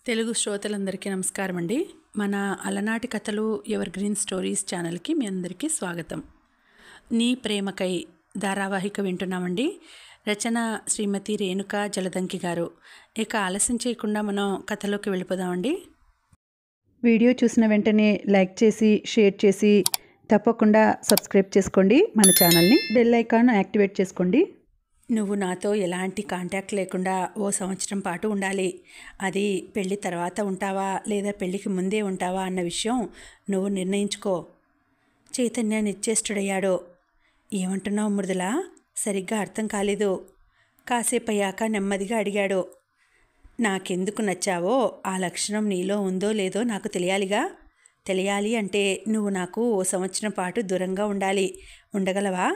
తెలుగు శ్రోతలందరికీ నమస్కారం అండి. మన అలనాటి కథలు ఎవర్ గ్రీన్ స్టోరీస్ ఛానల్కి మీ అందరికీ స్వాగతం. నీ ప్రేమకై ధారావాహిక వింటున్నామండి. రచన శ్రీమతి రేణుకా జలదంకి గారు. ఇక ఆలస్యం చేయకుండా మనం కథలోకి వెళ్ళిపోదామండి. వీడియో చూసిన వెంటనే లైక్ చేసి షేర్ చేసి తప్పకుండా సబ్స్క్రైబ్ చేసుకోండి మన ఛానల్ని. బెల్ ఐకాన్ యాక్టివేట్ చేసుకోండి. నువ్వు నాతో ఎలాంటి కాంటాక్ట్ లేకుండా ఓ సంవత్సరం పాటు ఉండాలి. అది పెళ్ళి తర్వాత ఉంటావా లేదా పెళ్ళికి ముందే ఉంటావా అన్న విషయం నువ్వు నిర్ణయించుకో. చైతన్య నిశ్చేష్టుడయ్యాడు. ఏమంటున్నావు మృదుల? సరిగ్గా అర్థం కాలేదు. కాసేపు అయ్యాక నెమ్మదిగా అడిగాడు. నాకెందుకు నచ్చావో ఆ లక్షణం నీలో ఉందో లేదో నాకు తెలియాలిగా. తెలియాలి అంటే నువ్వు నాకు ఓ సంవత్సరం పాటు దూరంగా ఉండాలి. ఉండగలవా?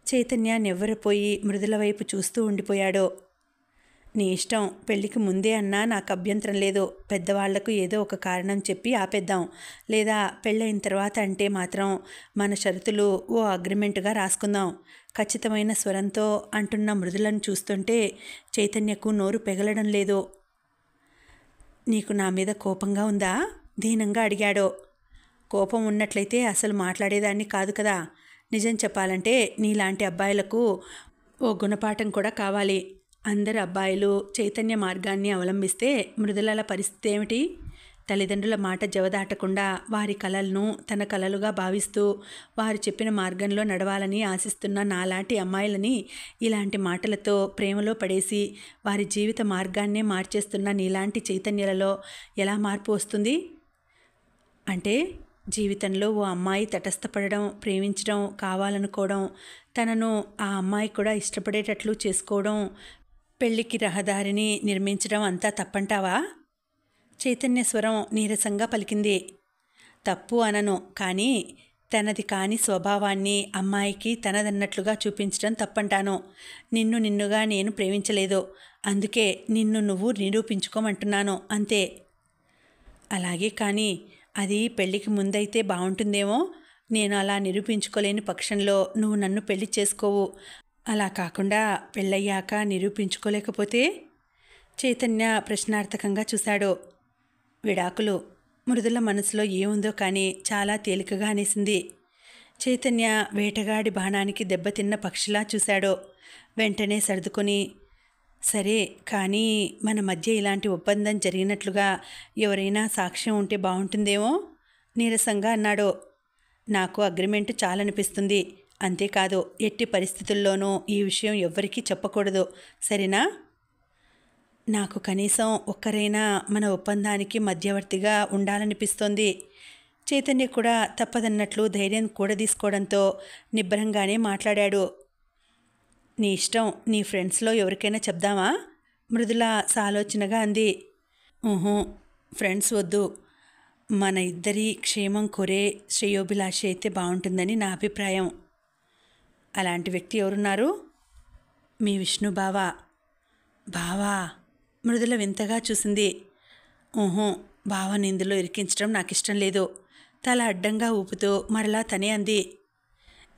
చైతన్య నివ్వెరపోయి మృదుల వైపు చూస్తూ ఉండిపోయాడు. నీ ఇష్టం. పెళ్ళికి ముందే అన్నా నాకు అభ్యంతరం లేదు. పెద్దవాళ్లకు ఏదో ఒక కారణం చెప్పి ఆపేద్దాం. లేదా పెళ్ళైన తర్వాత అంటే మాత్రం మన షరతులు ఓ అగ్రిమెంటుగా రాసుకుందాం. ఖచ్చితమైన స్వరంతో అంటున్న మృదులను చూస్తుంటే చైతన్యకు నోరు పెగలడం లేదు. నీకు నా మీద కోపంగా ఉందా? దీనంగా అడిగాడు. కోపం ఉన్నట్లయితే అసలు మాట్లాడేదాన్ని కాదు కదా. నిజం చెప్పాలంటే నీలాంటి అబ్బాయిలకు ఓ గుణపాఠం కూడా కావాలి. అందరు అబ్బాయిలు చైతన్య మార్గాన్ని అవలంబిస్తే మృదులల పరిస్థితి ఏమిటి? తల్లిదండ్రుల మాట జవదాటకుండా వారి కలలను తన కలలుగా భావిస్తూ వారు చెప్పిన మార్గంలో నడవాలని ఆశిస్తున్న నాలాంటి అమ్మాయిలని ఇలాంటి మాటలతో ప్రేమలో పడేసి వారి జీవిత మార్గాన్నే మార్చేస్తున్న నీలాంటి చైతన్యాలలో ఎలా మార్పు వస్తుంది? అంటే జీవితంలో ఓ అమ్మాయి తటస్థపడడం, ప్రేమించడం, కావాలనుకోవడం, తనను ఆ అమ్మాయి కూడా ఇష్టపడేటట్లు చేసుకోవడం, పెళ్ళికి రహదారిని నిర్మించడం అంతా తప్పంటావా? చైతన్య స్వరం నీరసంగా పలికింది. తప్పు అనను, కానీ తనది కాని స్వభావాన్ని అమ్మాయికి తనదన్నట్లుగా చూపించడం తప్పంటాను. నిన్నుగా నేను ప్రేమించలేదు. అందుకే నిన్ను నువ్వు నిరూపించుకోమంటున్నాను అంతే. అలాగే కానీ అది పెళ్ళికి ముందైతే బాగుంటుందేమో. నేను అలా నిరూపించుకోలేని పక్షంలో నువ్వు నన్ను పెళ్లి చేసుకోవు. అలా కాకుండా పెళ్ళయ్యాక నిరూపించుకోలేకపోతే? చైతన్య ప్రశ్నార్థకంగా చూశాడు. విడాకులు. మృదుల మనసులో ఏముందో కానీ చాలా తేలికగా అనేసింది. చైతన్య వేటగాడి బాణానికి దెబ్బతిన్న పక్షిలా చూశాడు. వెంటనే సర్దుకొని, సరే కానీ మన మధ్య ఇలాంటి ఒప్పందం జరిగినట్లుగా ఎవరైనా సాక్ష్యం ఉంటే బాగుంటుందేమో నీరసంగా అన్నాడు. నాకు అగ్రిమెంటు చాలనిపిస్తుంది. అంతేకాదు, ఎట్టి పరిస్థితుల్లోనూ ఈ విషయం ఎవ్వరికీ చెప్పకూడదు. సరేనా? నాకు కనీసం ఒక్కరైనా మన ఒప్పందానికి మధ్యవర్తిగా ఉండాలనిపిస్తోంది. చైతన్య కూడా తప్పదన్నట్లు ధైర్యం కూడదీసుకోవడంతో నిబ్బరంగానే మాట్లాడాడు. నీ ఇష్టం. నీ ఫ్రెండ్స్లో ఎవరికైనా చెప్దామా? మృదుల సాలోచనగా అంది. ఫ్రెండ్స్ వద్దు. మన ఇద్దరి క్షేమం కోరే శ్రేయోభిలాషి అయితే బాగుంటుందని నా అభిప్రాయం. అలాంటి వ్యక్తి ఎవరున్నారు? మీ విష్ణు బావా. బావా? మృదుల వింతగా చూసింది. బావని ఇందులో ఇరికించడం నాకు ఇష్టం లేదు. తల అడ్డంగా ఊపుతూ మరలా తనే అంది.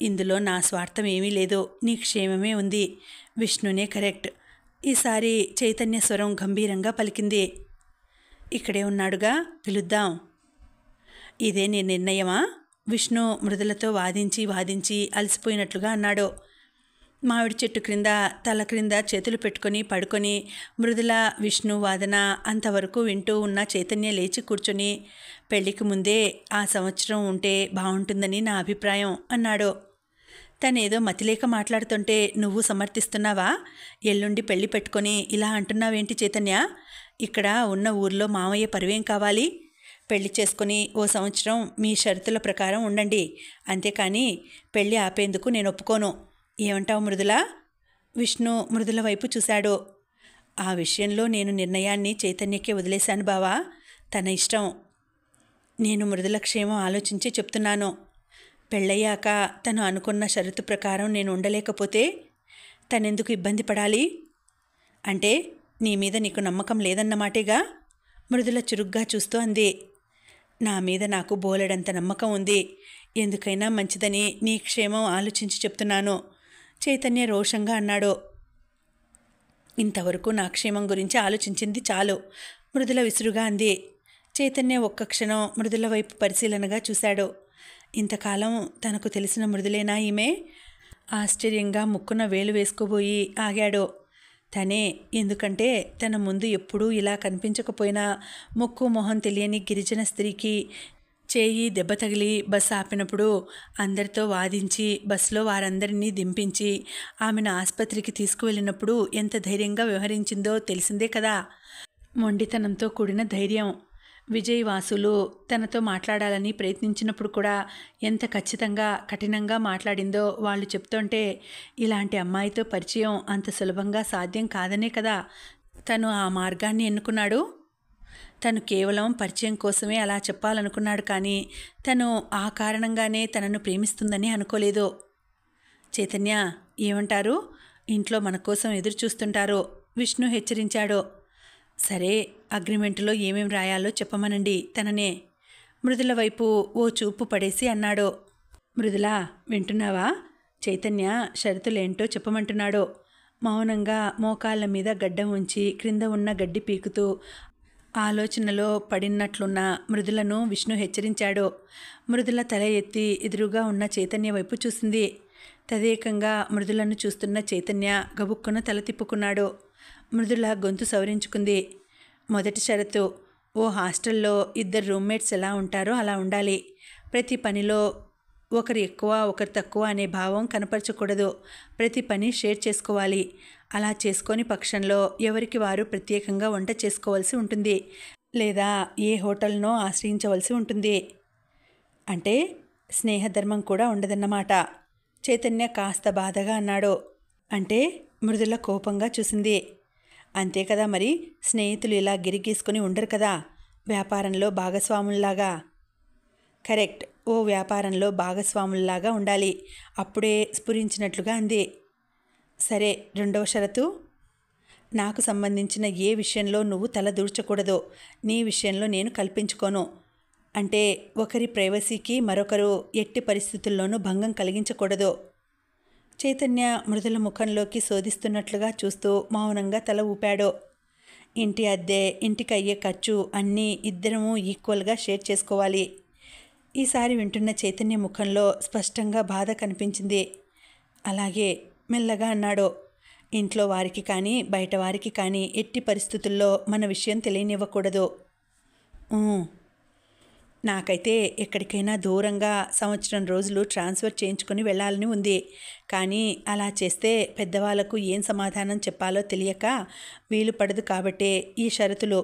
ఇందులో నా స్వార్థం ఏమీ లేదు. నీ క్షేమమే ఉంది. విష్ణునే కరెక్ట్. ఈసారి చైతన్య స్వరం గంభీరంగా పలికింది. ఇక్కడే ఉన్నాడుగా, పిలుద్దాం. ఇదే నీ నిర్ణయమా? విష్ణు మృదులతో వాదించి అలసిపోయినట్లుగా అన్నాడు. మామిడి చెట్టు క్రింద తల క్రింద చేతులు పెట్టుకొని పడుకొని మృదుల విష్ణు వాదన అంతవరకు వింటూ ఉన్న చైతన్య లేచి కూర్చొని, పెళ్లికి ముందే ఆ సంవత్సరం ఉంటే బాగుంటుందని నా అభిప్రాయం అన్నాడు. తనేదో మతిలేక మాట్లాడుతుంటే నువ్వు సమర్థిస్తున్నావా? ఎల్లుండి పెళ్లి పెట్టుకొని ఇలా అంటున్నావేంటి చైతన్య? ఇక్కడ ఉన్న ఊర్లో మామయ్య పరువేం కావాలి? పెళ్లి చేసుకుని ఓ సంవత్సరం మీ షరతుల ప్రకారం ఉండండి. అంతేకాని పెళ్ళి ఆపేందుకు నేను ఒప్పుకోను. ఏమంటావు మృదుల? విష్ణు మృదుల వైపు చూశాడు. ఆ విషయంలో నేను నిర్ణయాన్ని చైతన్యకే వదిలేశాను బావా. తన ఇష్టం. నేను మృదుల క్షేమం ఆలోచించి చెప్తున్నాను. పెళ్ళయ్యాక తను అనుకున్న షరతు ప్రకారం నేను ఉండలేకపోతే తనెందుకు ఇబ్బంది పడాలి? అంటే నీ మీద నీకు నమ్మకం లేదన్నమాటేగా? మృదుల చురుగ్గా చూస్తూ అంది. నా మీద నాకు బోలెడంత నమ్మకం ఉంది. ఎందుకైనా మంచిదని నీ క్షేమం ఆలోచించి చెప్తున్నాను. చైతన్య రోషంగా అన్నాడు. ఇంతవరకు నా క్షేమం గురించి ఆలోచించింది చాలు. మృదుల విసురుగా అంది. చైతన్య ఒక్క క్షణం మృదుల వైపు పరిశీలనగా చూశాడు. ఇంతకాలం తనకు తెలిసిన మృదులేనా ఈమె? ఆశ్చర్యంగా ముక్కున వేలు వేసుకోబోయి ఆగాడు. తనే. ఎందుకంటే తన ముందు ఎప్పుడూ ఇలా కనిపించకపోయినా ముక్కు మొహం తెలియని గిరిజన స్త్రీకి చేయి దెబ్బ తగిలి బస్సు ఆపినప్పుడు అందరితో వాదించి బస్సులో వారందరినీ దింపించి ఆమెను ఆసుపత్రికి తీసుకువెళ్ళినప్పుడు ఎంత ధైర్యంగా వ్యవహరించిందో తెలిసిందే కదా. మొండితనంతో కూడిన ధైర్యం. విజయ్ వాసులు తనతో మాట్లాడాలని ప్రయత్నించినప్పుడు కూడా ఎంత ఖచ్చితంగా కఠినంగా మాట్లాడిందో వాళ్ళు చెప్తుంటే ఇలాంటి అమ్మాయితో పరిచయం అంత సులభంగా సాధ్యం కాదనే కదా తను ఆ మార్గాన్ని ఎన్నుకున్నాడు. తను కేవలం పరిచయం కోసమే అలా చెప్పాలనుకున్నాడు, కానీ తను ఆ కారణంగానే తనను ప్రేమిస్తుందని అనుకోలేదు. చైతన్య, ఏమంటారు? ఇంట్లో మన కోసం ఎదురు చూస్తుంటారు, విష్ణు హెచ్చరించాడు. సరే, అగ్రిమెంటులో ఏమేం రాయాలో చెప్పమనండి తననే. మృదుల వైపు ఓ చూపు పడేసి అన్నాడు. మృదుల, వింటున్నావా? చైతన్య షరతులేంటో చెప్పమంటున్నాడు. మౌనంగా మోకాళ్ళ మీద గడ్డం ఉంచి క్రింద ఉన్న గడ్డి పీకుతూ ఆలోచనలో పడినట్లున్న మృదులను విష్ణు హెచ్చరించాడు. మృదుల తల ఎత్తి ఎదురుగా ఉన్న చైతన్య వైపు చూసింది. తదేకంగా మృదులను చూస్తున్న చైతన్య గబుక్కున తల తిప్పుకున్నాడు. మృదుల గొంతు సవరించుకుంది. మొదటి షరతు, ఓ హాస్టల్లో ఇద్దరు రూమ్మేట్స్ ఎలా ఉంటారో అలా ఉండాలి. ప్రతి పనిలో ఒకరు ఎక్కువ ఒకరు తక్కువ అనే భావం కనపరచకూడదు. ప్రతి పని షేర్ చేసుకోవాలి. అలా చేసుకొని పక్షంలో ఎవరికి వారు ప్రత్యేకంగా వంట చేసుకోవాల్సి ఉంటుంది, లేదా ఏ హోటల్నో ఆశ్రయించవలసి ఉంటుంది. అంటే స్నేహధర్మం కూడా ఉండదన్నమాట. చైతన్య కాస్త బాధగా అన్నాడు. అంటే? మృదుల కోపంగా చూసింది. అంతే కదా మరి, స్నేహితులు ఇలా గిరిగీసుకుని ఉండరు కదా, వ్యాపారంలో భాగస్వాముల్లాగా. కరెక్ట్, ఓ వ్యాపారంలో భాగస్వాముల్లాగా ఉండాలి. అప్పుడే స్ఫురించినట్లుగా అంది. సరే, రెండవ షరతు, నాకు సంబంధించిన ఏ విషయంలో నువ్వు తల దూర్చకూడదు. నీ విషయంలో నేను కల్పించుకోను. అంటే ఒకరి ప్రైవసీకి మరొకరు ఎట్టి పరిస్థితుల్లోనూ భంగం కలిగించకూడదు. చైతన్య మృదుల ముఖంలోకి శోధిస్తున్నట్లుగా చూస్తూ మౌనంగా తల ఊపాడు. ఇంటి అద్దె, ఇంటికి అయ్యే ఖర్చు అన్నీ ఇద్దరము ఈక్వల్గా షేర్ చేసుకోవాలి. ఈసారి వింటున్న చైతన్య ముఖంలో స్పష్టంగా బాధ కనిపించింది. అలాగే, మెల్లగా అన్నాడు. ఇంట్లో వారికి కానీ బయట వారికి కానీ ఎట్టి పరిస్థితుల్లో మన విషయం తెలియనివ్వకూడదు. నాకైతే ఎక్కడికైనా దూరంగా సంవత్సరం రోజులు ట్రాన్స్ఫర్ చేయించుకొని వెళ్ళాలని ఉంది. కానీ అలా చేస్తే పెద్దవాళ్లకు ఏం సమాధానం చెప్పాలో తెలియక వీలు పడదు. కాబట్టే ఈ షరతులు.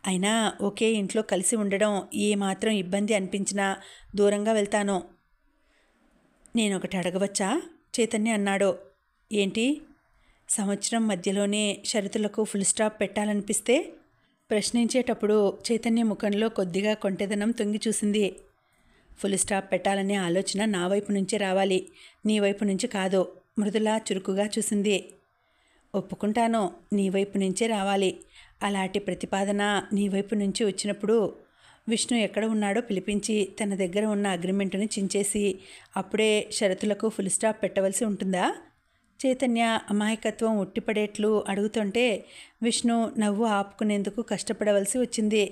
అయినా ఒకే ఇంట్లో కలిసి ఉండడం ఏమాత్రం ఇబ్బంది అనిపించినా దూరంగా వెళ్తాను. నేనొకటి అడగవచ్చా? చైతన్య అన్నాడు. ఏంటి? సంవత్సరం మధ్యలోనే షరతులకు ఫుల్ స్టాప్ పెట్టాలనిపిస్తే? ప్రశ్నించేటప్పుడు చైతన్య ముఖంలో కొద్దిగా కొంటెదనం తొంగి చూసింది. ఫుల్ స్టాప్ పెట్టాలనే ఆలోచన నా వైపు నుంచే రావాలి, నీ వైపు నుంచి కాదు. మృదుల చురుకుగా చూసింది. ఒప్పుకుంటాను, నీ వైపు నుంచే రావాలి. అలాంటి ప్రతిపాదన నీ వైపు నుంచి వచ్చినప్పుడు విష్ణు ఎక్కడ ఉన్నాడో పిలిపించి తన దగ్గర ఉన్న అగ్రిమెంటుని చించేసి అప్పుడే షరతులకు ఫుల్ స్టాప్ పెట్టవలసి ఉంటుందా? చైతన్య అమాయకత్వం ఉట్టిపడేట్లు అడుగుతుంటే విష్ణు నవ్వు ఆపుకునేందుకు కష్టపడవలసి వచ్చింది.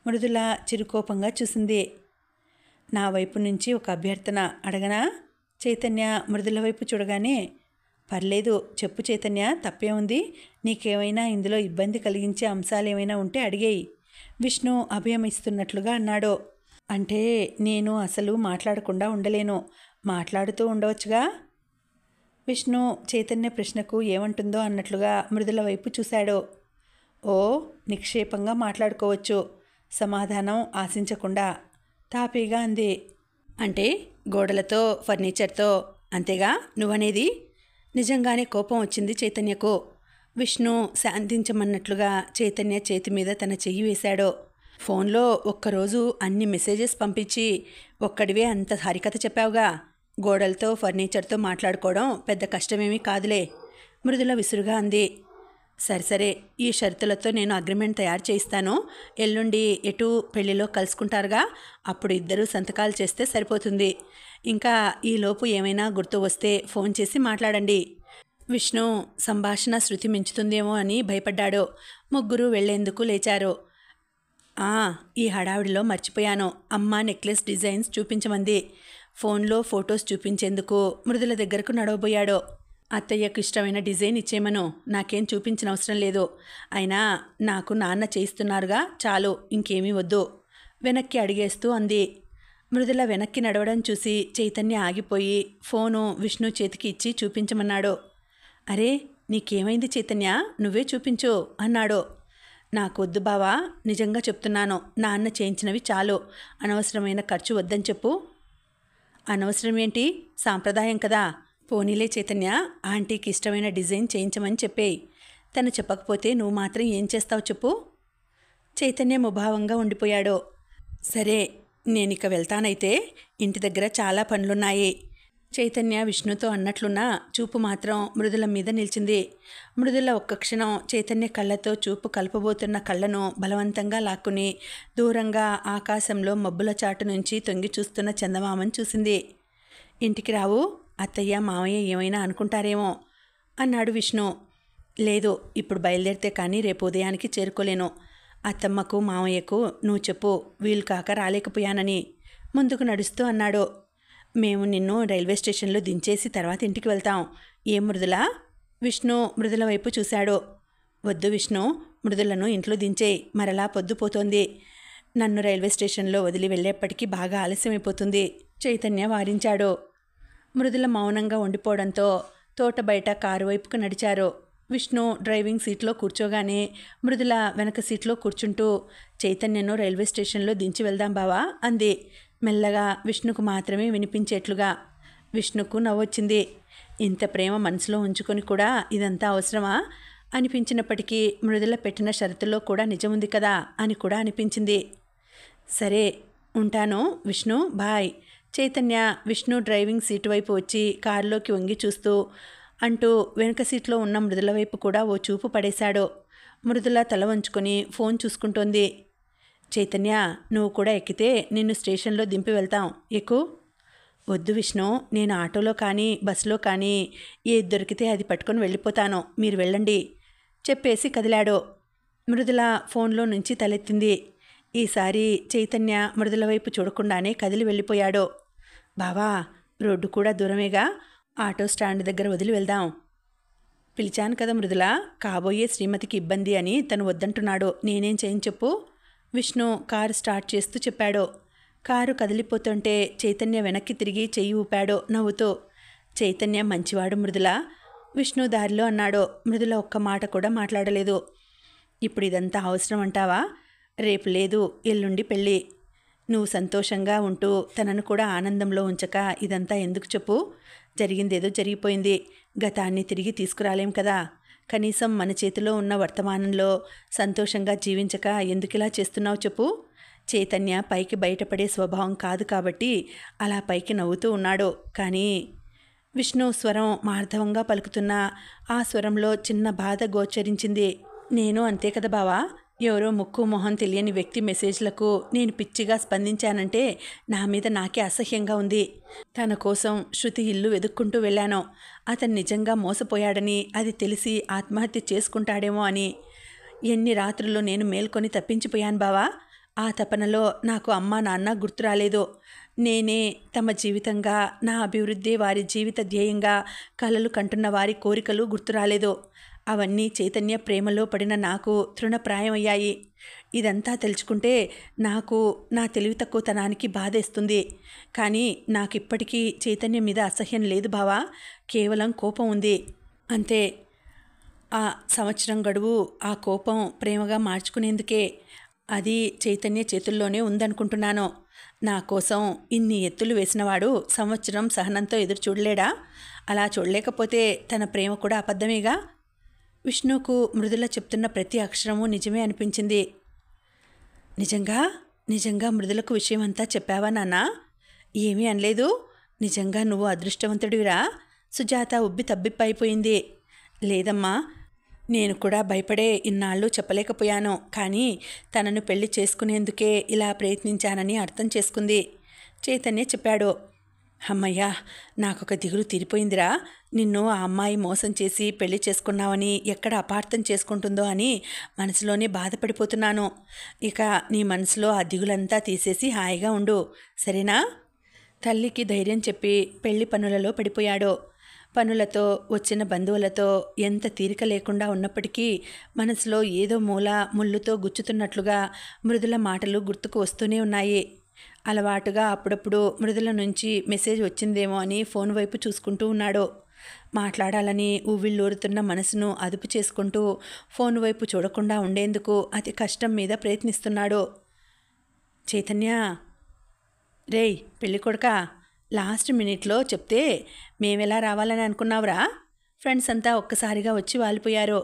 మృదుల చిరుకోపంగా చూసింది. నా వైపు నుంచి ఒక అభ్యర్థన అడగనా? చైతన్య మృదుల వైపు చూడగానే, పర్లేదు చెప్పు చైతన్య, తప్పే ఉంది. నీకేమైనా ఇందులో ఇబ్బంది కలిగించే అంశాలు ఏమైనా ఉంటే అడిగేయి. విష్ణు అభయం ఇస్తున్నట్లుగా అన్నాడు. అంటే నేను అసలు మాట్లాడకుండా ఉండలేను, మాట్లాడుతూ ఉండవచ్చుగా? విష్ణు చైతన్య ప్రశ్నకు ఏమంటుందో అన్నట్లుగా మృదుల వైపు చూశాడు. ఓ, నిక్షేపంగా మాట్లాడుకోవచ్చు, సమాధానం ఆశించకుండా తాపీగా అంది. అంటే గోడలతో ఫర్నిచర్తో అంతేగా నువ్వనేది? నిజంగానే కోపం వచ్చింది చైతన్యకు. విష్ణు శాంతించమన్నట్లుగా చైతన్య చేతి మీద తన చెయ్యి వేశాడు. ఫోన్లో ఒక్కరోజు అన్ని మెసేజెస్ పంపించి ఒక్కడివే అంత హరికథ చెప్పావుగా. గోడలతో ఫర్నిచర్తో మాట్లాడుకోవడం పెద్ద కష్టమేమీ కాదులే, మృదుల విసురుగా అంది. సరే, ఈ షరతులతో నేను అగ్రిమెంట్ తయారు చేయిస్తాను. ఎల్లుండి ఎటు పెళ్లిలో కలుసుకుంటారుగా, అప్పుడు ఇద్దరూ సంతకాలు చేస్తే సరిపోతుంది. ఇంకా ఈలోపు ఏమైనా గుర్తు వస్తే ఫోన్ చేసి మాట్లాడండి. విష్ణు సంభాషణ శృతి మించుతుందేమో అని భయపడ్డాడు. ముగ్గురు వెళ్లేందుకు లేచారు. ఈ హడావిడిలో మర్చిపోయాను. అమ్మ నెక్లెస్ డిజైన్స్ చూపించమంది. ఫోన్లో ఫొటోస్ చూపించేందుకు మృదుల దగ్గరకు నడవబోయాడు. అత్తయ్యకు ఇష్టమైన డిజైన్ ఇచ్చేయమను, నాకేం చూపించిన అవసరం లేదు. అయినా నాకు నాన్న చేయిస్తున్నారుగా, చాలు, ఇంకేమీ వద్దు వెనక్కి అడిగేస్తూ అంది. మృదుల వెనక్కి నడవడం చూసి చైతన్య ఆగిపోయి ఫోను విష్ణు చేతికి ఇచ్చి చూపించమన్నాడు. అరే, నీకేమైంది చైతన్య, నువ్వే చూపించు అన్నాడు. నాకొద్దు బావా, నిజంగా చెప్తున్నాను, నాన్న చేయించినవి చాలు, అనవసరమైన ఖర్చు వద్దని చెప్పు. అనవసరం ఏంటి, సాంప్రదాయం కదా. పోనీలే చైతన్య, ఆంటీకి ఇష్టమైన డిజైన్ చేయించమని చెప్పేయి. తను చెప్పకపోతే నువ్వు మాత్రం ఏం చేస్తావు చెప్పు. చైతన్య ముభావంగా ఉండిపోయాడు. సరే, నేనిక వెళ్తానైతే, ఇంటి దగ్గర చాలా పనులున్నాయి. చైతన్య విష్ణుతో అన్నట్లున్నా చూపు మాత్రం మృదుల మీద నిలిచింది. మృదుల ఒక్క క్షణం చైతన్య కళ్ళతో చూపు కలపబోతున్న కళ్ళను బలవంతంగా లాక్కుని దూరంగా ఆకాశంలో మబ్బుల చాటు నుంచి తొంగి చూస్తున్న చందమామని చూసింది. ఇంటికి రావు, అత్తయ్య మామయ్య ఏమైనా అనుకుంటారేమో అన్నాడు విష్ణు. లేదు, ఇప్పుడు బయలుదేరితే కానీ రేపు ఉదయానికి చేరుకోలేను. అత్తమ్మకు మామయ్యకు నువ్వు చెప్పు, వీలు కాక రాలేకపోయానని ముందుకు నడుస్తూ అన్నాడు. మేము నిన్ను రైల్వే స్టేషన్లో దించేసి తర్వాత ఇంటికి వెళ్తాం. ఏం మృదులా? విష్ణు మృదుల వైపు చూశాడు. వద్దు విష్ణు, మృదులను ఇంట్లో దించేయి, మరలా పొద్దుపోతోంది. నన్ను రైల్వే స్టేషన్లో వదిలి వెళ్ళేప్పటికీ బాగా ఆలస్యమైపోతుంది చైతన్య వారించాడు. మృదుల మౌనంగా ఉండిపోవడంతో తోట బయట కారు వైపుకు నడిచారు. విష్ణు డ్రైవింగ్ సీట్లో కూర్చోగానే మృదుల వెనక సీట్లో కూర్చుంటూ చైతన్యను రైల్వే స్టేషన్లో దించి వెళ్దాం బావా అంది, మెల్లగా విష్ణుకు మాత్రమే వినిపించేట్లుగా. విష్ణుకు నవ్వొచ్చింది. ఇంత ప్రేమ మనసులో ఉంచుకొని కూడా ఇదంతా అవసరమా అనిపించినప్పటికీ మృదుల పెట్టిన షరతుల్లో కూడా నిజముంది కదా అని కూడా అనిపించింది. సరే, ఉంటాను Vishnu, bye. Chaitanya Vishnu driving seat వైపు వచ్చి కారులోకి వంగి చూస్తూ అంటూ వెనుక సీట్లో ఉన్న మృదుల వైపు కూడా ఓ చూపు పడేశాడు. మృదుల తల వంచుకొని ఫోన్ చూసుకుంటోంది. చైతన్య, నువ్వు కూడా ఎక్కితే నిన్ను స్టేషన్లో దింపి వెళ్తాం, ఎక్కు. వద్దు విష్ణు, నేను ఆటోలో కానీ బస్సులో కానీ ఏది దొరికితే అది పట్టుకొని వెళ్ళిపోతాను, మీరు వెళ్ళండి చెప్పేసి కదిలాడు. మృదుల ఫోన్లో నుంచి తలెత్తింది. ఈసారి చైతన్య మృదుల వైపు చూడకుండానే కదిలి వెళ్ళిపోయాడు. బావా, రోడ్డు కూడా దూరమేగా, ఆటో స్టాండ్ దగ్గర వదిలి వెళ్దాం. పిలిచాను కదా మృదుల, కాబోయే శ్రీమతికి ఇబ్బంది అని తను వద్దంటున్నాడు, నేనేం చేయను చెప్పు. విష్ణు కారు స్టార్ట్ చేస్తూ చెప్పాడు. కారు కదిలిపోతుంటే చైతన్య వెనక్కి తిరిగి చెయ్యి ఊపాడు నవ్వుతూ. చైతన్య మంచివాడు మృదుల, విష్ణు దారిలో అన్నాడు. మృదుల ఒక్క మాట కూడా మాట్లాడలేదు. ఇప్పుడు ఇదంతా అవసరం అంటావా? రేపు లేదు, ఎల్లుండి పెళ్ళి. నువ్వు సంతోషంగా ఉంటూ తనను కూడా ఆనందంలో ఉంచక ఇదంతా ఎందుకు చెప్పు. జరిగిందేదో జరిగిపోయింది, గతాన్ని తిరిగి తీసుకురాలేం కదా. కనీసం మన చేతిలో ఉన్న వర్తమానంలో సంతోషంగా జీవించక ఎందుకిలా చేస్తున్నావు చెప్పు. చైతన్య పైకి బయటపడే స్వభావం కాదు కాబట్టి అలా పైకి నవ్వుతూ ఉన్నాడు. కానీ విష్ణు స్వరం మార్ధవంగా పలుకుతున్న ఆ స్వరంలో చిన్న బాధ గోచరించింది. నేను అంతే కదా బావా, ఎవరో ముక్కు మొహం తెలియని వ్యక్తి మెసేజ్లకు నేను పిచ్చిగా స్పందించానంటే నా మీద నాకే అసహ్యంగా ఉంది. తన కోసం శృతి ఇల్లు వెతుక్కుంటూ వెళ్ళాను. అతను నిజంగా మోసపోయాడని, అది తెలిసి ఆత్మహత్య చేసుకుంటాడేమో అని. ఎన్ని రాత్రుల్లో నేను మేల్కొని తప్పించిపోయాను బావా. ఆ తపనలో నాకు అమ్మా నాన్న గుర్తు రాలేదు. నేనే తమ జీవితంగా, నా అభివృద్ధి వారి జీవిత ధ్యేయంగా కలలు కంటున్న వారి కోరికలు గుర్తు రాలేదు. అవన్నీ చైతన్య ప్రేమలో పడిన నాకు తృణప్రాయమయ్యాయి. ఇదంతా తెలుసుకుంటే నాకు నా తెలివి తక్కువతనానికి బాధేస్తుంది. కానీ నాకిప్పటికీ చైతన్యం మీద అసహ్యం లేదు బావా, కేవలం కోపం ఉంది అంతే. ఆ సంవత్సరం గడువు ఆ కోపం ప్రేమగా మార్చుకునేందుకే. అది చైతన్య చేతుల్లోనే ఉందనుకుంటున్నాను. నా కోసం ఇన్ని ఎత్తులు వేసినవాడు సంవత్సరం సహనంతో ఎదురు చూడలేడా? అలా చూడలేకపోతే తన ప్రేమ కూడా అబద్ధమేగా. విష్ణుకు మృదుల చెప్తున్న ప్రతి అక్షరము నిజమే అనిపించింది. నిజంగా మృదులకు విషయం అంతా చెప్పావా నాన్నా? ఏమీ అనలేదు. నిజంగా నువ్వు అదృష్టవంతుడివిరా. సుజాత ఉబ్బి తబ్బిప్పైపోయింది. లేదమ్మా, నేను కూడా భయపడే ఇన్నాళ్ళు చెప్పలేకపోయాను. కానీ తనను పెళ్లి చేసుకునేందుకే ఇలా ప్రయత్నించానని అర్థం చేసుకుంది చైతన్య చెప్పాడు. అమ్మయ్యా, నాకొక దిగులు తీరిపోయిందిరా. నిన్ను ఆ అమ్మాయి మోసం చేసి పెళ్లి చేసుకున్నావని ఎక్కడ అపార్థం చేసుకుంటుందో అని మనసులోనే బాధపడిపోతున్నాను. ఇక నీ మనసులో ఆ దిగులంతా తీసేసి హాయిగా ఉండు, సరేనా? తల్లికి ధైర్యం చెప్పి పెళ్లి పనులలో పడిపోయాడు. పనులతో వచ్చిన బంధువులతో ఎంత తీరిక లేకుండా ఉన్నప్పటికీ మనసులో ఏదో మూల ముళ్ళుతో గుచ్చుతున్నట్లుగా మృదుల మాటలు గుర్తుకు వస్తూనే ఉన్నాయి. అలవాటుగా అప్పుడప్పుడు మృదుల నుంచి మెసేజ్ వచ్చిందేమో అని ఫోన్ వైపు చూసుకుంటూ ఉన్నాడు. మాట్లాడాలని ఊవిళ్ళూరుతున్న మనసును అదుపు చేసుకుంటూ ఫోన్ వైపు చూడకుండా ఉండేందుకు అతి కష్టం మీద ప్రయత్నిస్తున్నాడు. చైతన్య, రేయ్ పెళ్ళి కొడుకా, లాస్ట్ మినిట్లో చెప్తే మేమెలా రావాలని అనుకున్నావురా? ఫ్రెండ్స్ అంతా ఒక్కసారిగా వచ్చి వాలిపోయారు.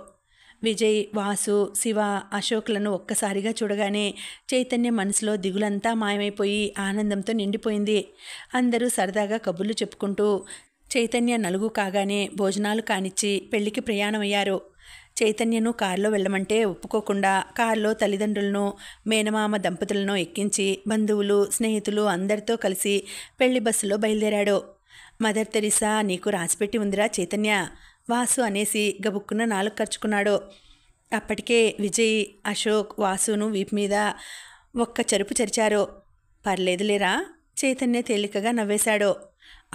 విజయ్, వాసు, శివ, అశోక్లను ఒక్కసారిగా చూడగానే చైతన్య మనసులో దిగులంతా మాయమైపోయి ఆనందంతో నిండిపోయింది. అందరూ సరదాగా కబుర్లు చెప్పుకుంటూ చైతన్య నలుగు కాగానే భోజనాలు కానిచ్చి పెళ్లికి ప్రయాణమయ్యారు. చైతన్యను కారులో వెళ్ళమంటే ఒప్పుకోకుండా కారులో తల్లిదండ్రులను, మేనమామ దంపతులను ఎక్కించి బంధువులు, స్నేహితులు అందరితో కలిసి పెళ్లి బస్సులో బయలుదేరాడు. మదర్ తెరిసా నీకు రాసిపెట్టి ఉందిరా చైతన్య, వాసు అనేసి గబుక్కున నాలుగు ఖర్చుకున్నాడు. అప్పటికే విజయ్, అశోక్ వాసును వీపు మీద ఒక్క చరుపు చరిచారు. పర్లేదులేరా, చైతన్య తేలికగా నవ్వేశాడు.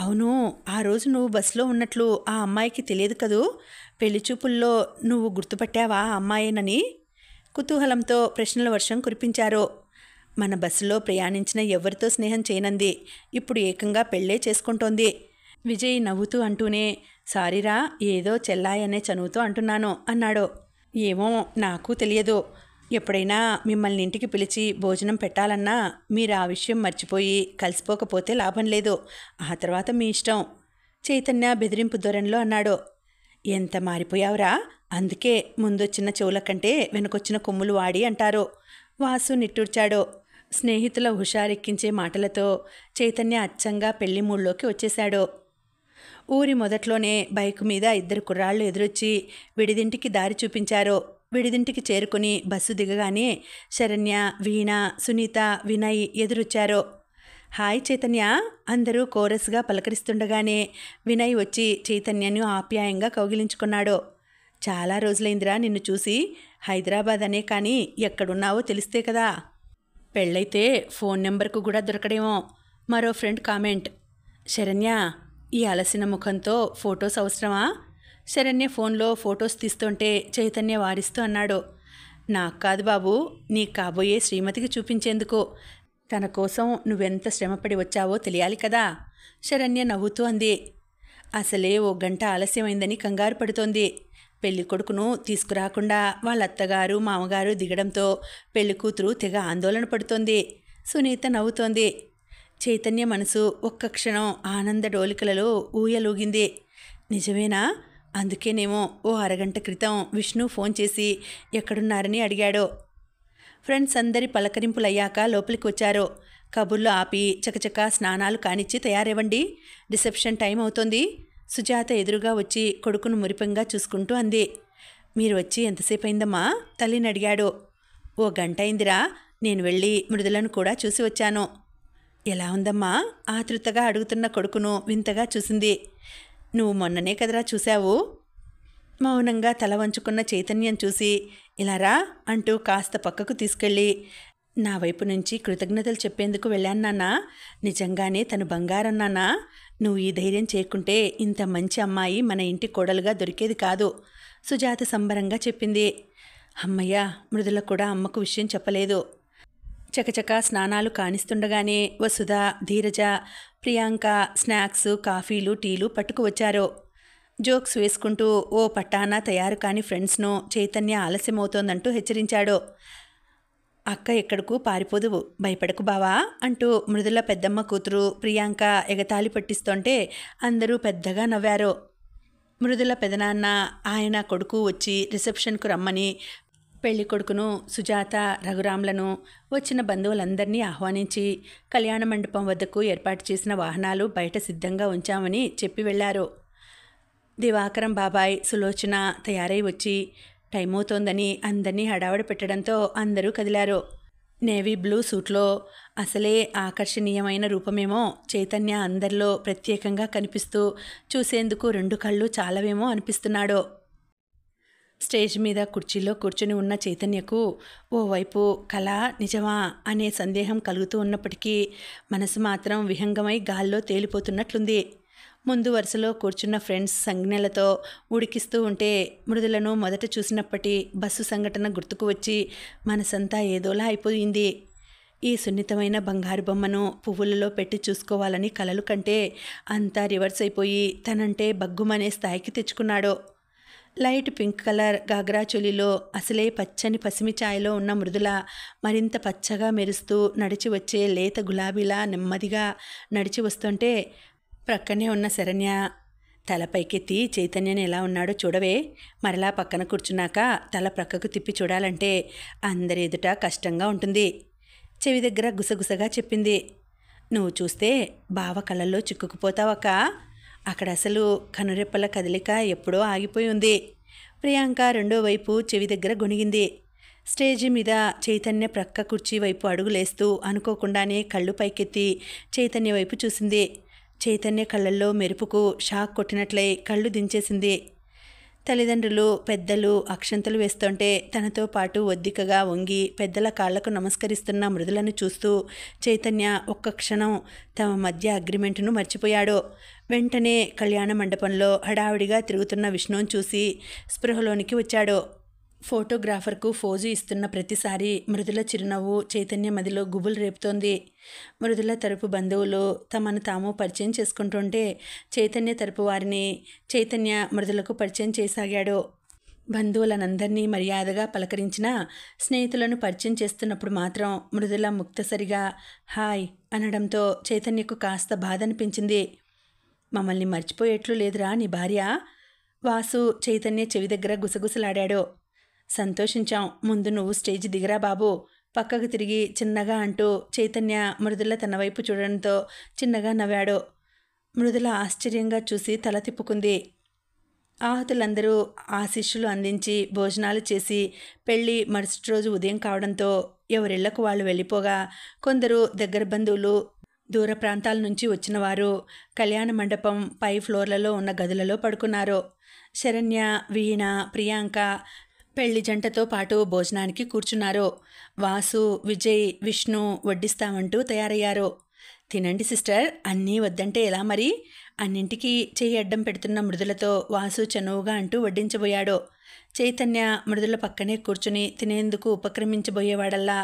అవును, ఆ రోజు నువ్వు బస్సులో ఉన్నట్లు ఆ అమ్మాయికి తెలియదు కదూ? పెళ్లి చూపుల్లో నువ్వు గుర్తుపట్టావా ఆ అమ్మాయేనని? కుతూహలంతో ప్రశ్నల వర్షం కురిపించారు. మన బస్సులో ప్రయాణించిన ఎవరితో స్నేహం చేయనంది, ఇప్పుడు ఏకంగా పెళ్ళే చేసుకుంటోంది. విజయ్ నవ్వుతూ అంటూనే, సారీరా, ఏదో చెల్లాయనే చనువుతో అంటున్నాను అన్నాడు. ఏమో నాకు తెలియదు. ఎప్పుడైనా మిమ్మల్ని ఇంటికి పిలిచి భోజనం పెట్టాలన్నా మీరు ఆ విషయం మర్చిపోయి కలిసిపోకపోతే లాభం లేదు. ఆ తర్వాత మీ ఇష్టం, చైతన్య బెదిరింపు ధోరణిలో అన్నాడు. ఎంత మారిపోయావురా, అందుకే ముందొచ్చిన చెవుల కంటే వెనకొచ్చిన కొమ్ములు వాడి అంటారు, వాసు నిట్టూర్చాడు. స్నేహితుల హుషారెక్కించే మాటలతో చైతన్య అచ్చంగా పెళ్లి మూడ్లోకి వచ్చేశాడు. ఊరి మొదట్లోనే బైకు మీద ఇద్దరు కుర్రాళ్ళు ఎదురొచ్చి విడిదింటికి దారి చూపించారు. విడిదింటికి చేరుకుని బస్సు దిగగానే శరణ్య, వీణ, సునీత, వినయ్ ఎదురొచ్చారు. హాయ్ చైతన్య, అందరూ కోరస్గా పలకరిస్తుండగానే వినయ్ వచ్చి చైతన్యను ఆప్యాయంగా కౌగిలించుకున్నాడు. చాలా రోజులైందిరా నిన్ను చూసి, హైదరాబాద్ అనే కానీ ఎక్కడున్నావో తెలిస్తే కదా. పెళ్ళైతే ఫోన్ నెంబర్కు కూడా దొరకడేమో, మరో ఫ్రెండ్ కామెంట్. శరణ్య, ఈ అలసిన ముఖంతో ఫొటోస్ అవసరమా? శరణ్య ఫోన్లో ఫొటోస్ తీస్తుంటే చైతన్య వారిస్తూ అన్నాడు. నాకు కాదు బాబు, నీకు కాబోయే శ్రీమతికి చూపించేందుకు. తన కోసం నువ్వెంత శ్రమపడి వచ్చావో తెలియాలి కదా, శరణ్య నవ్వుతూ అంది. అసలే ఓ గంట ఆలస్యమైందని కంగారు పడుతోంది. పెళ్లి కొడుకును తీసుకురాకుండా వాళ్ళ అత్తగారు, మామగారు దిగడంతో పెళ్లి కూతురు తెగ ఆందోళన పడుతోంది. సునీత నవ్వుతోంది. చైతన్య మనసు ఒక్క క్షణం ఆనంద డోలికలలో ఊయలూగింది. నిజమేనా? అందుకేనేమో ఓ అరగంట క్రితం విష్ణు ఫోన్ చేసి ఎక్కడున్నారని అడిగాడు. ఫ్రెండ్స్ అందరి పలకరింపులయ్యాక లోపలికి వచ్చారు. కబుర్లు ఆపి చకచకా స్నానాలు కానిచ్చి తయారేవండి, రిసెప్షన్ టైం అవుతోంది, సుజాత ఎదురుగా వచ్చి కొడుకును మురిపంగా చూసుకుంటూ అంది. మీరు వచ్చి ఎంతసేపు అయిందమ్మా? తల్లిని అడిగాడు. ఓ గంట అయిందిరా, నేను వెళ్ళి మృదులను కూడా చూసి వచ్చాను. ఎలా ఉందమ్మా? ఆతృతగా అడుగుతున్న కొడుకును వింతగా చూసింది. నువ్వు మొన్ననే కదరా చూశావు. మౌనంగా తల వంచుకున్న చైతన్యం చూసి ఇలా రా అంటూ కాస్త పక్కకు తీసుకెళ్ళి, నా వైపు నుంచి కృతజ్ఞతలు చెప్పేందుకు వెళ్ళాను నాన్నా, నిజంగానే తను బంగారం నాన్నా. నువ్వు ఈ ధైర్యం చేయకుంటే ఇంత మంచి అమ్మాయి మన ఇంటి కోడలుగా దొరికేది కాదు, సుజాత సంబరంగా చెప్పింది. అమ్మయ్య, మృదుల కూడా అమ్మకు విషయం చెప్పలేదు. చకచకా స్నానాలు కానిస్తుండగానే వసుధ, ధీరజ, ప్రియాంక స్నాక్స్, కాఫీలు, టీలు పట్టుకు వచ్చారు. జోక్స్ వేసుకుంటూ ఓ పట్టాన తయారు కాని ఫ్రెండ్స్ను చైతన్య ఆలస్యమవుతోందంటూ హెచ్చరించాడు. అక్క ఎక్కడకు పారిపోదు, భయపడకు బావా అంటూ మృదుల పెద్దమ్మ కూతురు ప్రియాంక ఎగతాళి పట్టిస్తుంటే అందరూ పెద్దగా నవ్వారు. మృదుల పెదనాన్న, ఆయన కొడుకు వచ్చి రిసెప్షన్కు రమ్మని పెళ్లి కొడుకును, సుజాత, రఘురాంలను, వచ్చిన బంధువులందరినీ ఆహ్వానించి కళ్యాణ మండపం వద్దకు ఏర్పాటు చేసిన వాహనాలు బయట సిద్ధంగా ఉంచామని చెప్పి వెళ్లారు. దివాకరం బాబాయ్, సులోచన తయారై వచ్చి టైం అవుతోందని అందరినీ హడావడి పెట్టడంతో అందరూ కదిలారు. నేవీ బ్లూ సూట్లో అసలే ఆకర్షణీయమైన రూపమేమో. చైతన్య అందరిలో ప్రత్యేకంగా కనిపిస్తూ చూసేందుకు 2 కళ్ళు చాలవేమో అనిపిస్తున్నాడు. స్టేజ్ మీద కుర్చీలో కూర్చుని ఉన్న చైతన్యకు ఓవైపు కళ నిజమా అనే సందేహం కలుగుతూ ఉన్నప్పటికీ మనసు మాత్రం విహంగమై గాల్లో తేలిపోతున్నట్లుంది. ముందు వరుసలో కూర్చున్న ఫ్రెండ్స్ సంజ్ఞలతో ఉడికిస్తూ ఉంటే మృదులను మొదట చూసినప్పటి బస్సు సంఘటన గుర్తుకు వచ్చి మనసంతా ఏదోలా అయిపోయింది. ఈ సున్నితమైన బంగారు బొమ్మను పువ్వులలో పెట్టి చూసుకోవాలని కలలు కంటే అంతా రివర్స్ అయిపోయి తనంటే బగ్గుమనే స్థాయికి తెచ్చుకున్నాడు. లైట్ పింక్ కలర్ గాగ్రా చోలీలో అసలే పచ్చని పసిమి ఛాయలో ఉన్న మృదుల మరింత పచ్చగా మెరుస్తూ నడిచి వచ్చే లేత గులాబీలా నెమ్మదిగా నడిచి వస్తుంటే ప్రక్కనే ఉన్న శరణ్య తల పైకెత్తి చైతన్యని ఎలా ఉన్నాడో చూడవే. మరలా పక్కన కూర్చున్నాక తల ప్రక్కకు తిప్పి చూడాలంటే అందరి ఎదుట కష్టంగా ఉంటుంది. చెవి దగ్గర గుసగుసగా చెప్పింది. నువ్వు చూస్తే బావ కళ్ళల్లో చిక్కుకుపోతావక్క. అక్కడ అసలు కనురెప్పల కదలిక ఎప్పుడో ఆగిపోయి ఉంది. ప్రియాంక రెండో వైపు చెవి దగ్గర గొణిగింది. స్టేజి మీద చైతన్య ప్రక్క కుర్చీ వైపు అడుగులేస్తూ అనుకోకుండానే కళ్ళు పైకెత్తి చైతన్య వైపు చూసింది. చైతన్య కళ్ళల్లో మెరుపుకు షాక్ కొట్టినట్లయి కళ్ళు దించేసింది. తల్లిదండ్రులు పెద్దలు అక్షంతలు వేస్తుంటే తనతో పాటు ఒద్దికగా వంగి పెద్దల కాళ్లకు నమస్కరిస్తున్న మృదులను చూస్తూ చైతన్య ఒక్క క్షణం తమ మధ్య అగ్రిమెంటును మర్చిపోయాడు. వెంటనే కళ్యాణ మండపంలో హడావిడిగా తిరుగుతున్న విష్ణువుని చూసి స్పృహలోనికి వచ్చాడు. ఫోటోగ్రాఫర్కు ఫోజు ఇస్తున్న ప్రతిసారి మృదుల చిరునవ్వు చైతన్య మదిలో గుబులు రేపుతోంది. మృదుల తరపు బంధువులు తమను తాము పరిచయం చేసుకుంటుంటే చైతన్య తరపు వారిని చైతన్య మృదులకు పరిచయం చేసాగాడు. బంధువులనందరినీ మర్యాదగా పలకరించిన స్నేహితులను పరిచయం చేస్తున్నప్పుడు మాత్రం మృదుల ముక్తసరిగా హాయ్ అనడంతో చైతన్యకు కాస్త బాధ అనిపించింది. మమ్మల్ని మర్చిపోయేట్లు లేదురా నీ భార్య? వాసు చైతన్య చెవి దగ్గర గుసగుసలాడాడు. సంతోషించాం. ముందు నువ్వు స్టేజ్ దిగరా బాబు. పక్కకు తిరిగి చిన్నగా అంటూ చైతన్య మృదుల తన వైపు చూడడంతో చిన్నగా నవ్వాడు. మృదుల ఆశ్చర్యంగా చూసి తల తిప్పుకుంది. ఆహుతులందరూ ఆశీస్సులు అందించి భోజనాలు చేసి పెళ్లి మరుసటి రోజు ఉదయం కావడంతో ఎవరిళ్లకు వాళ్ళు వెళ్ళిపోగా కొందరు దగ్గర బంధువులు దూర ప్రాంతాల నుంచి వచ్చిన వారు కళ్యాణ మండపం పై ఫ్లోర్లలో ఉన్న గదులలో పడుకున్నారు. శరణ్య, వీణ, ప్రియాంక పెళ్లి జంటతో పాటు భోజనానికి కూర్చున్నారు. వాసు, విజయ్, విష్ణు వడ్డిస్తామంటూ తయారయ్యారు. తినండి సిస్టర్, అన్నీ వద్దంటే ఎలా మరి? అన్నింటికీ చెయ్యి అడ్డం పెడుతున్న మృదులతో వాసు చనువుగా అంటూ వడ్డించబోయాడు. చైతన్య మృదుల పక్కనే కూర్చుని తినేందుకు ఉపక్రమించబోయేవాడల్లా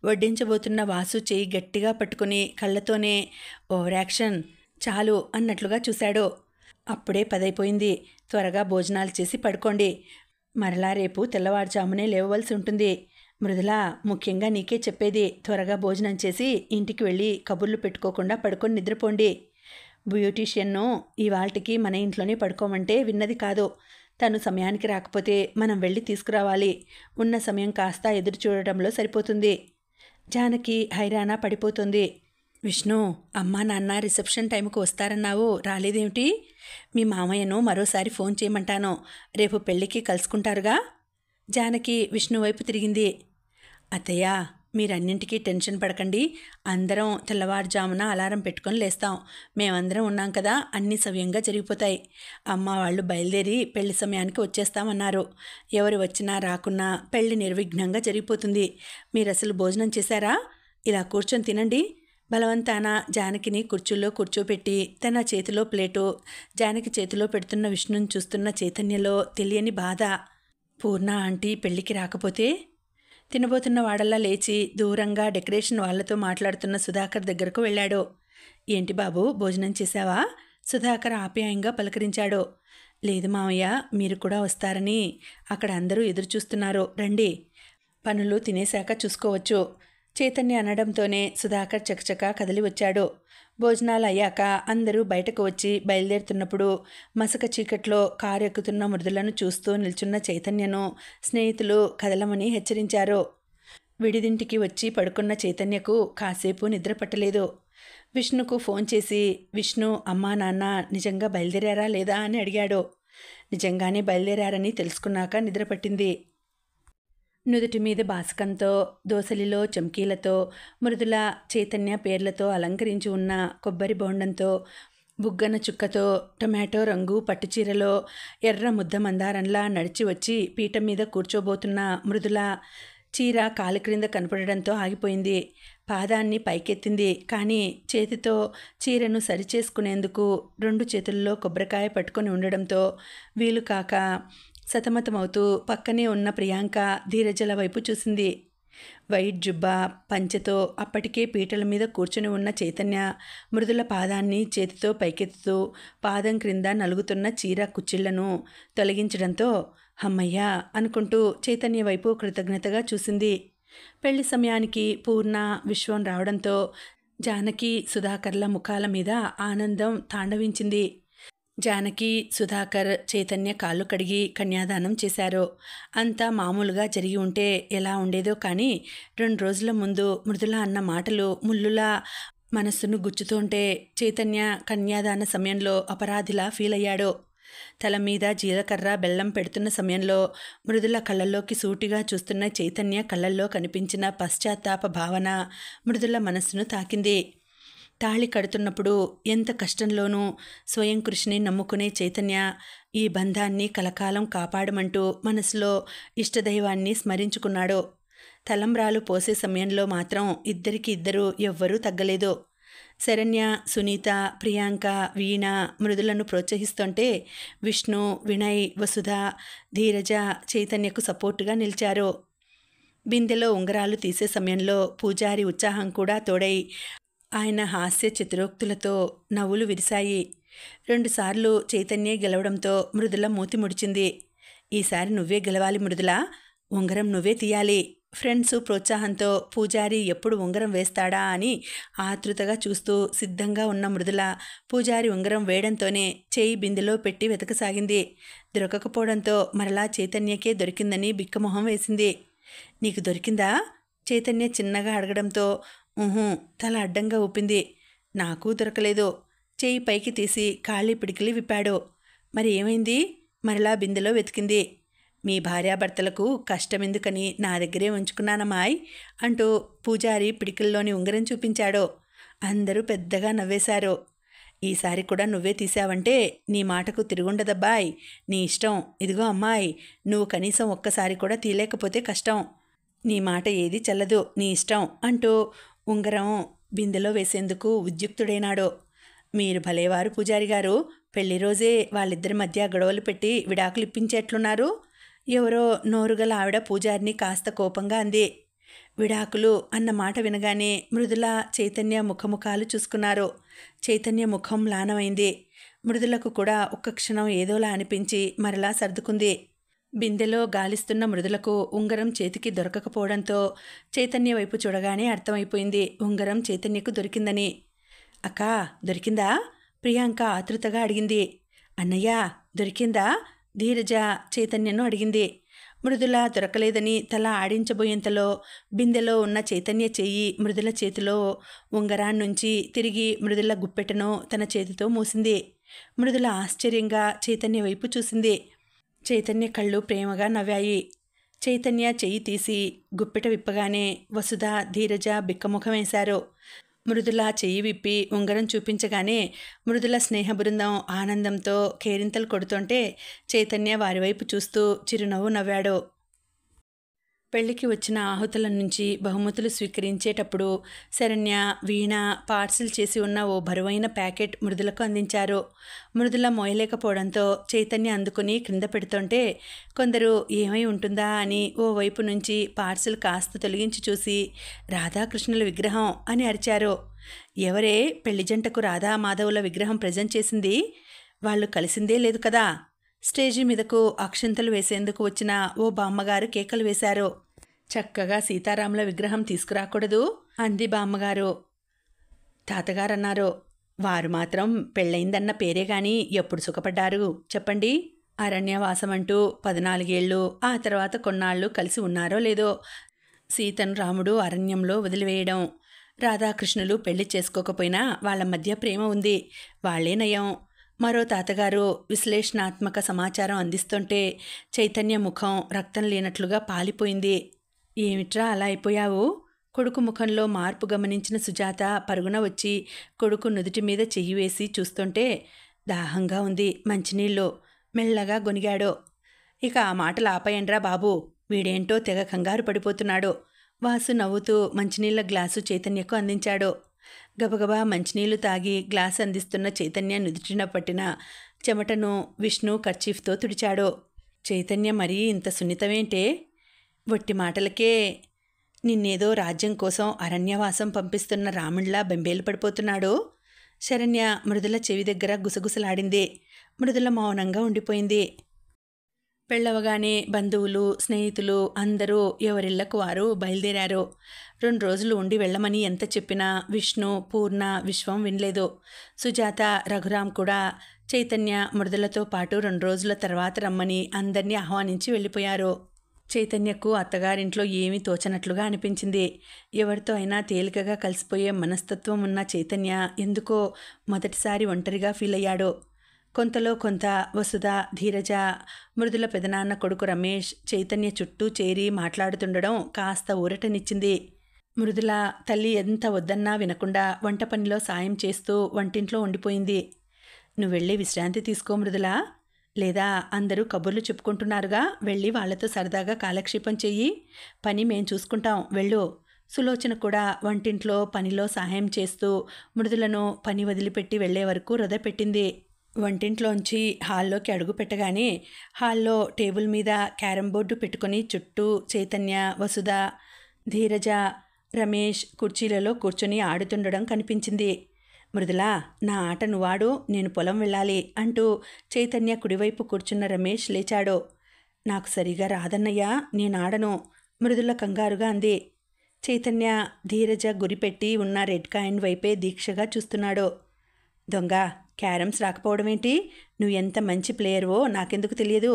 వడ్డించబోతున్న వాసు చెయ్యి గట్టిగా పట్టుకుని కళ్ళతోనే ఓవర్ యాక్షన్ చాలు అన్నట్లుగా చూశాడు. అప్పుడే 10 అయిపోయింది. త్వరగా భోజనాలు చేసి పడుకోండి. మరలా రేపు తెల్లవారుజామునే లేవవలసి ఉంటుంది. మృదుల, ముఖ్యంగా నీకే చెప్పేది. త్వరగా భోజనం చేసి ఇంటికి వెళ్ళి కబుర్లు పెట్టుకోకుండా పడుకొని నిద్రపోండి. బ్యూటీషియన్ను ఇవాల్టికి మన ఇంట్లోనే పడుకోమంటే విన్నది కాదు. తను సమయానికి రాకపోతే మనం వెళ్ళి తీసుకురావాలి. ఉన్న సమయం కాస్త ఎదురు చూడటంలో సరిపోతుంది. జానకి హైరానా పడిపోతుంది. విష్ణు, అమ్మా నాన్న రిసెప్షన్ టైంకు వస్తారన్నావు, రాలేదేమిటి? మీ మామయ్యను మరోసారి ఫోన్ చేయమంటాను. రేపు పెళ్ళికి కలుసుకుంటారుగా? జానకి విష్ణు వైపు తిరిగింది. అత్తయ్య, మీరన్నింటికీ టెన్షన్ పడకండి. అందరం తెల్లవారుజామున అలారం పెట్టుకొని లేస్తాం. మేమందరం ఉన్నాం కదా, అన్నీ సవ్యంగా జరిగిపోతాయి. అమ్మ వాళ్ళు బయలుదేరి పెళ్లి సమయానికి వచ్చేస్తామన్నారు. ఎవరు వచ్చినా రాకున్నా పెళ్లి నిర్విఘ్నంగా జరిగిపోతుంది. మీరు అసలు భోజనం చేశారా? ఇలా కూర్చొని తినండి. బలవంతాన జానకిని కుర్చీలో కూర్చోపెట్టి తన చేతిలో ప్లేటు జానకి చేతిలో పెడుతున్న విష్ణుని చూస్తున్న చైతన్యలో తెలియని బాధ. పూర్ణ ఆంటీ పెళ్లికి రాకపోతే? తినబోతున్న వాడల్లా లేచి దూరంగా డెకరేషన్ వాళ్లతో మాట్లాడుతున్న సుధాకర్ దగ్గరకు వెళ్ళాడు. ఏంటి బాబు, భోజనం చేశావా? సుధాకర్ ఆప్యాయంగా పలకరించాడు. లేదు మామయ్య, మీరు కూడా వస్తారని అక్కడ అందరూ ఎదురు చూస్తున్నారు. రండి, పనులు తినేశాక చూసుకోవచ్చు. చైతన్య అనడంతోనే సుధాకర్ చకచకా కదిలి వచ్చాడు. భోజనాలు అయ్యాక అందరూ బయటకు వచ్చి బయలుదేరుతున్నప్పుడు మసక చీకట్లో కారు ఎక్కుతున్న మృదులను చూస్తూ నిల్చున్న చైతన్యను స్నేహితులు కదలమని హెచ్చరించారు. విడిదింటికి వచ్చి పడుకున్న చైతన్యకు కాసేపు నిద్ర పట్టలేదు. విష్ణుకు ఫోన్ చేసి విష్ణు అమ్మా నాన్న నిజంగా బయలుదేరారా లేదా అని అడిగాడు. నిజంగానే బయలుదేరారని తెలుసుకున్నాక నిద్ర పట్టింది. నుదుటి మీద బాసకంతో, దోసలిలో చమ్కీలతో, మృదుల, చైతన్య పేర్లతో అలంకరించి ఉన్న కొబ్బరి బోండంతో, బుగ్గన చుక్కతో, టొమాటో రంగు పట్టుచీరలో ఎర్ర ముద్ద మందారంలా నడిచి వచ్చి పీఠం మీద కూర్చోబోతున్న మృదుల చీర కాలి క్రింద కనపడడంతో ఆగిపోయింది. పాదాన్ని పైకెత్తింది. కానీ చేతితో చీరను సరిచేసుకునేందుకు 2 చేతుల్లో కొబ్బరికాయ పట్టుకొని ఉండడంతో వీలు కాక సతమతమవుతూ పక్కనే ఉన్న ప్రియాంక, ధీరజల వైపు చూసింది. వైట్ జుబ్బా, పంచెతో అప్పటికే పీటల మీద కూర్చుని ఉన్న చైతన్య మృదుల పాదాన్ని చేతితో పైకెత్తుతూ పాదం క్రింద నలుగుతున్న చీర కుచ్చిళ్లను తొలగించడంతో హమ్మయ్యా అనుకుంటూ చైతన్య వైపు కృతజ్ఞతగా చూసింది. పెళ్లి సమయానికి పూర్ణ, విశ్వం రావడంతో జానకి, సుధాకర్ల ముఖాల మీద ఆనందం తాండవించింది. జానకి, సుధాకర్, చైతన్య కాళ్ళు కడిగి కన్యాదానం చేశారు. అంతా మామూలుగా జరిగి ఉంటే ఎలా ఉండేదో కానీ 2 రోజుల ముందు మృదుల అన్న మాటలు ముల్లులా మనస్సును గుచ్చుతుంటే చైతన్య కన్యాదాన సమయంలో అపరాధిలా ఫీల్ అయ్యాడు. తల మీద జీలకర్ర బెల్లం పెడుతున్న సమయంలో మృదుల కళ్ళల్లోకి సూటిగా చూస్తున్న చైతన్య కళ్ళల్లో కనిపించిన పశ్చాత్తాప భావన మృదుల మనస్సును తాకింది. తాళి కడుతున్నప్పుడు ఎంత కష్టంలోనూ స్వయం కృషిని నమ్ముకునే చైతన్య ఈ బంధాన్ని కలకాలం కాపాడమంటూ మనసులో ఇష్టదైవాన్ని స్మరించుకున్నాడు. తలంబ్రాలు పోసే సమయంలో మాత్రం ఇద్దరికి ఇద్దరు ఎవ్వరూ తగ్గలేదు. శరణ్య, సునీత, ప్రియాంక, వీణ మృదులను ప్రోత్సహిస్తుంటే విష్ణు, వినయ్, వసుధ, ధీరజ చైతన్యకు సపోర్టుగా నిలిచారు. బిందెలో ఉంగరాలు తీసే సమయంలో పూజారి ఉత్సాహం కూడా తోడై ఆయన హాస్య చతురోక్తులతో నవ్వులు విరిశాయి. 2 సార్లు చైతన్యే గెలవడంతో మృదుల మూతి ముడిచింది. ఈసారి నువ్వే గెలవాలి మృదుల, ఉంగరం నువ్వే తీయాలి. ఫ్రెండ్స్ ప్రోత్సాహంతో పూజారి ఎప్పుడు ఉంగరం వేస్తాడా అని ఆతృతగా చూస్తూ సిద్ధంగా ఉన్న మృదుల పూజారి ఉంగరం వేయడంతోనే చేయి బిందెలో పెట్టి వెతకసాగింది. దొరకకపోవడంతో మరలా చైతన్యకే దొరికిందని బిక్కమొహం వేసింది. నీకు దొరికిందా? చైతన్య చిన్నగా అడగడంతో తల అడ్డంగా ఊపింది. నాకు దొరకలేదు. చేయి పైకి తీసి ఖాళీ పిడికిలి విప్పాడు. మరి ఏమైంది? మరలా బిందెలో వెతికింది. మీ భార్యాభర్తలకు కష్టమెందుకని నా దగ్గరే ఉంచుకున్నానమ్మాయ్ అంటూ పూజారి పిడికిల్లోని ఉంగరం చూపించాడు. అందరూ పెద్దగా నవ్వేశారు. ఈసారి కూడా నువ్వే తీసావంటే నీ మాటకు తిరుగుండదబ్బాయ్, నీ ఇష్టం. ఇదిగో అమ్మాయి, నువ్వు కనీసం ఒక్కసారి కూడా తీయలేకపోతే కష్టం. నీ మాట ఏది చెల్లదు, నీ ఇష్టం అంటూ ఉంగరం బిందెలో వేసేందుకు ఉద్యుక్తుడైనాడు. మీరు భలేవారు పూజారి గారు, పెళ్లి రోజే వాళ్ళిద్దరి మధ్య గొడవలు పెట్టి విడాకులు ఇప్పించేట్లున్నారు. ఎవరో నోరుగల ఆవిడ పూజారిని కాస్త కోపంగా అంది. విడాకులు అన్న మాట వినగానే మృదుల, చైతన్య ముఖముఖాలు చూసుకున్నారు. చైతన్య ముఖం లానమైంది. మృదులకు కూడా ఒక్క క్షణం ఏదోలా అనిపించి మరలా సర్దుకుంది. బిందెలో గాలిస్తున్న మృదులకు ఉంగరం చేతికి దొరకకపోవడంతో చైతన్య వైపు చూడగానే అర్థమైపోయింది ఉంగరం చైతన్యకు దొరికిందని. అక్కా, దొరికిందా? ప్రియాంక ఆతృతగా అడిగింది. అన్నయ్య, దొరికిందా? ధీరజ చైతన్యను అడిగింది. మృదుల దొరకలేదని తల ఆడించబోయేంతలో బిందెలో ఉన్న చైతన్య చెయ్యి మృదుల చేతిలో ఉంగరాన్నుంచి తిరిగి మృదుల గుప్పెటను తన చేతితో మూసింది. మృదుల ఆశ్చర్యంగా చైతన్య వైపు చూసింది. చైతన్య కళ్ళు ప్రేమగా నవ్వాయి. చైతన్య చెయ్యి తీసి గుప్పెట విప్పగానే వసుధ, ధీరజ బిక్కముఖం వేశారు. మృదుల చెయ్యి విప్పి ఉంగరం చూపించగానే మృదుల స్నేహ బృందం ఆనందంతో కేరింతలు కొడుతుంటే చైతన్య వారి వైపు చూస్తూ చిరునవ్వు నవ్వాడు. పెళ్లికి వచ్చిన ఆహుతుల నుంచి బహుమతులు స్వీకరించేటప్పుడు శరణ్య, వీణ పార్సిల్ చేసి ఉన్న ఓ బరువైన ప్యాకెట్ మృదులకు అందించారు. మృదుల మోయలేకపోవడంతో చైతన్య అందుకుని క్రింద పెడుతుంటే కొందరు ఏమై ఉంటుందా అని ఓ వైపు నుంచి పార్సిల్ కాస్త తొలగించి చూసి రాధాకృష్ణుల విగ్రహం అని అరిచారు. ఎవరే పెళ్లి జంటకు రాధా మాధవుల విగ్రహం ప్రజెంట్ చేసింది? వాళ్ళు కలిసిందే లేదు కదా. స్టేజి మీదకు అక్షంతలు వేసేందుకు వచ్చిన ఓ బామ్మగారు కేకలు వేశారు. చక్కగా సీతారాముల విగ్రహం తీసుకురాకూడదు అంది బామ్మగారు. తాతగారన్నారు, వారు మాత్రం పెళ్ళయిందన్న పేరే గాని ఎప్పుడు సుఖపడ్డారు చెప్పండి. అరణ్యవాసం అంటూ 14 ఏళ్ళు, ఆ తర్వాత కొన్నాళ్ళు కలిసి ఉన్నారో లేదో. సీతను రాముడు అరణ్యంలో వదిలివేయడం, రాధాకృష్ణులు పెళ్లి చేసుకోకపోయినా వాళ్ళ మధ్య ప్రేమ ఉంది. వాళ్లే నయం. మరో తాతగారు విశ్లేషణాత్మక సమాచారం అందిస్తుంటే చైతన్య ముఖం రక్తం లేనట్లుగా పాలిపోయింది. ఏమిట్రా అలా అయిపోయావు? కొడుకు ముఖంలో మార్పు గమనించిన సుజాత పరుగున వచ్చి కొడుకు నుదుటి మీద చెయ్యి వేసి చూస్తుంటే, దాహంగా ఉంది, మంచినీళ్ళు, మెల్లగా గొనిగాడు. ఇక ఆ మాటలు ఆపయండ్రా బాబు, వీడేంటో తెగ కంగారు పడిపోతున్నాడు. వాసు నవ్వుతూ మంచినీళ్ళ గ్లాసు చైతన్యకు అందించాడు. గబగబా మంచినీళ్లు తాగి గ్లాసు అందిస్తున్న చైతన్య నుదుటిన పట్టిన చెమటను విష్ణు కర్చీఫ్తో తుడిచాడు. చైతన్య మరీ ఇంత సున్నితమేంటే? వట్టి మాటలకే నిన్నేదో రాజ్యం కోసం అరణ్యవాసం పంపిస్తున్న రాముళ్లా బెంబేలు పడిపోతున్నాడు. శరణ్య మృదుల చెవి దగ్గర గుసగుసలాడింది. మృదుల మౌనంగా ఉండిపోయింది. పెళ్ళవగానే బంధువులు, స్నేహితులు అందరూ ఎవరిళ్లకు వారు బయలుదేరారు. 2 రోజులు ఉండి వెళ్ళమని ఎంత చెప్పినా విష్ణు, పూర్ణ, విశ్వం వినలేదు. సుజాత, రఘురాం కూడా చైతన్య, మృదులతో పాటు 2 రోజుల తర్వాత రమ్మని అందర్నీ ఆహ్వానించి వెళ్ళిపోయారు. చైతన్యకు అత్తగారింట్లో ఏమీ తోచనట్లుగా అనిపించింది. ఎవరితో అయినా తేలికగా కలిసిపోయే మనస్తత్వం ఉన్న చైతన్య ఎందుకో మొదటిసారి ఒంటరిగా ఫీల్ అయ్యాడు. కొంతలో కొంత వసుధ, ధీరజ, మృదుల పెదనాన్న కొడుకు రమేష్ చైతన్య చుట్టూ చేరి మాట్లాడుతుండడం కాస్త ఊరటనిచ్చింది. మృదుల తల్లి ఎంత వద్దన్నా వినకుండా వంట పనిలో సాయం చేస్తూ వంటింట్లో ఉండిపోయింది. నువ్వు వెళ్ళి విశ్రాంతి తీసుకో మృదుల, లేదా అందరూ కబుర్లు చెప్పుకుంటున్నారుగా, వెళ్ళి వాళ్లతో సరదాగా కాలక్షేపం చెయ్యి. పని మేం చూసుకుంటాం, వెళ్ళు. సులోచన కూడా వంటింట్లో పనిలో సహాయం చేస్తూ మృదులను పని వదిలిపెట్టి వెళ్లే వరకు రొదపెట్టింది. వంటింట్లోంచి హాల్లోకి అడుగు పెట్టగానే హాల్లో టేబుల్ మీద క్యారం బోర్డు పెట్టుకుని చుట్టూ చైతన్య, వసుధ, ధీరజ, రమేష్ కుర్చీలలో కూర్చొని ఆడుతుండడం కనిపించింది. మృదులా, నా ఆట నువ్వాడు, నేను పొలం వెళ్ళాలి అంటూ చైతన్య కుడివైపు కూర్చున్న రమేష్ లేచాడు. నాకు సరిగా రాదన్నయ్యా, నేనాడను, మృదుల కంగారుగా అంది. చైతన్య ధీరజ గురిపెట్టి ఉన్న రెడ్ కాయిన్ వైపే దీక్షగా చూస్తున్నాడు. దొంగ, క్యారమ్స్ రాకపోవడమేంటి? నువ్వు ఎంత మంచి ప్లేయర్వో నాకెందుకు తెలియదు.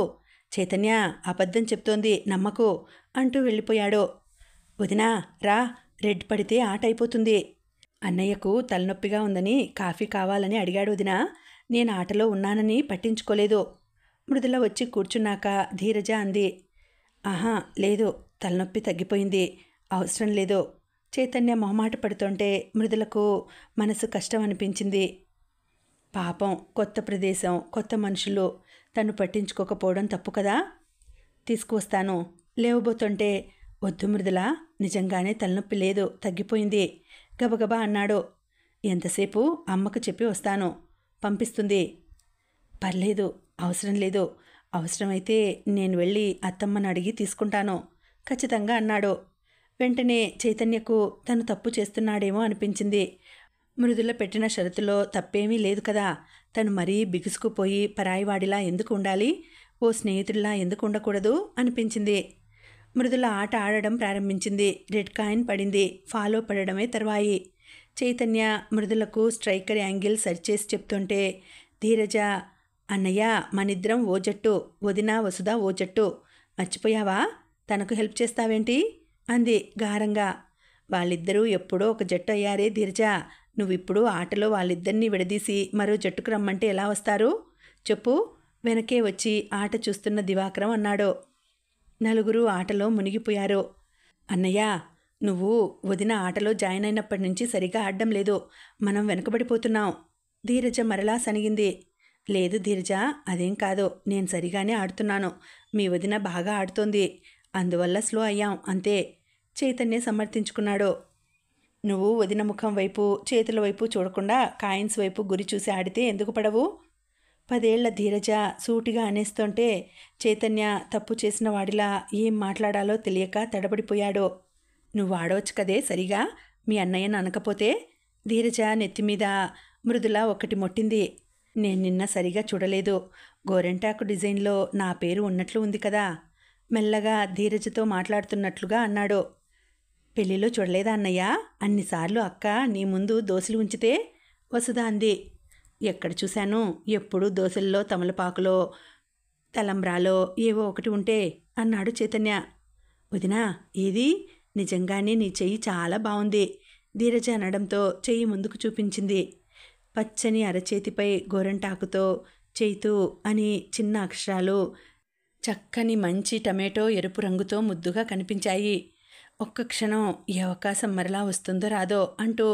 చైతన్య అబద్ధం చెప్తోంది, నమ్మకు అంటూ వెళ్ళిపోయాడు. వదినా రా, రెడ్ పడితే ఆట అయిపోతుంది. అన్నయ్యకు తలనొప్పిగా ఉందని కాఫీ కావాలని అడిగాడు వదినా. నేను ఆటలో ఉన్నానని పట్టించుకోలేదు. మృదుల వచ్చి కూర్చున్నాక ధీరజ అంది. ఆహా లేదు, తలనొప్పి తగ్గిపోయింది, అవసరం లేదు. చైతన్య మొహమాట పడుతుంటే మృదులకు మనసు కష్టం అనిపించింది. పాపం, కొత్త ప్రదేశం, కొత్త మనుషులు, తను పట్టించుకోకపోవడం తప్పు కదా. తీసుకువస్తాను. లేవబోతుంటే వద్దు మృదుల, నిజంగానే తలనొప్పి లేదు, తగ్గిపోయింది గబగబా అన్నాడు. ఎంతసేపు? అమ్మకు చెప్పి వస్తాను, పంపిస్తుంది. పర్లేదు, అవసరం లేదు. అవసరమైతే నేను వెళ్ళి అత్తమ్మను అడిగి తీసుకుంటాను ఖచ్చితంగా అన్నాడు. వెంటనే చైతన్యకు తను తప్పు చేస్తున్నాడేమో అనిపించింది. మృదుల పెట్టిన షరతులో తప్పేమీ లేదు కదా. తను మరీ బిగుసుకుపోయి పరాయివాడిలా ఎందుకు ఉండాలి, ఓ స్నేహితుడిలా ఎందుకు ఉండకూడదు అనిపించింది. మృదుల ఆట ఆడడం ప్రారంభించింది. రెడ్ కాయిన్ పడింది. ఫాలో పడడమే తర్వాయి. చైతన్య మృదులకు స్ట్రైకర్ యాంగిల్ సరి చేసి చెప్తుంటే ధీరజ, అన్నయ్య మనిద్దరం ఓ జట్టు, వదిన వసుధ ఓ జట్టు, మర్చిపోయావా? తనకు హెల్ప్ చేస్తావేంటి అంది గారంగా. వాళ్ళిద్దరూ ఎప్పుడో ఒక జట్టు అయ్యారే ధీరజ, నువ్విప్పుడు ఆటలో వాళ్ళిద్దరినీ విడదీసి మరో జట్టుకు రమ్మంటే ఎలా వస్తారు చెప్పు? వెనకే వచ్చి ఆట చూస్తున్న దివాకరం అన్నాడు. నలుగురు ఆటలో మునిగిపోయారు. అన్నయ్య, నువ్వు వదిన ఆటలో జాయిన్ అయినప్పటి నుంచి సరిగా ఆడడం లేదు, మనం వెనకబడిపోతున్నాం. ధీరజ మరలా సనిగింది. లేదు ధీరజ, అదేం కాదు, నేను సరిగానే ఆడుతున్నాను. మీ వదిన బాగా ఆడుతోంది, అందువల్ల స్లో అయ్యాం అంతే. చైతన్య సమర్థించుకున్నాడు. నువ్వు వదిన ముఖం వైపు, చేతుల వైపు చూడకుండా కాయిన్స్ వైపు గురి చూసి ఆడితే ఎందుకు పడవు? 10 ఏళ్ల ధీరజ సూటిగా అనేస్తుంటే చైతన్య తప్పు చేసిన వాడిలా ఏం మాట్లాడాలో తెలియక తడబడిపోయాడు. నువ్వు ఆడవచ్చు కదే సరిగా, మీ అన్నయ్యను అనకపోతే. ధీరజ నెత్తిమీద మృదుల ఒకటి మొట్టింది. నేను నిన్న సరిగా చూడలేదు, గోరెంటాకు డిజైన్లో నా పేరు ఉన్నట్లు ఉంది కదా. మెల్లగా ధీరజతో మాట్లాడుతున్నట్లుగా అన్నాడు. పెళ్లిలో చూడలేదా అన్నయ్య? అన్నిసార్లు అక్క నీ ముందు దోశలు ఉంచితే. వసుధ అంది. ఎక్కడ చూశాను, ఎప్పుడూ దోశల్లో తమలపాకులో తలంబ్రాలో ఏవో ఒకటి ఉంటే అన్నాడు చైతన్య. వదినా ఏది? నిజంగానే నీ చెయ్యి చాలా బాగుంది, ధీరజ అనడంతో చెయ్యి ముందుకు చూపించింది. పచ్చని అరచేతిపై గోరంటాకుతో చైతు అని చిన్న అక్షరాలు చక్కని మంచి టమాటో ఎరుపు రంగుతో ముద్దుగా కనిపించాయి. ఒక్క క్షణం ఈ అవకాశం మరలా వస్తుందో రాదో అంటూ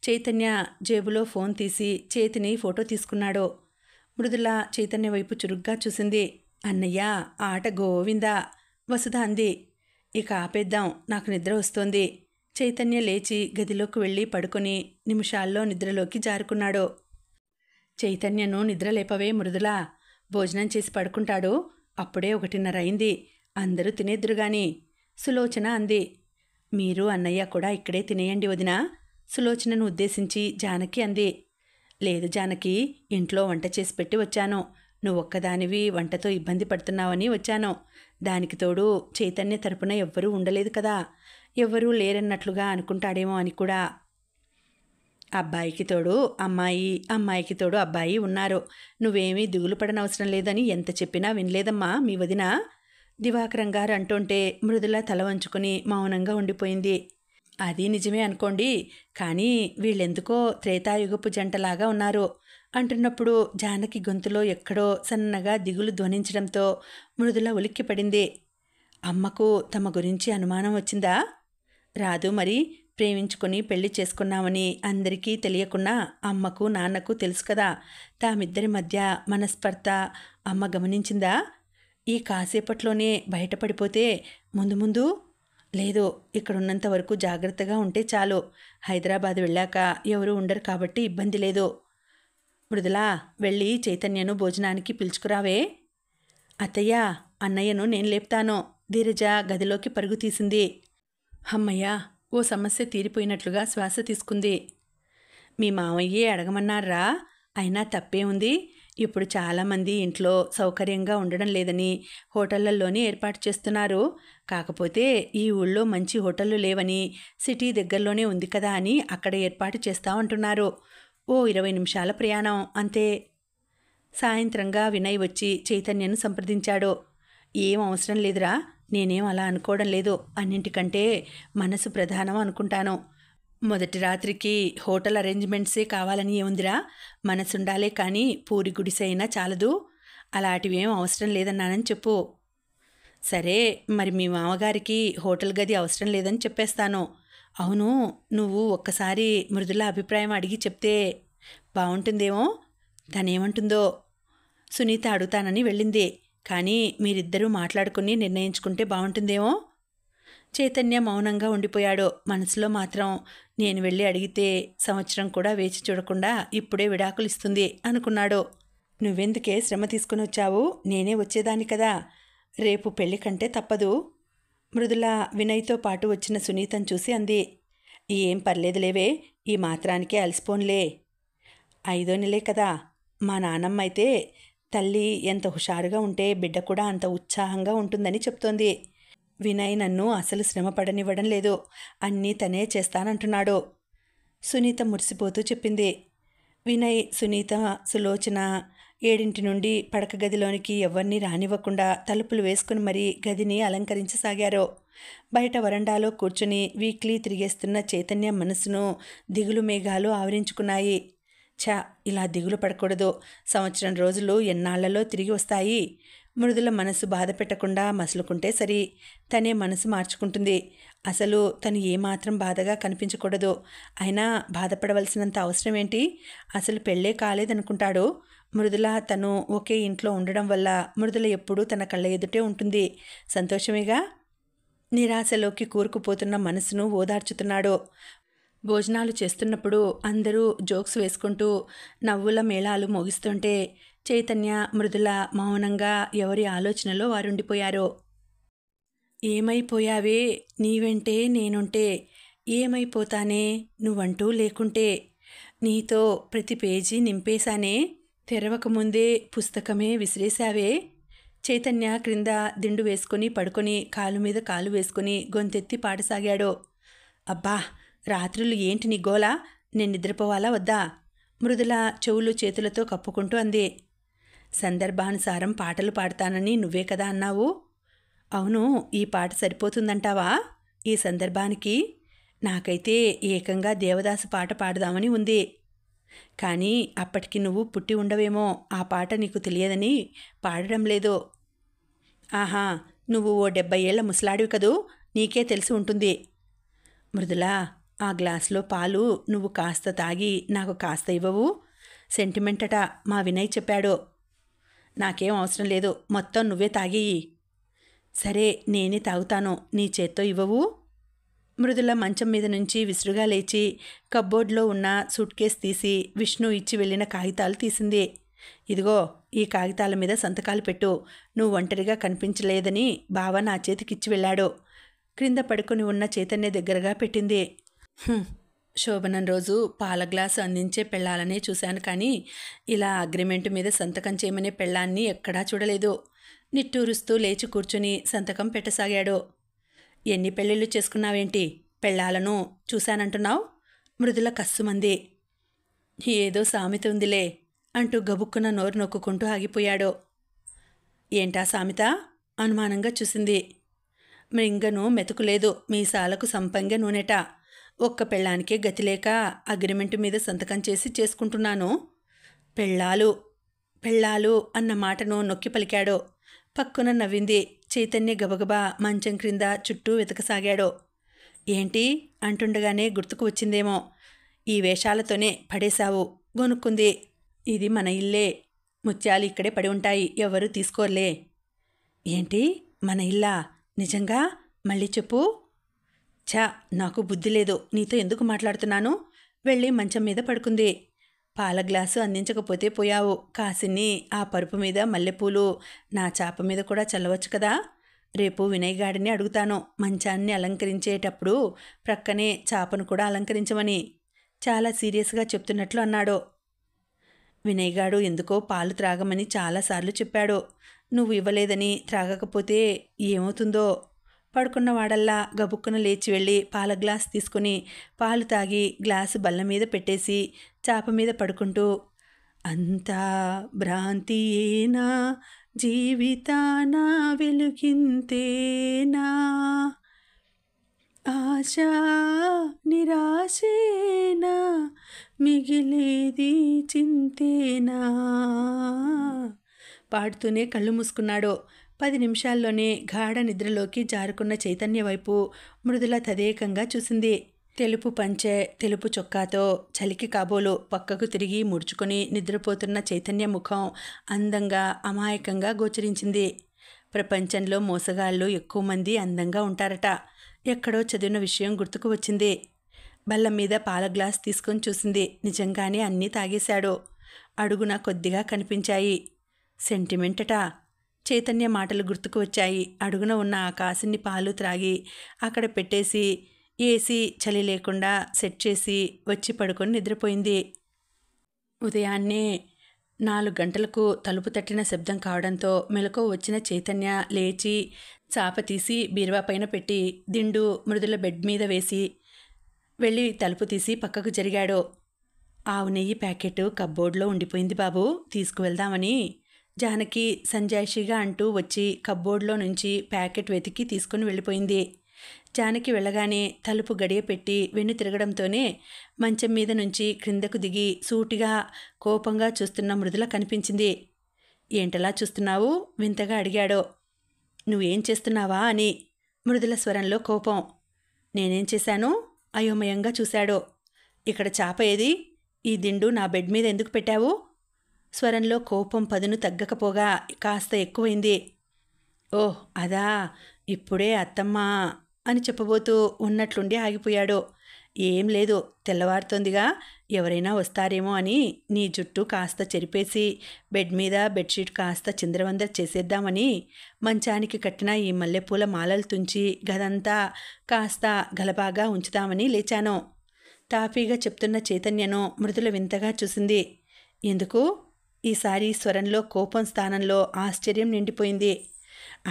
చైతన్య జేబులో ఫోన్ తీసి చేతిని ఫోటో తీసుకున్నాడు. మృదుల చైతన్య వైపు చురుగ్గా చూసింది. అన్నయ్య, ఆట గోవిందా, వసుధ అంది. ఇక ఆపేద్దాం, నాకు నిద్ర వస్తోంది. చైతన్య లేచి గదిలోకి వెళ్ళి పడుకొని నిమిషాల్లో నిద్రలోకి జారుకున్నాడు. చైతన్యను నిద్రలేపవే మృదుల, భోజనం చేసి పడుకుంటాడు. అప్పుడే 1:30 అయింది. అందరూ తినేద్దురుగాని సులోచన అంది. మీరు అన్నయ్య కూడా ఇక్కడే తినేయండి వదినా, సులోచనను ఉద్దేశించి జానకి అంది. లేదు జానకి, ఇంట్లో వంట చేసి పెట్టి వచ్చాను. నువ్వొక్కదానివి వంటతో ఇబ్బంది పడుతున్నావని వచ్చాను. దానికి తోడు చైతన్య తరపున ఎవ్వరూ ఉండలేదు కదా, ఎవ్వరూ లేరన్నట్లుగా అనుకుంటాడేమో అని కూడా. అబ్బాయికి తోడు అమ్మాయి, అమ్మాయికి తోడు అబ్బాయి ఉన్నారు. నువ్వేమీ దిగులు పడనవసరం లేదని ఎంత చెప్పినా వినలేదమ్మా మీ వదిన, దివాకరం గారు అంటుంటే మృదుల తల వంచుకొని మౌనంగా ఉండిపోయింది. అది నిజమే అనుకోండి, కానీ వీళ్ళెందుకో త్రేతాయుగపు జంటలాగా ఉన్నారు అంటున్నప్పుడు జానకి గొంతులో ఎక్కడో సన్నగా దిగులు ధ్వనించడంతో మృదుల ఉలిక్కిపడింది. అమ్మకు తమ గురించి అనుమానం వచ్చిందా? రాదు మరి, ప్రేమించుకొని పెళ్లి చేసుకున్నామని అందరికీ తెలియకున్నా అమ్మకు నాన్నకు తెలుసు కదా. తామిద్దరి మధ్య మనస్పర్ధ అమ్మ గమనించిందా? ఈ కాసేపట్లోనే బయటపడిపోతే ముందు ముందు లేదు, ఇక్కడున్నంత వరకు జాగ్రత్తగా ఉంటే చాలు. హైదరాబాద్ వెళ్ళాక ఎవరూ ఉండరు కాబట్టి ఇబ్బంది లేదు. మృదులా, వెళ్ళి చైతన్యను భోజనానికి పిలుచుకురావే. అత్తయ్య, అన్నయ్యను నేను లేపుతాను. ధీరజ గదిలోకి పరుగు తీసింది. అమ్మయ్య, ఓ సమస్య తీరిపోయినట్లుగా శ్వాస తీసుకుంది. మీ మావయ్యే అడగమన్నారా? అయినా తప్పే ఉంది. ఇప్పుడు చాలామంది ఇంట్లో సౌకర్యంగా ఉండడం లేదని హోటళ్లలోనే ఏర్పాటు చేస్తున్నారు. కాకపోతే ఈ ఊళ్ళో మంచి హోటళ్ళు లేవని, సిటీ దగ్గరలోనే ఉంది కదా అని అక్కడ ఏర్పాటు చేస్తామంటున్నారు. ఓ 20 నిమిషాల ప్రయాణం అంతే. సాయంత్రంగా వినయ్ వచ్చి చైతన్యను సంప్రదించాడు. ఏం అవసరం లేదురా, నేనేం అలా అనుకోవడం లేదు. అన్నింటికంటే మనసు ప్రధానం అనుకుంటాను. మొదటి రాత్రికి హోటల్ అరేంజ్మెంట్సే కావాలని ఏముందిరా, మనసుండాలే కానీ పూరి గుడిసె అయినా చాలదు. అలాంటివేం అవసరం లేదన్నానని చెప్పు. సరే, మరి మీ మామగారికి హోటల్ గది అవసరం లేదని చెప్పేస్తాను. అవును, నువ్వు ఒక్కసారి మృదుల అభిప్రాయం అడిగి చెప్తే బాగుంటుందేమో. తనేమంటుందో. సునీత అడుగుతానని వెళ్ళింది, కానీ మీరిద్దరూ మాట్లాడుకుని నిర్ణయించుకుంటే బాగుంటుందేమో. చైతన్య మౌనంగా ఉండిపోయాడు. మనసులో మాత్రం నేను వెళ్ళి అడిగితే సంవత్సరం కూడా వేచి చూడకుండా ఇప్పుడే విడాకులు ఇస్తుంది అనుకున్నాడు. నువ్వెందుకే శ్రమ తీసుకుని వచ్చావు? నేనే వచ్చేదాన్ని కదా. రేపు పెళ్లి కంటే తప్పదు. మృదుల వినయ్తో పాటు వచ్చిన సునీతను చూసి అంది. ఏం పర్లేదులేవే, ఈ మాత్రానికే అలసిపోన్లే. 5వ నెలే కదా. మా నాన్నమ్మ అయితే తల్లి ఎంత హుషారుగా ఉంటే బిడ్డ కూడా అంత ఉత్సాహంగా ఉంటుందని చెప్తోంది. వినయ్ నన్ను అసలు శ్రమ పడనివ్వడం లేదు. అన్నీ తనే చేస్తానంటున్నాడు. సునీత మురిసిపోతూ చెప్పింది. వినయ్, సునీత, సులోచన 7 నుండి పడక గదిలోనికి ఎవరినీ రానివ్వకుండా తలుపులు వేసుకుని మరీ గదిని అలంకరించసాగారు. బయట వరండాలో కూర్చుని వీక్లీ తిరిగేస్తున్న చైతన్య మనసును దిగులు మేఘాలు ఆవరించుకున్నాయి. ఇలా దిగులు పడకూడదు. సంవత్సరం రోజులు ఎన్నాళ్లలో తిరిగి వస్తాయి. మృదుల మనసు బాధ పెట్టకుండా మసులుకుంటే సరి. తనే మనసు మార్చుకుంటుంది. అసలు తను ఏమాత్రం బాధగా కనిపించకూడదు. అయినా బాధపడవలసినంత అవసరం ఏంటి? అసలు పెళ్ళే కాలేదనుకుంటాడు. మృదుల తను ఒకే ఇంట్లో ఉండడం వల్ల మృదుల ఎప్పుడూ తన కళ్ళ ఎదుటే ఉంటుంది. సంతోషమేగా. నిరాశలోకి కూరుకుపోతున్న మనసును ఓదార్చుతున్నాడు. భోజనాలు చేస్తున్నప్పుడు అందరూ జోక్స్ వేసుకుంటూ నవ్వుల మేళాలు మోగిస్తుంటే చైతన్య, మృదుల మౌనంగా ఎవరి ఆలోచనలో వారుండిపోయారు. ఏమైపోయావే నీవెంటే నేనుంటే, ఏమైపోతానే నువ్వంటూ లేకుంటే, నీతో ప్రతి పేజీ నింపేశానే, తెరవకముందే పుస్తకమే విసిరేశావే. చైతన్య క్రింద దిండు వేసుకుని పడుకొని కాలు మీద కాలు వేసుకుని గొంతెత్తి పాడసాగాడు. అబ్బా, రాత్రులు ఏంటి నీ గోలా? నేను నిద్రపోవాలా వద్దా? మృదుల చెవులు చేతులతో కప్పుకుంటూ అంది. సందర్భానుసారం పాటలు పాడతానని నువ్వే కదా అన్నావు. అవును, ఈ పాట సరిపోతుందంటావా ఈ సందర్భానికి? నాకైతే ఏకంగా దేవదాసు పాట పాడదామని ఉంది. కానీ అప్పటికి నువ్వు పుట్టి ఉండవేమో, ఆ పాట నీకు తెలియదని పాడడం లేదు. ఆహా, నువ్వు ఓ 70 ఏళ్ల ముసలాడివి కదూ, నీకే తెలిసి ఉంటుంది. మృదులా, ఆ గ్లాసులో పాలు నువ్వు కాస్త తాగి నాకు కాస్త ఇవ్వవు? సెంటిమెంటట మా వినయ్ చెప్పాడు. నాకేం అవసరం లేదు, మొత్తం నువ్వే తాగేయి. సరే, నేనే తాగుతాను, నీ చేత్తో ఇవ్వవు? మృదుల మంచం మీద నుంచి విసురుగా లేచి కబ్బోర్డ్లో ఉన్న సూట్ కేస్ తీసి విష్ణు ఇచ్చి వెళ్ళిన కాగితాలు తీసింది. ఇదిగో, ఈ కాగితాల మీద సంతకాలు పెట్టు. నువ్వు ఒంటరిగా కనిపించలేదని బావ నా చేతికిచ్చి వెళ్ళాడు. క్రింద పడుకొని ఉన్న చైతన్య దగ్గరగా పెట్టింది. శోభనం రోజు పాల గ్లాసు అందించే పెళ్ళాలనే చూశాను, కానీ ఇలా అగ్రిమెంట్ మీద సంతకం చేయమనే పెళ్ళాన్ని ఎక్కడా చూడలేదు. నిట్టూరుస్తూ లేచి కూర్చుని సంతకం పెట్టసాగాడు. ఎన్ని పెళ్ళిళ్ళు చేసుకున్నావేంటి? పెళ్ళాలను చూశానంటున్నావు? మృదుల కస్సుమంది. ఏదో సామెత ఉందిలే అంటూ గబుక్కున నోరు నొక్కుంటూ ఆగిపోయాడు. ఏంటా సామెత? అనుమానంగా చూసింది. మృంగను మెతుకులేదు, మీసాలకు సంపంగ నూనెట. ఒక్క పెళ్ళానికే గతిలేక అగ్రిమెంటు మీద సంతకం చేసి చేసుకుంటున్నాను. పెళ్ళాలు పెళ్ళాలు అన్న మాటను నొక్కి పలికాడు. పక్కున నవ్వింది. చైతన్య గబగబా మంచం క్రింద చుట్టూ వెతకసాగాడు. ఏంటి అంటుండగానే గుర్తుకు వచ్చిందేమో. ఈ వేషాలతోనే పడేశావు, గొనుక్కుంది. ఇది మన ఇల్లే, ముత్యాలు ఇక్కడే పడి ఉంటాయి, ఎవరూ తీసుకోర్లే. ఏంటి, మన ఇల్లా? నిజంగా? మళ్ళీ చెప్పు. ఛా, నాకు బుద్ధి లేదు, నీతో ఎందుకు మాట్లాడుతున్నాను? వెళ్ళి మంచం మీద పడుకుంది. పాల గ్లాసు అందించకపోతే పోయావు, కాసిన్ని ఆ పరుపు మీద మల్లెపూలు నా చాప మీద కూడా చల్లవచ్చు కదా. రేపు వినయ్ గాడిని అడుగుతాను, మంచాన్ని అలంకరించేటప్పుడు ప్రక్కనే చాపను కూడా అలంకరించమని. చాలా సీరియస్గా చెప్తున్నట్లు అన్నాడు. వినయ్ గాడు ఎందుకో పాలు త్రాగమని చాలాసార్లు చెప్పాడు. నువ్వు ఇవ్వలేదని, త్రాగకపోతే ఏమవుతుందో. పడుకున్నవాడల్లా గబుక్కున లేచి వెళ్ళి పాల గ్లాస్ తీసుకుని పాలు తాగి గ్లాసు బల్ల మీద పెట్టేసి చాప మీద పడుకుంటూ, అంతా భ్రాంతియేనా, జీవితాన వెలుగింతేనా, ఆశ నిరాశేనా, మిగిలేది చింతేనా పాడుతూనే కళ్ళు మూసుకున్నాడు. 10 నిమిషాల్లోనే గాఢ నిద్రలోకి జారుకున్న చైతన్య వైపు మృదుల తదేకంగా చూసింది. తెలుపు పంచె, తెలుపు చొక్కాతో చలికి కాబోలు పక్కకు తిరిగి ముడుచుకొని నిద్రపోతున్న చైతన్య ముఖం అందంగా, అమాయకంగా గోచరించింది. ప్రపంచంలో మోసగాళ్ళు ఎక్కువ మంది అందంగా ఉంటారట. ఎక్కడో చదివిన విషయం గుర్తుకు వచ్చింది. బల్ల మీద పాల గ్లాస్ తీసుకొని చూసింది. నిజంగానే అన్నీ తాగేశాడు. అడుగున కొద్దిగా కనిపించాయి. సెంటిమెంటట. చైతన్య మాటలు గుర్తుకు వచ్చాయి. అడుగున ఉన్న ఆ కాసిన్ని పాలు త్రాగి అక్కడ పెట్టేసి ఏసీ చలి లేకుండా సెట్ చేసి వచ్చి పడుకొని నిద్రపోయింది. ఉదయాన్నే 4 గంటలకు తలుపు తట్టిన శబ్దం కావడంతో మెలకువ వచ్చిన చైతన్య లేచి చాప తీసి బీరువా పైన పెట్టి దిండు మృదుల బెడ్ మీద వేసి వెళ్ళి తలుపు తీసి పక్కకు జరిగాడు. ఆవు నెయ్యి ప్యాకెట్ కబ్బోర్డ్లో ఉండిపోయింది బాబు, తీసుకువెళ్దామని జానకి సంజాయిషిగా అంటూ వచ్చి కబ్బోర్డ్లో నుంచి ప్యాకెట్ వెతికి తీసుకుని వెళ్ళిపోయింది. జానకి వెళ్ళగానే తలుపు గడియ పెట్టి వెన్ను తిరగడంతోనే మంచం మీద నుంచి క్రిందకు దిగి సూటిగా కోపంగా చూస్తున్న మృదుల కనిపించింది. ఏంటలా చూస్తున్నావు? వింతగా అడిగాడు. నువ్వేం చేస్తున్నావా అని. మృదుల స్వరంలో కోపం. నేనేం చేశాను? అయోమయంగా చూశాడు. ఇక్కడ చాప ఏది? ఈ దిండు నా బెడ్ మీద ఎందుకు పెట్టావు? స్వరంలో కోపం పదును తగ్గకపోగా కాస్త ఎక్కువైంది. ఓహ్, అదా, ఇప్పుడే అత్తమ్మ అని చెప్పబోతూ ఉన్నట్లుండి ఆగిపోయాడు. ఏం లేదు, తెల్లవారుతోందిగా, ఎవరైనా వస్తారేమో అని నీ జుట్టు కాస్త చెరిపేసి బెడ్ మీద బెడ్షీట్ కాస్త చిందరవందర చేసేద్దామని మంచానికి కట్టిన ఈ మల్లెపూల మాలలు తుంచి గదంతా కాస్త గలబాగా ఉంచుదామని లేచాను. తాపీగా చెప్తున్న చైతన్యను మృదుల వింతగా చూసింది. ఎందుకు? ఈసారి స్వరంలో కోపం స్థానంలో ఆశ్చర్యం నిండిపోయింది.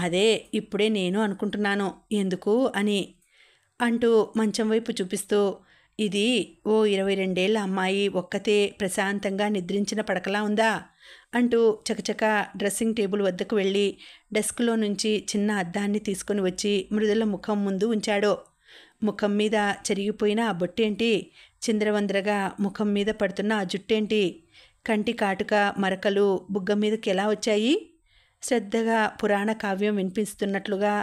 అదే ఇప్పుడే నేను అనుకుంటున్నాను, ఎందుకు అని అంటూ మంచం వైపు చూపిస్తూ, ఇది ఓ 22 ఏళ్ల అమ్మాయి ఒక్కతే ప్రశాంతంగా నిద్రించిన పడకలా ఉందా అంటూ చకచక డ్రెస్సింగ్ టేబుల్ వద్దకు వెళ్ళి డెస్క్లో నుంచి చిన్న అద్దాన్ని తీసుకుని వచ్చి మృదుల ముఖం ముందు ఉంచాడు. ముఖం మీద చెరిగిపోయిన ఆ బొట్టేంటి? చిందరవందరగా ముఖం మీద పడుతున్న ఆ జుట్టేంటి? కంటి కాటుక మరకలు బుగ్గ మీదకి ఎలా వచ్చాయి? శ్రద్ధగా పురాణ కావ్యం వినిపిస్తున్నట్లుగా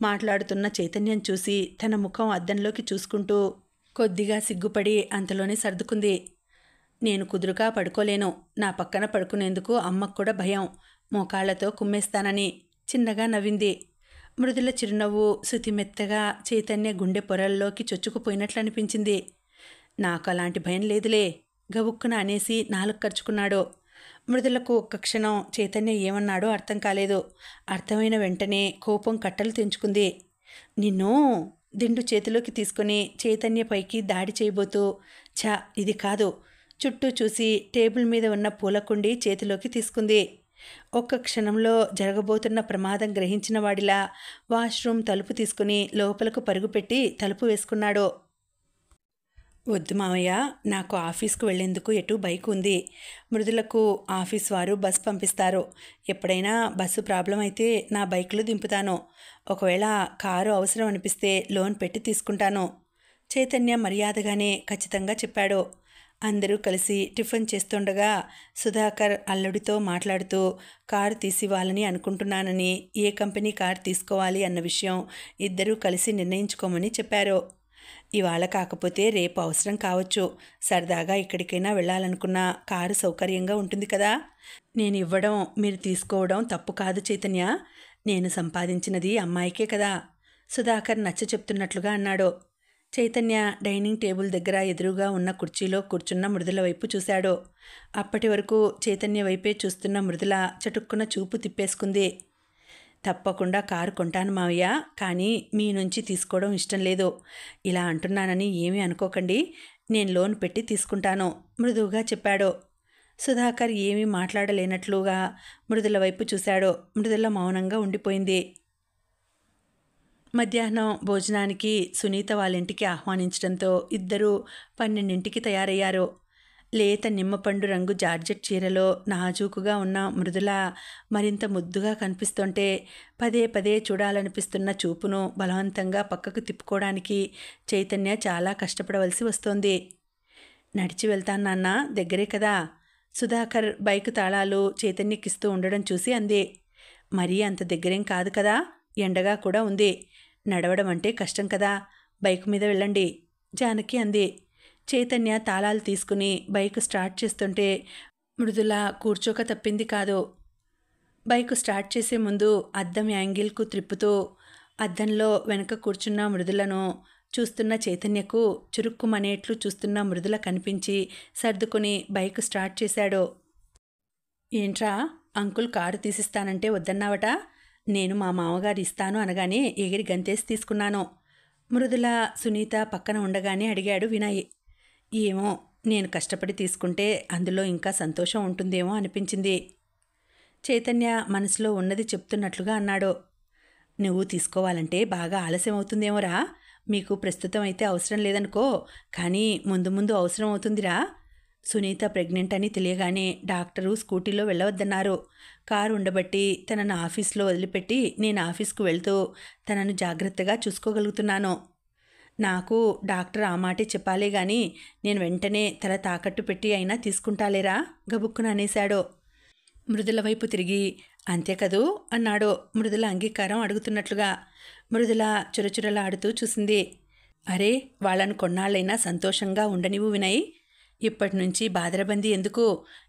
మాట్లాడుతున్న చైతన్యం చూసి తన ముఖం అద్దంలోకి చూసుకుంటూ కొద్దిగా సిగ్గుపడి అంతలోనే సర్దుకుంది. నేను కుదురుగా పడుకోలేను. నా పక్కన పడుకునేందుకు అమ్మకు కూడా భయం. మోకాళ్లతో కుమ్మేస్తానని చిన్నగా నవ్వింది. మృదుల చిరునవ్వు శృతిమెత్తగా చైతన్య గుండె పొరల్లోకి చొచ్చుకుపోయినట్లు అనిపించింది. నాకు అలాంటి భయం లేదులే, గబుక్కున అనేసి నాలుగు ఖర్చుకున్నాడు. మృదులకు ఒక్క క్షణం చైతన్య ఏమన్నాడో అర్థం కాలేదు. అర్థమైన వెంటనే కోపం కట్టలు తెంచుకుంది. నిన్ను దిండు చేతిలోకి తీసుకుని చైతన్య పైకి దాడి చేయబోతూ, ఛా ఇది కాదు, చుట్టూ చూసి టేబుల్ మీద ఉన్న పూలకుండి చేతిలోకి తీసుకుంది. ఒక్క క్షణంలో జరగబోతున్న ప్రమాదం గ్రహించిన వాడిలా వాష్రూమ్ తలుపు తీసుకుని లోపలకు పరుగుపెట్టి తలుపు వేసుకున్నాడు. వద్దు మావయ్య, నాకు ఆఫీస్కు వెళ్లేందుకు ఎటు బైక్ ఉంది. మృదులకు ఆఫీస్ వారు బస్ పంపిస్తారు. ఎప్పుడైనా బస్సు ప్రాబ్లం అయితే నా బైక్లో దింపుతాను. ఒకవేళ కారు అవసరం అనిపిస్తే లోన్ పెట్టి తీసుకుంటాను. చైతన్య మర్యాదగానే ఖచ్చితంగా చెప్పాడు. అందరూ కలిసి టిఫిన్ చేస్తుండగా సుధాకర్ అల్లుడితో మాట్లాడుతూ కారు తీసివ్వాలని అనుకుంటున్నానని, ఏ కంపెనీ కారు తీసుకోవాలి అన్న విషయం ఇద్దరూ కలిసి నిర్ణయించుకోమని చెప్పారు. ఇవాళ కాకపోతే రేపు అవసరం కావచ్చు. సరదాగా ఎక్కడికైనా వెళ్ళాలనుకున్నా కారు సౌకర్యంగా ఉంటుంది కదా. నేను ఇవ్వడం మీరు తీసుకోవడం తప్పు కాదు చైతన్య. నేను సంపాదించినది అమ్మాయికే కదా. సుధాకర్ నచ్చ చెప్తున్నట్లుగా అన్నాడు. చైతన్య డైనింగ్ టేబుల్ దగ్గర ఎదురుగా ఉన్న కుర్చీలో కూర్చున్న మృదుల వైపు చూశాడు. అప్పటి వరకు చైతన్య వైపే చూస్తున్న మృదుల చటుక్కున చూపు తిప్పేసుకుంది. తప్పకుండా కారు కొంటాను మావయ్య, కానీ మీ నుంచి తీసుకోవడం ఇష్టం లేదు. ఇలా అంటున్నానని ఏమీ అనుకోకండి. నేను లోన్ పెట్టి తీసుకుంటాను, మృదువుగా చెప్పాడు. సుధాకర్ ఏమీ మాట్లాడలేనట్లుగా మృదుల వైపు చూశాడు. మృదుల మౌనంగా ఉండిపోయింది. మధ్యాహ్నం భోజనానికి సునీత వాళ్ళింటికి ఆహ్వానించడంతో ఇద్దరూ 12ంటికి తయారయ్యారు. లేత నిమ్మపండు రంగు జార్జెట్ చీరలో నాజూకుగా ఉన్న మృదుల మరింత ముద్దుగా కనిపిస్తుంటే పదే పదే చూడాలనిపిస్తున్న చూపును బలవంతంగా పక్కకు తిప్పుకోవడానికి చైతన్య చాలా కష్టపడవలసి వస్తోంది. నడిచి వెళ్తాను నాన్న, దగ్గరే కదా. సుధాకర్ బైక్ తాళాలు చైతన్యకిస్తూ ఉండడం చూసి అంది. మరీ అంత దగ్గరేం కాదు కదా, ఎండగా కూడా ఉంది. నడవడం అంటే కష్టం కదా, బైక్ మీద వెళ్ళండి, జానకి అంది. చైతన్య తాళాలు తీసుకుని బైక్ స్టార్ట్ చేస్తుంటే మృదుల కూర్చోక తప్పింది కాదు. బైక్ స్టార్ట్ చేసే ముందు అద్దం యాంగిల్కు త్రిప్పుతూ అద్దంలో వెనక కూర్చున్న మృదులను చూస్తున్న చైతన్యకు చురుక్కుమనేట్లు చూస్తున్న మృదుల కనిపించి సర్దుకుని బైక్ స్టార్ట్ చేశాడు. ఏంట్రా, అంకుల్ కారు తీసిస్తానంటే వద్దన్నావట. నేను మా మామగారు ఇస్తాను అనగానే ఎగిరి గంతేసి తీసుకున్నాను. మృదుల సునీత పక్కన ఉండగానే అడిగాడు వినయ్. ఏమో, నేను కష్టపడి తీసుకుంటే అందులో ఇంకా సంతోషం ఉంటుందేమో అనిపించింది. చైతన్య మనసులో ఉన్నది చెప్తున్నట్లుగా అన్నాడు. నువ్వు తీసుకోవాలంటే బాగా ఆలస్యం అవుతుందేమోరా. మీకు ప్రస్తుతం అయితే అవసరం లేదనుకో, కానీ ముందు ముందు అవసరం అవుతుందిరా. సునీత ప్రెగ్నెంట్ అని తెలియగానే డాక్టరు స్కూటీలో వెళ్ళవద్దన్నారు. కారు ఉండబట్టి తనను ఆఫీస్లో వదిలిపెట్టి నేను ఆఫీస్కు వెళ్తూ తనను జాగ్రత్తగా చూసుకోగలుగుతున్నాను. నాకు డాక్టర్ ఆ మాటే చెప్పాలే గాని నేను వెంటనే తల తాకట్టు పెట్టి అయినా తీసుకుంటాలేరా, గబుక్కున అనేశాడు. మృదుల వైపు తిరిగి అంతే కదూ అన్నాడు మృదుల అంగీకారం అడుగుతున్నట్లుగా. మృదుల చురచురలాడుతూ చూసింది. అరే, వాళ్ళను కొన్నాళ్ళైనా సంతోషంగా ఉండనివ్వు వినయ్. ఇప్పటి నుంచి బాదరబందీ ఎందుకు?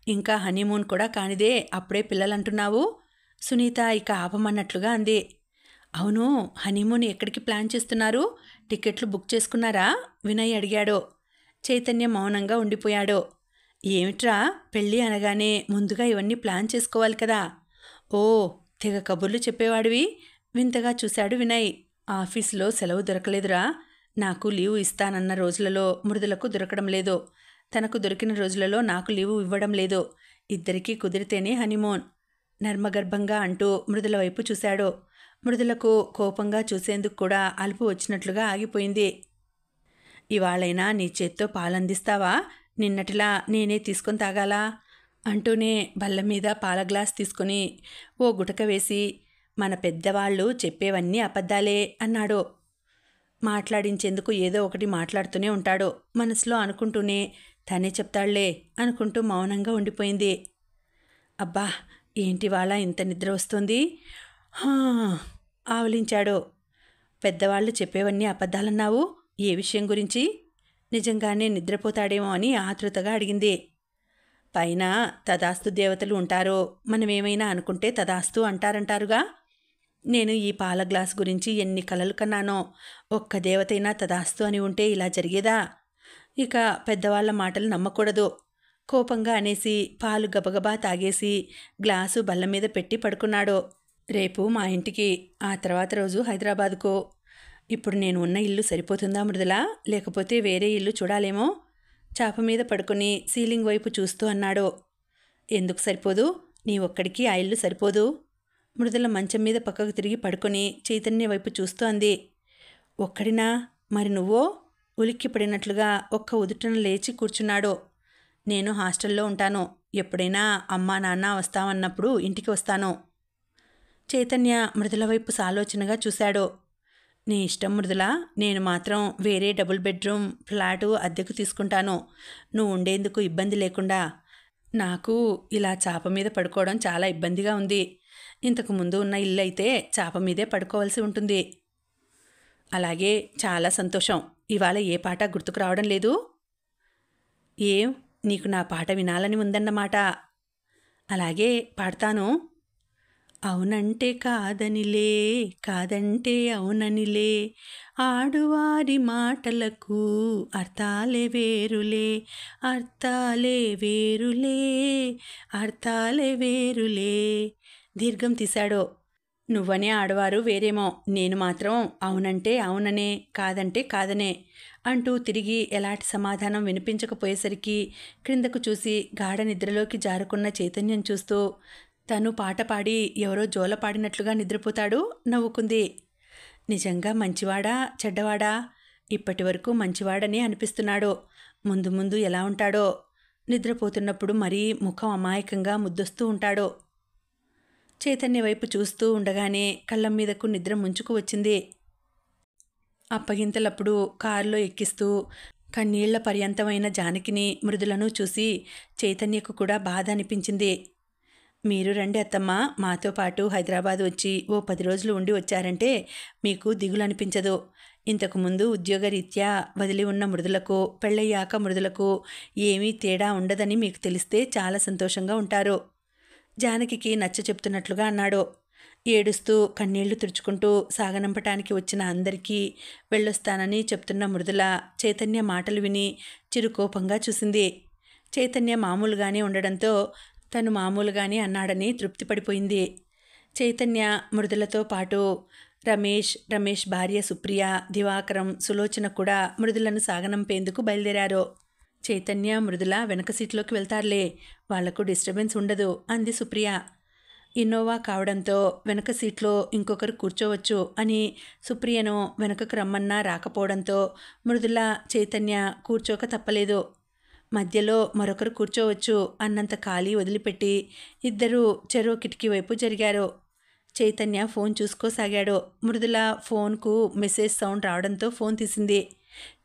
ఇంకా హనీమూన్ కూడా కానిదే అప్పుడే పిల్లలంటున్నావు. సునీత ఇక ఆపమన్నట్లుగా అంది. అవును, హనీమూన్ ఎక్కడికి ప్లాన్ చేస్తున్నారు? టికెట్లు బుక్ చేసుకున్నారా? వినయ్ అడిగాడు. చైతన్య మౌనంగా ఉండిపోయాడు. ఏమిట్రా, పెళ్ళి అనగానే ముందుగా ఇవన్నీ ప్లాన్ చేసుకోవాలి కదా. ఓ, తెగ కబుర్లు చెప్పేవాడివి. వింతగా చూశాడు వినయ్. ఆఫీసులో సెలవు దొరకలేదురా. నాకు లీవు ఇస్తానన్న రోజులలో మృదులకు దొరకడం లేదు. తనకు దొరికిన రోజులలో నాకు లీవు ఇవ్వడం లేదు. ఇద్దరికీ కుదిరితేనే హనీమూన్, నర్మగర్భంగా అంటూ మృదుల వైపు చూశాడు. మృదులకు కోపంగా చూసేందుకు కూడా అలుపు వచ్చినట్లుగా ఆగిపోయింది. ఇవాళైనా నీ చేత్తో పాలందిస్తావా? నిన్నటిలా నేనే తీసుకొని తాగాలా? అంటూనే బల్ల మీద పాల గ్లాస్ తీసుకుని ఓ గుటక వేసి మన పెద్దవాళ్ళు చెప్పేవన్నీ అబద్ధాలే అన్నాడు. మాట్లాడించేందుకు ఏదో ఒకటి మాట్లాడుతూనే ఉంటాడు. మనసులో అనుకుంటూనే తనే చెప్తాళ్లే అనుకుంటూ మౌనంగా ఉండిపోయింది. అబ్బా, ఏంటి వాళ్ళ ఇంత నిద్ర వస్తుంది? హా, ఆవలించాడు. పెద్దవాళ్ళు చెప్పేవన్నీ అబద్ధాలన్నావు, ఏ విషయం గురించి? నిజంగానే నిద్రపోతాడేమో అని ఆతృతగా అడిగింది. పైన తదాస్తు దేవతలు ఉంటారు, మనమేమైనా అనుకుంటే తదాస్తు అంటారంటారుగా. నేను ఈ పాల గ్లాస్ గురించి ఎన్ని కలలు కన్నానో, ఒక్క దేవతైనా తదాస్తు అని ఉంటే ఇలా జరిగేదా? ఇక పెద్దవాళ్ల మాటలు నమ్మకూడదు. కోపంగా అనేసి పాలు గబగబా తాగేసి గ్లాసు బల్ల మీద పెట్టి పడుకున్నాడు. రేపు మా ఇంటికి, ఆ తర్వాత రోజు హైదరాబాదుకు. ఇప్పుడు నేను ఉన్న ఇల్లు సరిపోతుందా మృదుల? లేకపోతే వేరే ఇల్లు చూడాలేమో? చాప మీద పడుకుని సీలింగ్ వైపు చూస్తూ అన్నాడు. ఎందుకు సరిపోదు? నీ ఒక్కడికి ఆ ఇల్లు సరిపోదు. మృదుల మంచం మీద పక్కకు తిరిగి పడుకొని చైతన్య వైపు చూస్తూ అంది. ఒక్కడినా? మరి నువ్వో? ఉలిక్కి పడినట్లుగా ఒక్క ఉదుటన లేచి కూర్చున్నాడు. నేను హాస్టల్లో ఉంటాను. ఎప్పుడైనా అమ్మా నాన్న వస్తామన్నప్పుడు ఇంటికి వస్తాను. చైతన్య మృదుల వైపు సాలోచనగా చూశాడు. నీ ఇష్టం మృదుల, నేను మాత్రం వేరే డబుల్ బెడ్రూమ్ ఫ్లాటు అద్దెకు తీసుకుంటాను, నువ్వు ఉండేందుకు ఇబ్బంది లేకుండా. నాకు ఇలా చాప మీద పడుకోవడం చాలా ఇబ్బందిగా ఉంది. ఇంతకు ముందు ఉన్న ఇల్లు అయితే చాప మీదే పడుకోవాల్సి ఉంటుంది. అలాగే, చాలా సంతోషం. ఇవాళ ఏ పాట గుర్తుకు రావడం లేదు? ఏం, నీకు నా పాట వినాలని ఉందన్నమాట. అలాగే, పాడతాను. అవునంటే కాదనిలే, కాదంటే అవుననిలే, ఆడువారి మాటలకు అర్థాలే వేరులే, అర్థాలే వేరులే, అర్థాలే వేరులే. దీర్ఘం తీశాడు. నువ్వనే ఆడవారు వేరేమో, నేను మాత్రం అవునంటే అవుననే, కాదంటే కాదనే అంటూ తిరిగి ఎలాంటి సమాధానం వినిపించకపోయేసరికి క్రిందకు చూసి గాఢ నిద్రలోకి జారుకున్న చైతన్యం చూస్తూ తను పాట పాడి ఎవరో జోల పాడినట్లుగా నిద్రపోతాడు నవ్వుకుంది. నిజంగా మంచివాడా చెడ్డవాడా? ఇప్పటి వరకు మంచివాడనే అనిపిస్తున్నాడు. ముందు ముందు ఎలా ఉంటాడో. నిద్రపోతున్నప్పుడు మరీ ముఖం అమాయకంగా ముద్దొస్తూ ఉంటాడు. చైతన్య వైపు చూస్తూ ఉండగానే కళ్ళం మీదకు నిద్ర ముంచుకు వచ్చింది. అప్పగింతలప్పుడు కారులో ఎక్కిస్తూ కన్నీళ్ల పర్యంతమైన జానకిని మృదులను చూసి చైతన్యకు కూడా బాధ అనిపించింది. మీరు రండి అత్తమ్మ, మాతో పాటు హైదరాబాద్ వచ్చి ఓ 10 రోజులు ఉండి వచ్చారంటే మీకు దిగులు అనిపించదు. ఇంతకుముందు ఉద్యోగరీత్యా వదిలి ఉన్న మృదులకు, పెళ్ళయ్యాక మృదులకు ఏమీ తేడా ఉండదని మీకు తెలిస్తే చాలా సంతోషంగా ఉంటారు. జానకికి నచ్చ చెప్తున్నట్లుగా అన్నాడు. ఏడుస్తూ కన్నీళ్లు తుడుచుకుంటూ సాగనంపటానికి వచ్చిన అందరికీ వెళ్ళొస్తానని చెప్తున్న మృదుల చైతన్య మాటలు విని చిరుకోపంగా చూసింది. చైతన్య మామూలుగానే ఉండడంతో తను మామూలుగానే అన్నాడని తృప్తి పడిపోయింది. చైతన్య మృదులతో పాటు రమేష్ భార్య సుప్రియ, దివాకరం, సులోచన కూడా మృదులను సాగనంపేందుకు బయలుదేరారు. చైతన్య మృదుల వెనక సీట్లోకి వెళ్తారులే, వాళ్లకు డిస్టర్బెన్స్ ఉండదు అంది సుప్రియ. ఇన్నోవా కావడంతో వెనక సీట్లో ఇంకొకరు కూర్చోవచ్చు అని సుప్రియను వెనకకు రమ్మన్నా రాకపోవడంతో మృదుల చైతన్య కూర్చోక తప్పలేదు. మధ్యలో మరొకరు కూర్చోవచ్చు అన్నంత ఖాళీ వదిలిపెట్టి ఇద్దరూ చెరో కిటికీ వైపు జరిగారు. చైతన్య ఫోన్ చూసుకోసాగాడు. మృదుల ఫోన్కు మెసేజ్ సౌండ్ రావడంతో ఫోన్ తీసింది.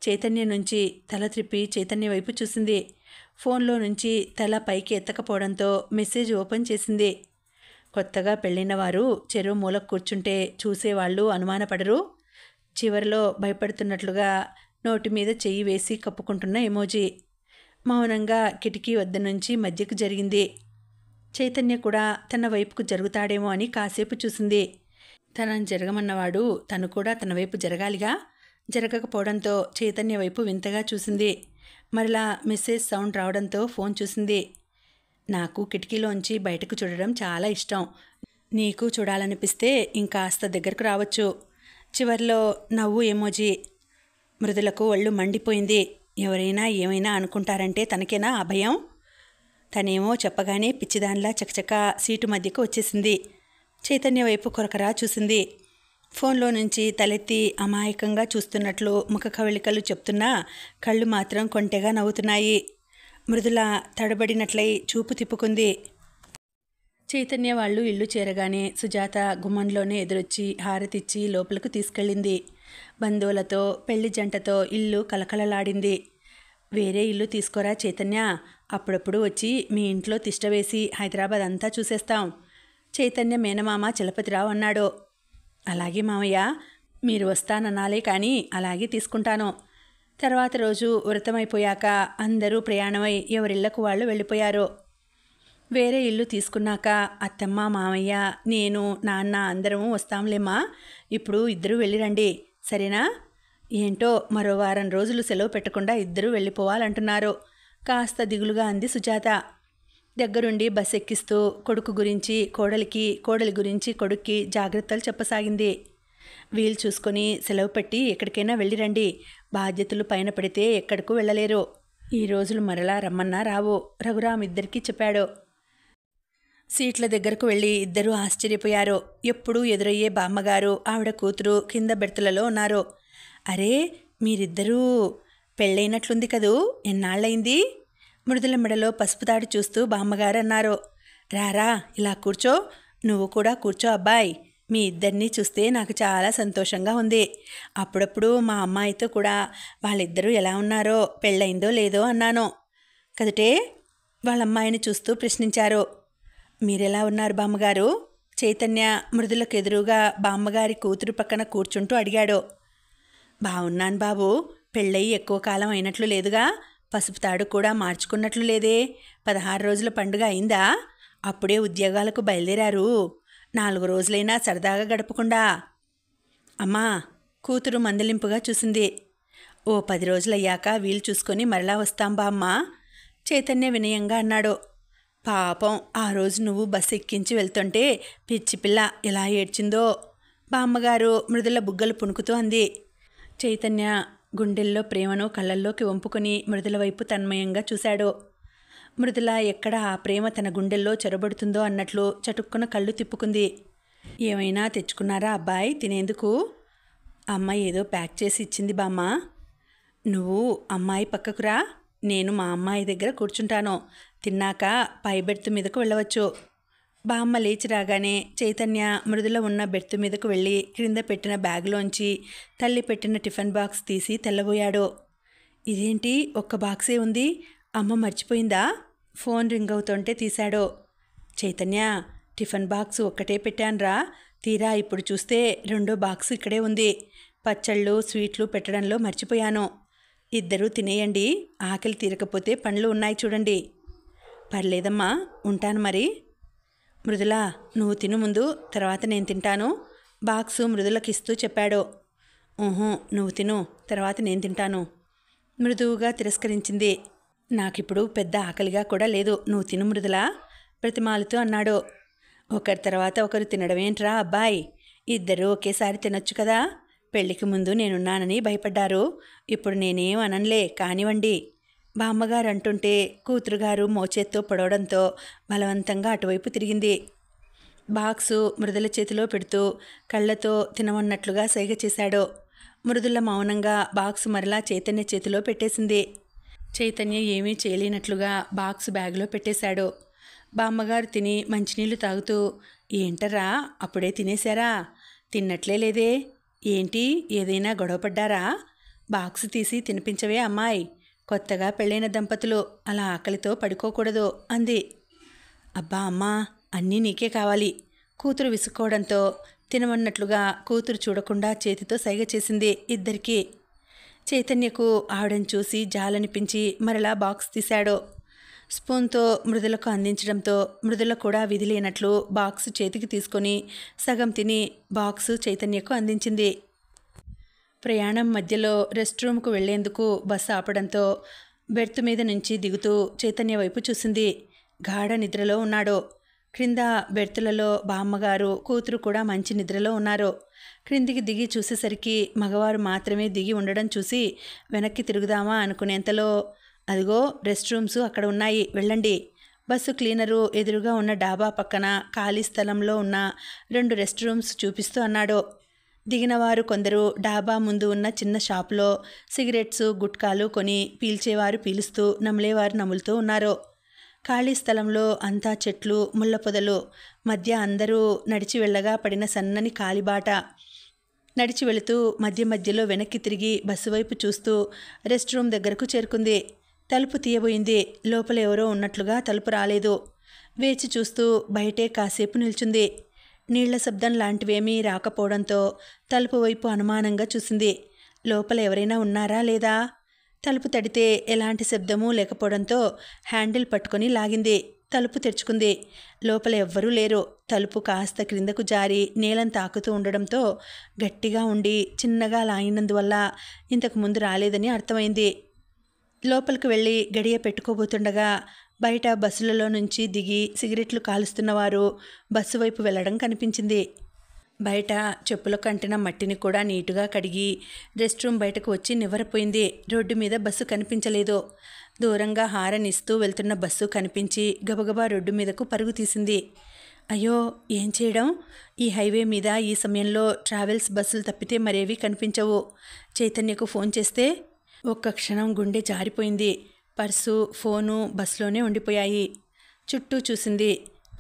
చైతన్య నుంచి తల త్రిప్పి చైతన్య వైపు చూసింది. ఫోన్లో నుంచి తల పైకి ఎత్తకపోవడంతో మెసేజ్ ఓపెన్ చేసింది. కొత్తగా పెళ్ళైన వారు చెరో మూల కూర్చుంటే చూసేవాళ్ళు అనుమానపడరు. చివరిలో భయపడుతున్నట్లుగా నోటి మీద చెయ్యి వేసి కప్పుకుంటున్న ఎమోజీ. మౌనంగా కిటికీ వద్ద నుంచి మధ్యకు జరిగింది. చైతన్య కూడా తన వైపుకు జరుగుతాడేమో అని కాసేపు చూసింది. తనని జరగమన్నవాడు తను కూడా తన వైపు జరగాలిగా. జరగకపోవడంతో చైతన్య వైపు వింతగా చూసింది. మరలా మెసేజ్ సౌండ్ రావడంతో ఫోన్ చూసింది. నాకు కిటికీలోంచి బయటకు చూడడం చాలా ఇష్టం. నీకు చూడాలనిపిస్తే ఇంకాస్త దగ్గరకు రావచ్చు. చివర్లో నవ్వు ఎమోజీ. మృదులకు ఒళ్ళు మండిపోయింది. ఎవరైనా ఏమైనా అనుకుంటారంటే తనకేనా ఆ భయం? తనేమో చెప్పగానే పిచ్చిదానిలా చకచక సీటు మధ్యకు వచ్చేసింది. చైతన్య వైపు కొరకరా చూసింది. ఫోన్లో నుంచి తలెత్తి అమాయకంగా చూస్తున్నట్లు ముఖ కవళికలు చెప్తున్నా కళ్ళు మాత్రం కొంటెగా నవ్వుతున్నాయి. మృదుల తడబడినట్లయి చూపు తిప్పుకుంది. చైతన్య వాళ్ళు ఇల్లు చేరగానే సుజాత గుమ్మంలోనే ఎదురొచ్చి హారతిచ్చి లోపలకు తీసుకెళ్ళింది. బంధువులతో పెళ్లి జంటతో ఇల్లు కలకలలాడింది. వేరే ఇల్లు తీసుకోరా చైతన్య, అప్పుడప్పుడు వచ్చి మీ ఇంట్లో తిష్ట వేసి హైదరాబాద్ అంతా చూసేస్తాం, చైతన్య మేనమామ చలపతిరావు అన్నాడు. అలాగే మామయ్య, మీరు వస్తానన్నాలే కానీ అలాగే తీసుకుంటాను. తర్వాత రోజు వ్రతమైపోయాక అందరూ ప్రయాణమై ఎవరిళ్లకు వాళ్ళు వెళ్ళిపోయారు. వేరే ఇల్లు తీసుకున్నాక అత్తమ్మ, మామయ్య, నేను, నాన్న అందరము వస్తాంలేమ్మా, ఇప్పుడు ఇద్దరూ వెళ్ళిరండి సరేనా? ఏంటో మరో వారం రోజులు సెలవు పెట్టకుండా ఇద్దరూ వెళ్ళిపోవాలంటున్నారు, కాస్త దిగులుగా అంది సుజాత. దగ్గరుండి బస్ ఎక్కిస్తూ కొడుకు గురించి కోడలికి, కోడలి గురించి కొడుక్కి జాగ్రత్తలు చెప్పసాగింది. వీలు చూసుకొని సెలవు పెట్టి ఎక్కడికైనా వెళ్ళిరండి, బాధ్యతలు పైన పడితే ఎక్కడికి వెళ్ళలేరు. ఈ రోజులు మరలా రమ్మన్నా రావు, రఘురామ్ ఇద్దరికీ చెప్పాడు. సీట్ల దగ్గరకు వెళ్ళి ఇద్దరూ ఆశ్చర్యపోయారు. ఎప్పుడూ ఎదురయ్యే బామ్మగారు, ఆవిడ కూతురు కింద బెర్తులలో ఉన్నారు. అరే, మీరిద్దరూ పెళ్ళైనట్లుంది కదూ, ఎన్నాళ్ళయింది? మృదుల మెడలో పసుపు తాడు చూస్తూ బామ్మగారు అన్నారు. రారా ఇలా కూర్చో, నువ్వు కూడా కూర్చో అబ్బాయి, మీ ఇద్దరినీ చూస్తే నాకు చాలా సంతోషంగా ఉంది. అప్పుడప్పుడు మా అమ్మాయితో కూడా వాళ్ళిద్దరూ ఎలా ఉన్నారో, పెళ్ళయిందో లేదో అన్నాను కదటే. వాళ్ళ అమ్మాయిని చూస్తూ ప్రశ్నించారు. మీరెలా ఉన్నారు బామ్మగారు? చైతన్య మృదులకు ఎదురుగా బామ్మగారి కూతురు పక్కన కూర్చుంటూ అడిగాడు. బాగున్నాను బాబు, పెళ్ళయి ఎక్కువ కాలం అయినట్లు లేదుగా, పసుపు తాడు కూడా మార్చుకున్నట్లు లేదే, 16 రోజుల పండుగ అయిందా? అప్పుడే ఉద్యోగాలకు బయలుదేరారు, 4 రోజులైనా సరదాగా గడపకుండా. అమ్మా, కూతురు మందలింపుగా చూసింది. ఓ 10 రోజులయ్యాక వీలు చూసుకొని మరలా వస్తాం బామ్మ, చైతన్య వినయంగా అన్నాడు. పాపం, ఆ రోజు నువ్వు బస్సు ఎక్కించి వెళ్తుంటే పిచ్చి పిల్ల ఎలా ఏడ్చిందో, బామ్మగారు మృదుల బుగ్గలు పుణుకుతూ అంది. చైతన్య గుండెల్లో ప్రేమను కళ్ళల్లోకి వంపుకొని మృదుల వైపు తన్మయంగా చూశాడు. మృదుల ఎక్కడ ఆ ప్రేమ తన గుండెల్లో చొరబడుతుందో అన్నట్లు చటుక్కున కళ్ళు తిప్పుకుంది. ఏమైనా తెచ్చుకున్నారా అబ్బాయి తినేందుకు? అమ్మాయి ఏదో ప్యాక్ చేసి ఇచ్చింది బామ్మ. నువ్వు అమ్మాయి పక్కకురా, నేను మా అమ్మాయి దగ్గర కూర్చుంటాను, తిన్నాక పై బెర్త్ మీదకు వెళ్ళవచ్చు. బామ్మ లేచి రాగానే చైతన్య మృదుల ఉన్న బెర్త్ మీదకు వెళ్ళి క్రింద పెట్టిన బ్యాగ్లోంచి తల్లి పెట్టిన టిఫిన్ బాక్స్ తీసి తెల్లబోయాడు. ఇదేంటి, ఒక్క బాక్సే ఉంది, అమ్మ మర్చిపోయిందా? ఫోన్ రింగ్ అవుతుంటే తీశాడు. చైతన్య, టిఫిన్ బాక్స్ ఒక్కటే పెట్టానురా, తీరా ఇప్పుడు చూస్తే 2వ బాక్సు ఇక్కడే ఉంది, పచ్చళ్ళు స్వీట్లు పెట్టడంలో మర్చిపోయాను, ఇద్దరూ తినేయండి, ఆకలి తీరకపోతే పండ్లు ఉన్నాయి చూడండి. పర్లేదమ్మా, ఉంటాను మరి. మృదుల, నువ్వు తిను ముందు, తర్వాత నేను తింటాను, బాక్సు మృదులకిస్తూ చెప్పాడు. నువ్వు తిను, తర్వాత నేను తింటాను, మృదువుగా తిరస్కరించింది. నాకిప్పుడు పెద్ద ఆకలిగా కూడా లేదు, నువ్వు తిను మృదుల, ప్రతిమాలుతూ అన్నాడు. ఒకరి తర్వాత ఒకరు తినడమేంట్రా అబ్బాయి, ఇద్దరూ ఒకేసారి తినొచ్చు కదా, పెళ్లికి ముందు నేనున్నానని భయపడ్డారు, ఇప్పుడు నేనేం అననులే కానివ్వండి. బామ్మగారు అంటుంటే కూతురుగారు మోచేత్తో పొడవడంతో బలవంతంగా అటువైపు తిరిగింది. బాక్సు మృదుల చేతిలో పెడుతూ కళ్ళతో తినమన్నట్లుగా సైగ చేశాడు. మృదుల మౌనంగా బాక్సు మరలా చైతన్య చేతిలో పెట్టేసింది. చైతన్య ఏమీ చేయలేనట్లుగా బాక్సు బ్యాగ్లో పెట్టేశాడు. బామ్మగారు తిని మంచినీళ్లు తాగుతూ, ఏంటరా అప్పుడే తినేశారా? తిన్నట్లే లేదే, ఏంటి ఏదైనా గొడవపడ్డారా? బాక్సు తీసి తినిపించవే అమ్మాయి, కొత్తగా పెళ్ళైన దంపతులు అలా ఆకలితో పడుకోకూడదు అంది. అబ్బా అమ్మా, అన్నీ నీకే కావాలి, కూతురు విసుక్కోవడంతో తినమన్నట్లుగా కూతురు చూడకుండా చేతితో సైగ చేసింది ఇద్దరికీ. చైతన్యకు ఆవిడని చూసి జాలనిపించి మరలా బాక్స్ తీశాడు. స్పూన్తో మృదులకు అందించడంతో మృదుల కూడా విధి లేనట్లు బాక్సు చేతికి తీసుకొని సగం తిని బాక్సు చైతన్యకు అందించింది. ప్రయాణం మధ్యలో రెస్ట్ రూమ్కు వెళ్లేందుకు బస్సు ఆపడంతో బెర్త్ మీద నుంచి దిగుతూ చైతన్య వైపు చూసింది. గాఢ నిద్రలో ఉన్నాడు. క్రింద బెర్తులలో బామ్మగారు కూతురు కూడా మంచి నిద్రలో ఉన్నారు. క్రిందికి దిగి చూసేసరికి మగవారు మాత్రమే దిగి ఉండడం చూసి వెనక్కి తిరుగుదామా అనుకునేంతలో, అదిగో రెస్ట్ రూమ్స్ అక్కడ ఉన్నాయి, వెళ్ళండి, బస్సు క్లీనరు ఎదురుగా ఉన్న డాబా పక్కన ఖాళీ స్థలంలో ఉన్న 2 రెస్ట్ రూమ్స్ చూపిస్తూ అన్నాడు. దిగినవారు కొందరు డాబా ముందు ఉన్న చిన్న షాపులో సిగరెట్స్ గుట్కాలు కొని పీల్చేవారు పీలుస్తూ నమిలేవారు నములుతూ ఉన్నారు. ఖాళీ స్థలంలో అంతా చెట్లు ముళ్ళ పొదలు మధ్య అందరూ నడిచి వెళ్ళగా పడిన సన్నని కాలిబాట. నడిచి వెళుతూ మధ్య మధ్యలో వెనక్కి తిరిగి బస్సు వైపు చూస్తూ రెస్ట్ రూమ్ దగ్గరకు చేరుకుంది. తలుపు తీయబోయింది. లోపల ఎవరో ఉన్నట్లుగా తలుపు రాలేదు. వేచి చూస్తూ బయటే కాసేపు నిల్చుంది. నీళ్ల శబ్దం లాంటివేమీ రాకపోవడంతో తలుపు వైపు అనుమానంగా చూసింది. లోపల ఎవరైనా ఉన్నారా లేదా? తలుపు తడితే ఎలాంటి శబ్దమూ లేకపోవడంతో హ్యాండిల్ పట్టుకొని లాగింది. తలుపు తెరుచుకుంది. లోపల ఎవ్వరూ లేరు. తలుపు కాస్త క్రిందకు జారి నేలను తాకుతూ ఉండడంతో గట్టిగా ఉండి చిన్నగా లాగినందువల్ల ఇంతకు ముందు రాలేదని అర్థమైంది. లోపలికి వెళ్ళి గడియ పెట్టుకోబోతుండగా బయట బస్సులలో నుంచి దిగి సిగరెట్లు కాలుస్తున్నవారు బస్సు వైపు వెళ్ళడం కనిపించింది. బయట చెప్పులకు అంటిన మట్టిని కూడా నీటుగా కడిగి రెస్ట్ రూమ్ బయటకు వచ్చి నివ్వరపోయింది. రోడ్డు మీద బస్సు కనిపించలేదు. దూరంగా హారన్ ఇస్తూ వెళ్తున్న బస్సు కనిపించి గబగబా రోడ్డు మీదకు పరుగు తీసింది. అయ్యో, ఏం చేయడం? ఈ హైవే మీద ఈ సమయంలో ట్రావెల్స్ బస్సులు తప్పితే మరేవి కనిపించవు. చైతన్యకు ఫోన్ చేస్తే ఒక్క క్షణం గుండె జారిపోయింది. పర్సు, ఫోను బస్సులోనే ఉండిపోయాయి. చుట్టూ చూసింది.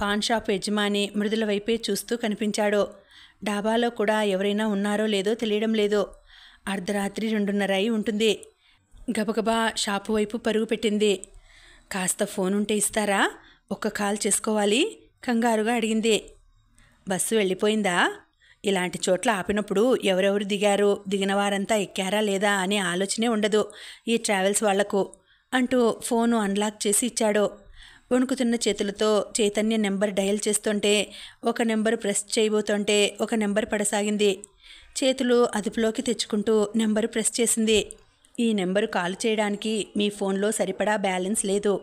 పాన్ షాప్ యజమాని మృదుల వైపే చూస్తూ కనిపించాడు. డాబాలో కూడా ఎవరైనా ఉన్నారో లేదో తెలియడం లేదు. అర్ధరాత్రి 2:30 అయి ఉంటుంది. గబగబా షాపు వైపు పరుగు పెట్టింది. కాస్త ఫోన్ ఉంటే ఇస్తారా? ఒక్క కాల్ చేసుకోవాలి కంగారుగా అడిగింది. బస్సు వెళ్ళిపోయిందా? ఇలాంటి చోట్ల ఆపినప్పుడు ఎవరెవరు దిగారు, దిగిన వారంతా ఎక్కారా లేదా అనే ఆలోచనే ఉండదు ఈ ట్రావెల్స్ వాళ్లకు అంటూ ఫోను అన్లాక్ చేసి ఇచ్చాడు. వణుకుతున్న చేతులతో చైతన్య నెంబర్ డయల్ చేస్తుంటే ఒక నెంబరు ప్రెస్ చేయబోతుంటే ఒక నెంబర్ పడసాగింది. చేతులు అదుపులోకి తెచ్చుకుంటూ నెంబరు ప్రెస్ చేసింది. ఈ నెంబరు కాల్ చేయడానికి మీ ఫోన్లో సరిపడా బ్యాలెన్స్ లేదు.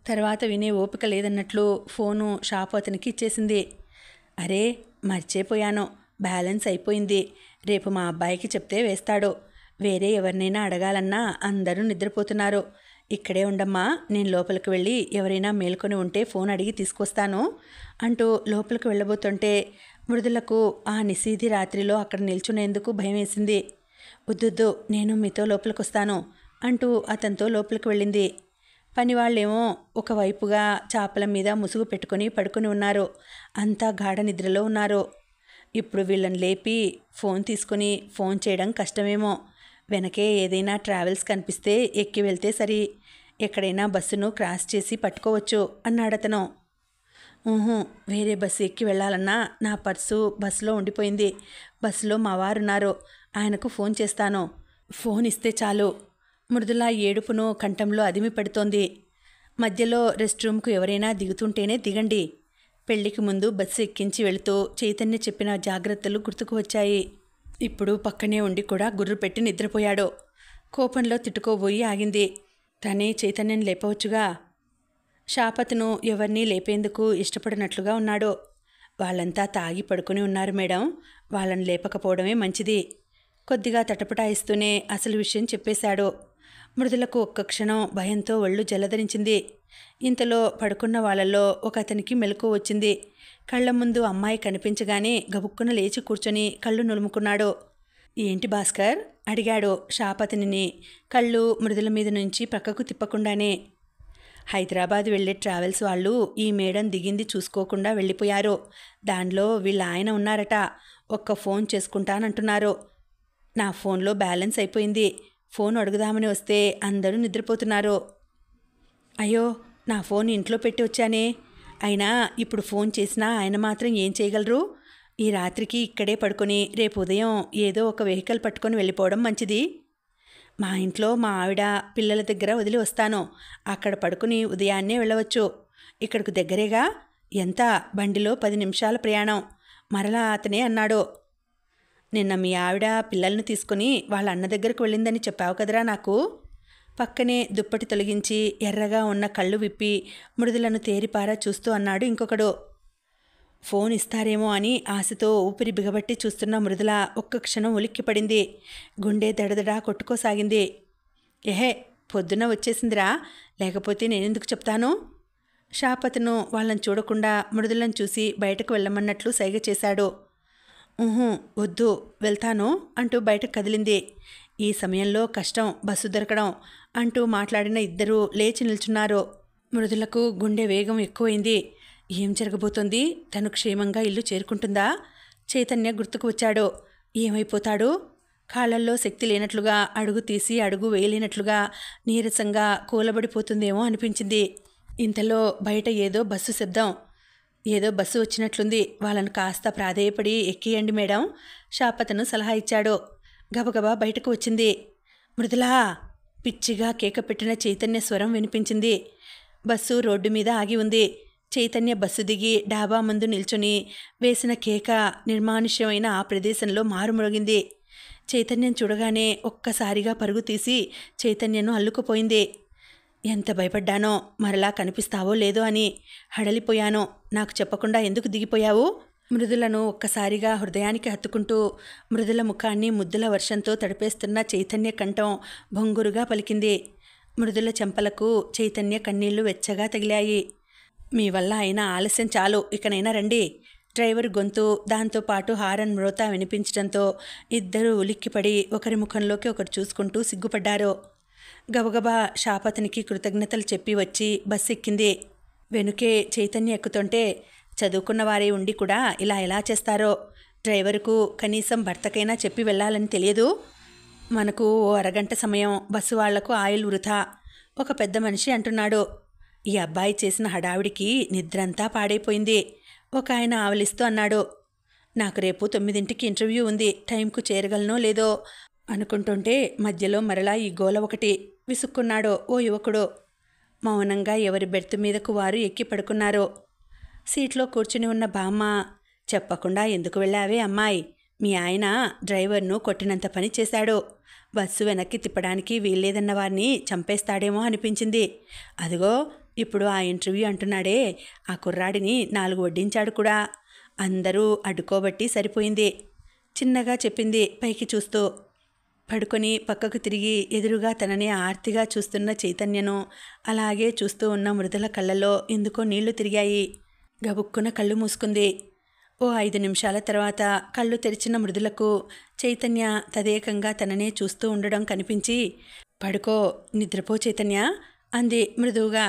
తర్వాత వినే ఓపిక లేదన్నట్లు ఫోను షాపు అతనికి ఇచ్చేసింది. అరే, మర్చిపోయాను, బ్యాలెన్స్ అయిపోయింది. రేపు మా అబ్బాయికి చెప్తే వేస్తాడు. వేరే ఎవరినైనా అడగాలన్నా అందరూ నిద్రపోతున్నారు. ఇక్కడే ఉండమ్మా, నేను లోపలికి వెళ్ళి ఎవరైనా మేల్కొని ఉంటే ఫోన్ అడిగి తీసుకొస్తాను అంటూ లోపలికి వెళ్ళబోతుంటే మృదులకు ఆ నిశీధి రాత్రిలో అక్కడ నిల్చునేందుకు భయం వేసింది. వద్దొద్దు, నేను మీతో లోపలికి వస్తాను అంటూ అతనితో లోపలికి వెళ్ళింది. పనివాళ్ళేమో ఒకవైపుగా చాపల మీద ముసుగు పెట్టుకొని పడుకుని ఉన్నారు. అంతా గాఢ నిద్రలో ఉన్నారు. ఇప్పుడు వీళ్ళని లేపి ఫోన్ తీసుకుని ఫోన్ చేయడం కష్టమేమో. వెనకే ఏదైనా ట్రావెల్స్ కనిపిస్తే ఎక్కి వెళ్తే సరి. ఎక్కడైనా బస్సును క్రాస్ చేసి పట్టుకోవచ్చు అన్నాడతను. వేరే బస్సు ఎక్కి వెళ్ళాలన్నా నా పర్సు బస్సులో ఉండిపోయింది. బస్సులో మా వారున్నారు, ఆయనకు ఫోన్ చేస్తాను. ఫోన్ ఇస్తే చాలు. మృదుల ఏడుపును కంఠంలో అదిమి పెడుతోంది. మధ్యలో రెస్ట్ రూమ్కు ఎవరైనా దిగుతుంటేనే దిగండి. పెళ్లికి ముందు బస్సు ఎక్కించి వెళుతూ చైతన్య చెప్పిన జాగ్రత్తలు గుర్తుకు వచ్చాయి. ఇప్పుడు పక్కనే ఉండి కూడా గుర్రు పెట్టి నిద్రపోయాడు. కోపంలో తిట్టుకోబోయి ఆగింది. తనే చైతన్యం లేపవచ్చుగా. షాపతను ఎవరినీ లేపేందుకు ఇష్టపడినట్లుగా ఉన్నాడు. వాళ్ళంతా తాగి పడుకుని ఉన్నారు మేడం, వాళ్ళని లేపకపోవడమే మంచిది. కొద్దిగా తటపటాయిస్తూనే అసలు విషయం చెప్పేశాడు. మృదులకు ఒక్క క్షణం భయంతో ఒళ్ళు జలధరించింది. ఇంతలో పడుకున్న వాళ్ళలో ఒక అతనికి మెలకువ వచ్చింది. కళ్ల ముందు అమ్మాయి కనిపించగానే గబుక్కున లేచి కూర్చొని కళ్ళు నులుముకున్నాడు. ఏంటి భాస్కర్ అడిగాడు షాపతనిని కళ్ళు మృదుల మీద నుంచి పక్కకు తిప్పకుండానే. హైదరాబాద్ వెళ్ళే ట్రావెల్స్ వాళ్ళు ఈ మేడం దిగింది చూసుకోకుండా వెళ్ళిపోయారు. దానిలో వీళ్ళ ఆయన ఉన్నారట. ఒక్క ఫోన్ చేసుకుంటానంటున్నారు. నా ఫోన్లో బ్యాలెన్స్ అయిపోయింది. ఫోన్ అడుగుదామని వస్తే అందరూ నిద్రపోతున్నారు. అయ్యో, నా ఫోన్ ఇంట్లో పెట్టి వచ్చానే. అయినా ఇప్పుడు ఫోన్ చేసినా ఆయన మాత్రం ఏం చేయగలరు? ఈ రాత్రికి ఇక్కడే పడుకొని రేపు ఉదయం ఏదో ఒక వెహికల్ పట్టుకొని వెళ్ళిపోవడం మంచిది. మా ఇంట్లో మా ఆవిడ పిల్లల దగ్గర వదిలి వస్తాను. అక్కడ పడుకుని ఉదయాన్నే వెళ్ళవచ్చు. ఇక్కడికి దగ్గరేగా, ఎంత బండిలో 10 నిమిషాల ప్రయాణం. మరలా అతనే అన్నాడు. నిన్న మీ ఆవిడ పిల్లల్ని తీసుకుని వాళ్ళ అన్న దగ్గరకు వెళ్ళిందని చెప్పావు కదరా నాకు. పక్కనే దుప్పటి తొలగించి ఎర్రగా ఉన్న కళ్ళు విప్పి మృదులను తేరిపారా చూస్తూ అన్నాడు ఇంకొకడు. ఫోన్ ఇస్తారేమో అని ఆశతో ఊపిరి బిగబట్టి చూస్తున్న మృదుల ఒక్క క్షణం ఉలిక్కిపడింది. గుండె దడదడా కొట్టుకోసాగింది. ఏహే, పొద్దున వచ్చేసిందిరా, లేకపోతే నేనెందుకు చెప్తాను? షాపతను వాళ్ళని చూడకుండా మృదులను చూసి బయటకు వెళ్ళమన్నట్లు సైగ చేశాడు. వద్దు, వెళ్తాను అంటూ బయటకు కదిలింది. ఈ సమయంలో కష్టం బస్సు దొరకడం అంటూ మాట్లాడిన ఇద్దరూ లేచి నిల్చున్నారు. మృదులకు గుండె వేగం ఎక్కువైంది. ఏం జరగబోతోంది? తను క్షేమంగా ఇల్లు చేరుకుంటుందా? చైతన్య గుర్తుకు వచ్చాడు. ఏమైపోతాడు? కాళ్ళల్లో శక్తి లేనట్లుగా, అడుగు తీసి అడుగు వేయలేనట్లుగా, నీరసంగా కూలబడిపోతుందేమో అనిపించింది. ఇంతలో బయట ఏదో బస్సు శబ్దం. ఏదో బస్సు వచ్చినట్లుంది, వాళ్ళను కాస్త ప్రాధేయపడి ఎక్కియండి మేడం, షాపతను సలహా ఇచ్చాడు. గబగబా బయటకు వచ్చింది. మృదులా! పిచ్చిగా కేక పెట్టిన చైతన్య స్వరం వినిపించింది. బస్సు రోడ్డు మీద ఆగి ఉంది. చైతన్య బస్సు దిగి డాబా ముందు నిల్చుని వేసిన కేక నిర్మానుష్యమైన ఆ ప్రదేశంలో మారుమ్రోగింది. చైతన్యం చూడగానే ఒక్కసారిగా పరుగు తీసి చైతన్యను అల్లుకుపోయింది. ఎంత భయపడ్డానో, మరలా కనిపిస్తావో లేదో అని. హడలిపోయాను. నాకు చెప్పకుండా ఎందుకు దిగిపోయావు? మృదులను ఒక్కసారిగా హృదయానికి హత్తుకుంటూ మృదుల ముఖాన్ని ముద్దుల వర్షంతో తడిపేస్తున్న చైతన్య కంఠం బొంగురుగా పలికింది. మృదుల చెంపలకు చైతన్య కన్నీళ్లు వెచ్చగా తగిలాయి. మీ వల్ల అయినా ఆలస్యం చాలు, ఇకనైనా రండి. డ్రైవర్ గొంతు, దాంతోపాటు హారన్ మ్రోతా వినిపించడంతో ఇద్దరూ ఉలిక్కిపడి ఒకరి ముఖంలోకి ఒకరు చూసుకుంటూ సిగ్గుపడ్డారు. గబగబా షాపతనికి కృతజ్ఞతలు చెప్పి వచ్చి బస్సు ఎక్కింది. వెనుకే చైతన్య ఎక్కుతుంటే, చదువుకున్న వారే ఉండి కూడా ఇలా ఎలా చేస్తారో, డ్రైవరుకు కనీసం భర్తకైనా చెప్పి వెళ్ళాలని తెలియదు. మనకు ఓ అరగంట సమయం, బస్సు వాళ్లకు ఆయిల్ వృధా, ఒక పెద్ద మనిషి అంటున్నాడు. ఈ అబ్బాయి చేసిన హడావిడికి నిద్రంతా పాడైపోయింది, ఒక ఆయన ఆవలిస్తూ అన్నాడు. నాకు రేపు 9ంటికి ఇంటర్వ్యూ ఉంది, టైంకు చేరగలనో లేదో అనుకుంటుంటే మధ్యలో మరలా ఈ గోల ఒకటి, విసుక్కున్నాడు ఓ యువకుడు. మౌనంగా ఎవరి బెర్త్ మీదకు వారు ఎక్కి పడుకున్నారు. సీట్లో కూర్చుని ఉన్న బామ్మ, చెప్పకుండా ఎందుకు వెళ్ళావే అమ్మాయి? మీ ఆయన డ్రైవర్ను కొట్టినంత పని చేశాడు. బస్సు వెనక్కి తిప్పడానికి వీల్లేదన్న వారిని చంపేస్తాడేమో అనిపించింది. అదిగో ఇప్పుడు ఆ ఇంటర్వ్యూ అంటున్నాడే, ఆ కుర్రాడిని 4 వడ్డించాడు కూడా. అందరూ అడ్డుకోబట్టి సరిపోయింది, చిన్నగా చెప్పింది పైకి చూస్తూ. పడుకొని పక్కకు తిరిగి ఎదురుగా తనని ఆర్తిగా చూస్తున్న చైతన్యను అలాగే చూస్తూ ఉన్న మృదుల కళ్ళలో ఎందుకో నీళ్లు తిరిగాయి. గబుక్కున కళ్ళు మూసుకుంది. ఓ 5 నిమిషాల తర్వాత కళ్ళు తెరిచిన మృదులకు చైతన్య తదేకంగా తననే చూస్తూ ఉండడం కనిపించి, పడుకో, నిద్రపో చైతన్య అంది మృదువుగా.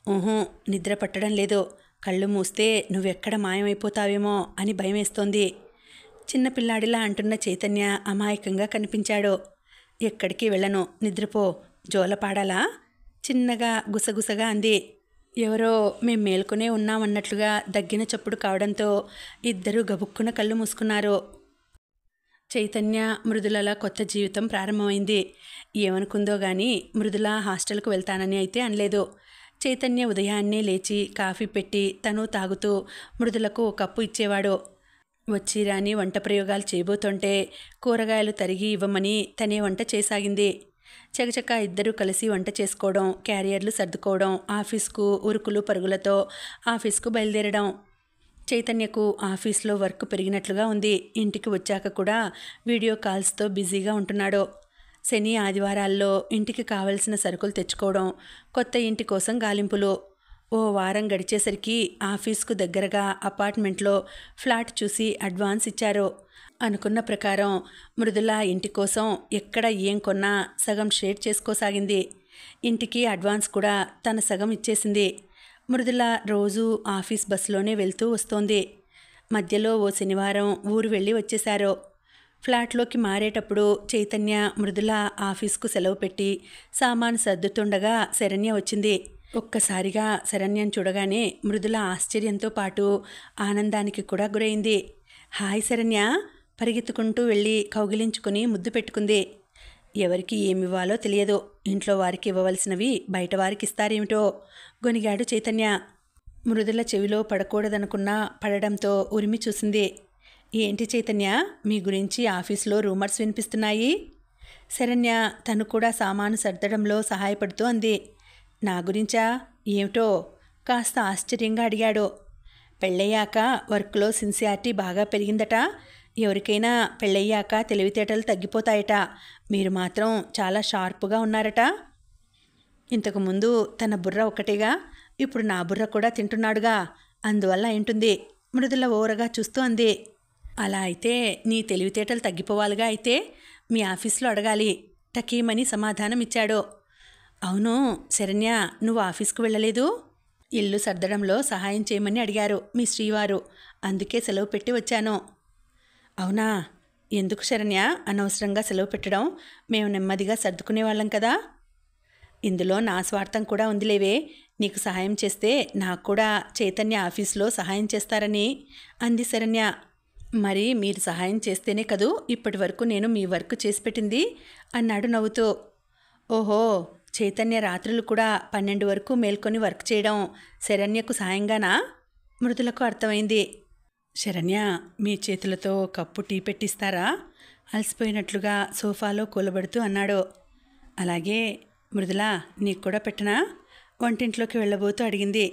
ఊహూ, నిద్ర పట్టడం లేదు, కళ్ళు మూస్తే నువ్వెక్కడ మాయమైపోతావేమో అని భయమేస్తోంది. చిన్నపిల్లాడిలా అంటున్న చైతన్య అమాయకంగా కనిపించాడు. ఎక్కడికి వెళ్ళను, నిద్రపో, జోలపాడాలా? చిన్నగా గుసగుసగా అంది. ఎవరో మేం మేల్కొనే ఉన్నామన్నట్లుగా దగ్గిన చప్పుడు కావడంతో ఇద్దరూ గబుక్కున కళ్ళు మూసుకున్నారు. చైతన్య మృదులల కొత్త జీవితం ప్రారంభమైంది. ఏమనుకుందో గాని మృదుల హాస్టల్కు వెళ్తానని అయితే అనలేదు. చైతన్య ఉదయాన్నే లేచి కాఫీ పెట్టి తను తాగుతూ మృదులకు ఒక కప్పు ఇచ్చేవాడు. వచ్చి రాని వంట ప్రయోగాలు చేయబోతుంటే కూరగాయలు తరిగి ఇవ్వమని తనే వంట చేయసాగింది. చకచక ఇద్దరూ కలిసి వంట చేసుకోవడం, క్యారియర్లు సర్దుకోవడం, ఆఫీస్కు ఉరుకులు పరుగులతో ఆఫీస్కు బయలుదేరడం. చైతన్యకు ఆఫీస్లో వర్క్ పెరిగినట్లుగా ఉంది. ఇంటికి వచ్చాక కూడా వీడియో కాల్స్తో బిజీగా ఉంటున్నాడు. శని ఆదివారాల్లో ఇంటికి కావలసిన సరుకులు తెచ్చుకోవడం, కొత్త ఇంటి కోసం గాలింపులు. ఓ వారం గడిచేసరికి ఆఫీస్కు దగ్గరగా అపార్ట్మెంట్లో ఫ్లాట్ చూసి అడ్వాన్స్ ఇచ్చారు. అనుకున్న ప్రకారం మృదుల ఇంటి కోసం ఎక్కడ ఏం కొన్నా సగం షేర్ చేసుకోసాగింది. ఇంటికి అడ్వాన్స్ కూడా తన సగం ఇచ్చేసింది. మృదుల రోజు ఆఫీస్ బస్సులోనే వెళ్తూ వస్తోంది. మధ్యలో ఓ శనివారం ఊరు వెళ్ళి వచ్చేశారు. ఫ్లాట్లోకి మారేటప్పుడు చైతన్య మృదుల ఆఫీస్కు సెలవు పెట్టి సామాను సర్దుతుండగా శరణ్య వచ్చింది. ఒక్కసారిగా శరణ్యం చూడగానే మృదుల ఆశ్చర్యంతో పాటు ఆనందానికి కూడా గురైంది. హాయ్ శరణ్య, పరిగెత్తుకుంటూ వెళ్ళి కౌగిలించుకుని ముద్దు పెట్టుకుంది. ఎవరికి ఏమివ్వాలో తెలియదు, ఇంట్లో వారికి ఇవ్వవలసినవి బయట వారికి ఇస్తారేమిటో గొనిగాడు చైతన్య. మృదుల చెవిలో పడకూడదనుకున్నా పడడంతో ఉరిమి చూసింది. ఏంటి చైతన్య, మీ గురించి ఆఫీస్లో రూమర్స్ వినిపిస్తున్నాయి? శరణ్య తను కూడా సామాను సర్దడంలో సహాయపడుతూ అంది. నా గురించా? ఏమిటో కాస్త ఆశ్చర్యంగా అడిగాడు. పెళ్ళయ్యాక వర్క్లో సిన్సియారిటీ బాగా పెరిగిందట. ఎవరికైనా పెళ్ళయ్యాక తెలివితేటలు తగ్గిపోతాయట. మీరు మాత్రం చాలా షార్ప్గా ఉన్నారట. ఇంతకుముందు తన బుర్ర ఒకటేగా, ఇప్పుడు నా బుర్ర కూడా తింటున్నాడుగా, అందువల్ల ఏంటుంది మృదుల ఓరగా చూస్తూ అంది. అలా అయితే నీ తెలివితేటలు తగ్గిపోవాలిగా. అయితే మీ ఆఫీస్లో అడగాలి, టకీమని సమాధానం ఇచ్చాడు. అవును శరణ్య, నువ్వు ఆఫీస్కు వెళ్ళలేదు? ఇల్లు సర్దడంలో సహాయం చేయమని అడిగారు మీ శ్రీవారు, అందుకే సెలవు పెట్టి వచ్చాను. అవునా, ఎందుకు శరణ్య అనవసరంగా సెలవు పెట్టడం? మేము నెమ్మదిగా సర్దుకునే వాళ్ళం కదా. ఇందులో నా స్వార్థం కూడా ఉందిలేవే. నీకు సహాయం చేస్తే నాకు కూడా చైతన్య ఆఫీస్లో సహాయం చేస్తారని అంది శరణ్య. మరి మీరు సహాయం చేస్తేనే కదూ ఇప్పటి వరకు నేను మీ వర్క్ చేసి పెట్టింది అన్నాడు నవ్వుతూ. ఓహో, చైతన్య రాత్రులు కూడా 12 వరకు మేల్కొని వర్క్ చేయడం శరణ్యకు సాయంగానా? మృదులకు అర్థమైంది. శరణ్య, మీ చేతులతో కప్పు టీ పెట్టిస్తారా? అలసిపోయినట్లుగా సోఫాలో కూలబడుతూ అన్నాడు. అలాగే. మృదుల, నీకు కూడా పెట్టనా? వంటింట్లోకి వెళ్ళబోతూ అడిగింది.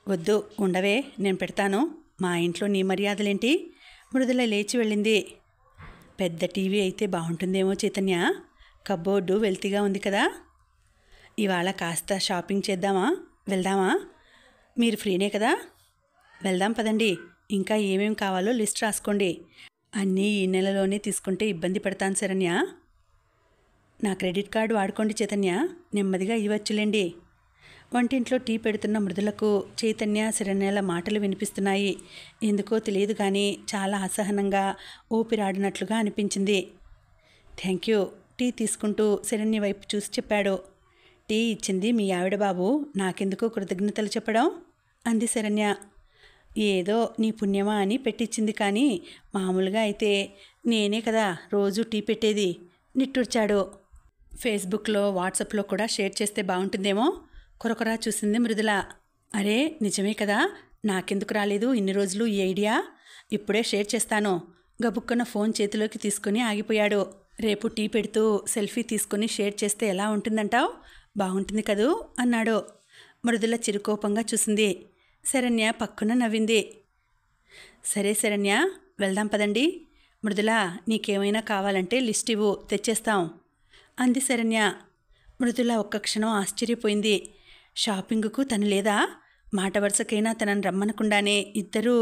వద్దు, ఉండవే, నేను పెడతాను. మా ఇంట్లో నీ మర్యాదలేంటి? మృదుల లేచి వెళ్ళింది. పెద్ద టీవీ అయితే బాగుంటుందేమో చైతన్య. కబ్బోర్డు వెల్తీగా ఉంది కదా. ఇవాళ కాస్త షాపింగ్ చేద్దామా? వెళ్దామా? మీరు ఫ్రీనే కదా. వెళ్దాం పదండి. ఇంకా ఏమేం కావాలో లిస్ట్ రాసుకోండి. అన్నీ ఈ నెలలోనే తీసుకుంటే ఇబ్బంది పడతాను శరణ్య. నా క్రెడిట్ కార్డు వాడుకోండి చైతన్య, నెమ్మదిగా ఇవ్వచ్చులేండి. వంటింట్లో టీ పెడుతున్న మృదులకు చైతన్య శరణ్యల మాటలు వినిపిస్తున్నాయి. ఎందుకో తెలియదు కానీ చాలా అసహనంగా ఊపిరాడినట్లుగా అనిపించింది. Thank you. టీ తీసుకుంటూ శరణ్య వైపు చూసి చెప్పాడు. టీ ఇచ్చింది మీ ఆవిడ బాబు, నాకెందుకు కృతజ్ఞతలు చెప్పడం అంది శరణ్య. ఏదో నీ పుణ్యమా అని పెట్టించింది, కానీ మామూలుగా అయితే నేనే కదా రోజు టీ పెట్టేది నిట్టూర్చాడు. ఫేస్బుక్లో వాట్సాప్లో కూడా షేర్ చేస్తే బాగుంటుందేమో. కొరకొరా చూసింది మృదుల. అరే నిజమే కదా, నాకెందుకు రాలేదు ఇన్ని రోజులు ఈ ఐడియా? ఇప్పుడే షేర్ చేస్తాను. గబుక్కున ఫోన్ చేతిలోకి తీసుకుని ఆగిపోయాడు. రేపు టీ పెడుతూ సెల్ఫీ తీసుకుని షేర్ చేస్తే ఎలా ఉంటుందంటావు? బాగుంటుంది కదూ అన్నాడు. మృదుల చిరుకోపంగా చూసింది. శరణ్య పక్కున నవ్వింది. సరే శరణ్య, వెళ్దాం పదండి. మృదుల, నీకేమైనా కావాలంటే లిస్ట్ ఇవ్వు, తెచ్చేస్తాం అంది శరణ్య. మృదుల ఒక్క క్షణం ఆశ్చర్యపోయింది. షాపింగ్కు తను లేదా? మాట వరుసకైనా తనని రమ్మనకుండానే ఇద్దరూ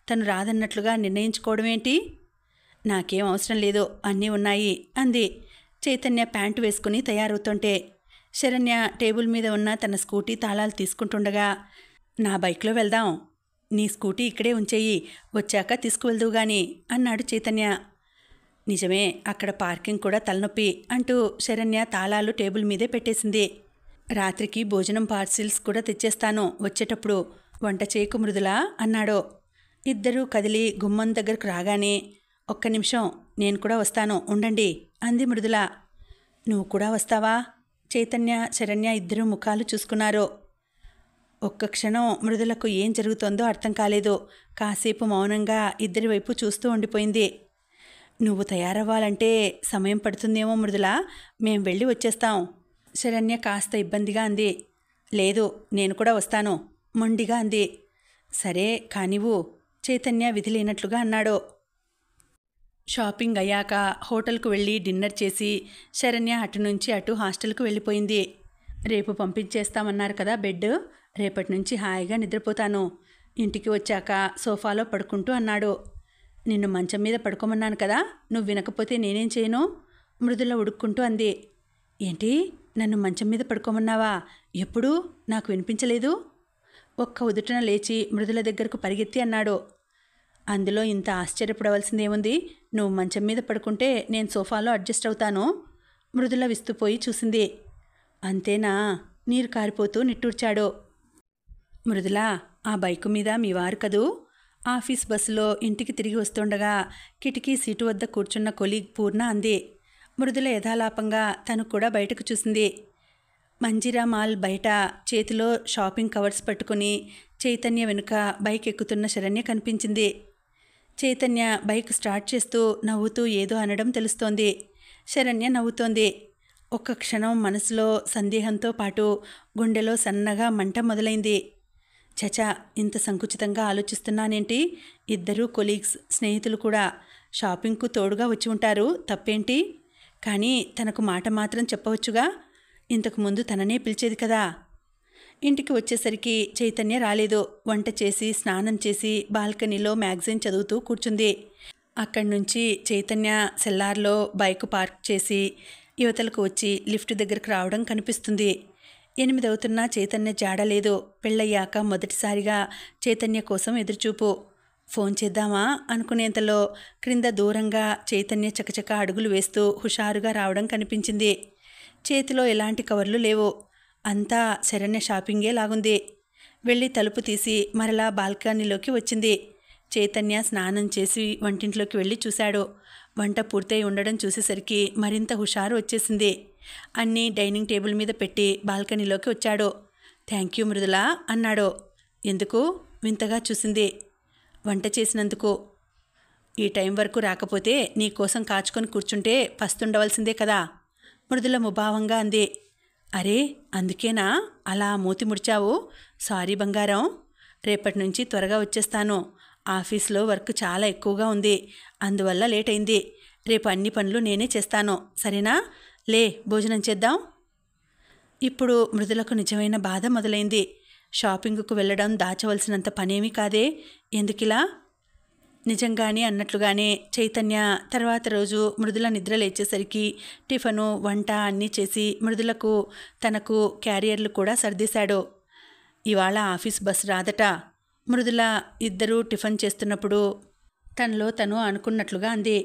తను రాదన్నట్లుగా నిర్ణయించుకోవడమేంటి? నాకేం అవసరం లేదు, అన్నీ ఉన్నాయి అంది చైతన్య ప్యాంటు వేసుకుని తయారవుతుంటే. శరణ్య టేబుల్ మీద ఉన్న తన స్కూటీ తాళాలు తీసుకుంటుండగా, నా బైక్లో వెళ్దాం, నీ స్కూటీ ఇక్కడే ఉంచేయి, వచ్చాక తీసుకువెళ్దువు గాని అన్నాడు చైతన్య. నిజమే, అక్కడ పార్కింగ్ కూడా తలనొప్పి అంటూ శరణ్య తాళాలు టేబుల్ మీదే పెట్టేసింది. రాత్రికి భోజనం పార్సిల్స్ కూడా తెచ్చేస్తాను వచ్చేటప్పుడు, వంట చేయకు మృదులా అన్నాడు. ఇద్దరూ కదిలి గుమ్మం దగ్గరకు రాగానే, ఒక్క నిమిషం, నేను కూడా వస్తాను ఉండండి అంది మృదుల. నువ్వు కూడా వస్తావా? చైతన్య శరణ్య ఇద్దరు ముఖాలు చూసుకున్నారు. ఒక్క క్షణం మృదులకు ఏం జరుగుతోందో అర్థం కాలేదు. కాసేపు మౌనంగా ఇద్దరి వైపు చూస్తూ ఉండిపోయింది. నువ్వు తయారవ్వాలంటే సమయం పడుతుందేమో మృదుల, మేం వెళ్ళి వచ్చేస్తాం శరణ్య కాస్త ఇబ్బందిగా అంది. లేదు, నేను కూడా వస్తాను మొండిగా అంది. సరే కానివ్వు చైతన్య విధి లేనట్లుగా అన్నాడు. షాపింగ్ అయ్యాక హోటల్కు వెళ్ళి డిన్నర్ చేసి శరణ్య అటు నుంచి అటు హాస్టల్కు వెళ్ళిపోయింది. రేపు పంపించేస్తామన్నారు కదా బెడ్, రేపటి నుంచి హాయిగా నిద్రపోతాను. ఇంటికి వచ్చాక సోఫాలో పడుకుంటూ అన్నాడు. నిన్ను మంచం మీద పడుకోమన్నాను కదా, నువ్వు వినకపోతే నేనేం చేయను? మృదుల ఉడుక్కుంటూ అంది. ఏంటి, నన్ను మంచం మీద పడుకోమన్నావా? ఎప్పుడు? నాకు వినిపించలేదు. ఒక్క ఉదుటన లేచి మృదుల దగ్గరకు పరిగెత్తి అన్నాడు. అందులో ఇంత ఆశ్చర్యపడవలసిందేముంది? నువ్వు మంచం మీద పడుకుంటే నేను సోఫాలో అడ్జస్ట్ అవుతాను. మృదుల విస్తుపోయి చూసింది. అంతేనా? నీరు కారిపోతూ నిట్టూర్చాడు. మృదుల, ఆ బైకు మీద మీ వారు కదూ? ఆఫీస్ బస్సులో ఇంటికి తిరిగి వస్తుండగా కిటికీ సీటు వద్ద కూర్చున్న కొలీగ్ పూర్ణ అంది. మృదుల యథాలాపంగా తను కూడా బయటకు చూసింది. మంజిరా మాల్ బయట చేతిలో షాపింగ్ కవర్స్ పట్టుకుని చైతన్య వెనుక బైక్ ఎక్కుతున్న శరణ్య కనిపించింది. చైతన్య బైక్ స్టార్ట్ చేస్తూ నవ్వుతూ ఏదో అనడం తెలుస్తోంది. శరణ్య నవ్వుతోంది. ఒక్క క్షణం మనసులో సందేహంతో పాటు గుండెలో సన్నగా మంట మొదలైంది. చచా, ఇంత సంకుచితంగా ఆలోచిస్తున్నానేంటి? ఇద్దరూ కొలీగ్స్, స్నేహితులు కూడా. షాపింగ్కు తోడుగా వచ్చి ఉంటారు, తప్పేంటి? కానీ తనకు మాట మాత్రం చెప్పవచ్చుగా. ఇంతకుముందు తననే పిలిచేది కదా. ఇంటికి వచ్చేసరికి చైతన్య రాలేదు. వంట చేసి స్నానం చేసి బాల్కనీలో మ్యాగజైన్ చదువుతూ కూర్చుంది. అక్కడి నుంచి చైతన్య సెల్లార్లో బైకు పార్క్ చేసి యువతలకు వచ్చి లిఫ్ట్ దగ్గరకు రావడం కనిపిస్తుంది. 8 అవుతున్నా చైతన్య జాడలేదు. పెళ్ళయ్యాక మొదటిసారిగా చైతన్య కోసం ఎదురుచూపు. ఫోన్ చేద్దామా అనుకునేంతలో క్రింద దూరంగా చైతన్య చకచక అడుగులు వేస్తూ హుషారుగా రావడం కనిపించింది. చేతిలో ఎలాంటి కవర్లు లేవు. అంతా శరణ్య షాపింగే లాగుంది. వెళ్ళి తలుపు తీసి మరలా బాల్కనీలోకి వచ్చింది. చైతన్య స్నానం చేసి వంటింట్లోకి వెళ్ళి చూశాడు. వంట పూర్తయి ఉండడం చూసేసరికి మరింత హుషారు వచ్చేసింది. అన్నీ డైనింగ్ టేబుల్ మీద పెట్టి బాల్కనీలోకి వచ్చాడు. థ్యాంక్ యూ మృదులా అన్నాడు. ఎందుకు? వింతగా చూసింది. వంట చేసినందుకు. ఈ టైం వరకు రాకపోతే నీ కోసం కాచుకొని కూర్చుంటే పస్తుండవలసిందే కదా మృదుల ముభావంగా అంది. అరే, అందుకేనా అలా మూతి ముడిచావు? సారీ బంగారం. రేపటి నుంచి త్వరగా వచ్చేస్తాను. ఆఫీస్లో వర్క్ చాలా ఎక్కువగా ఉంది, అందువల్ల లేట్ అయింది. రేపు అన్ని పనులు నేనే చేస్తాను, సరేనా? లే, భోజనం చేద్దాం. ఇప్పుడు మృదులకు నిజమైన బాధ మొదలైంది. షాపింగ్కు వెళ్ళడం దాచవలసినంత పనేమీ కాదే, ఎందుకిలా? నిజంగానే అన్నట్లుగానే చైతన్య తర్వాత రోజు మృదుల నిద్ర లేచేసరికి టిఫను వంట అన్నీ చేసి మృదులకు తనకు క్యారియర్లు కూడా సర్దేశాడు. ఇవాళ ఆఫీస్ బస్ రాదట. మృదుల ఇద్దరూ టిఫిన్ చేస్తున్నప్పుడు తనలో తను అనుకున్నట్లుగా అంది.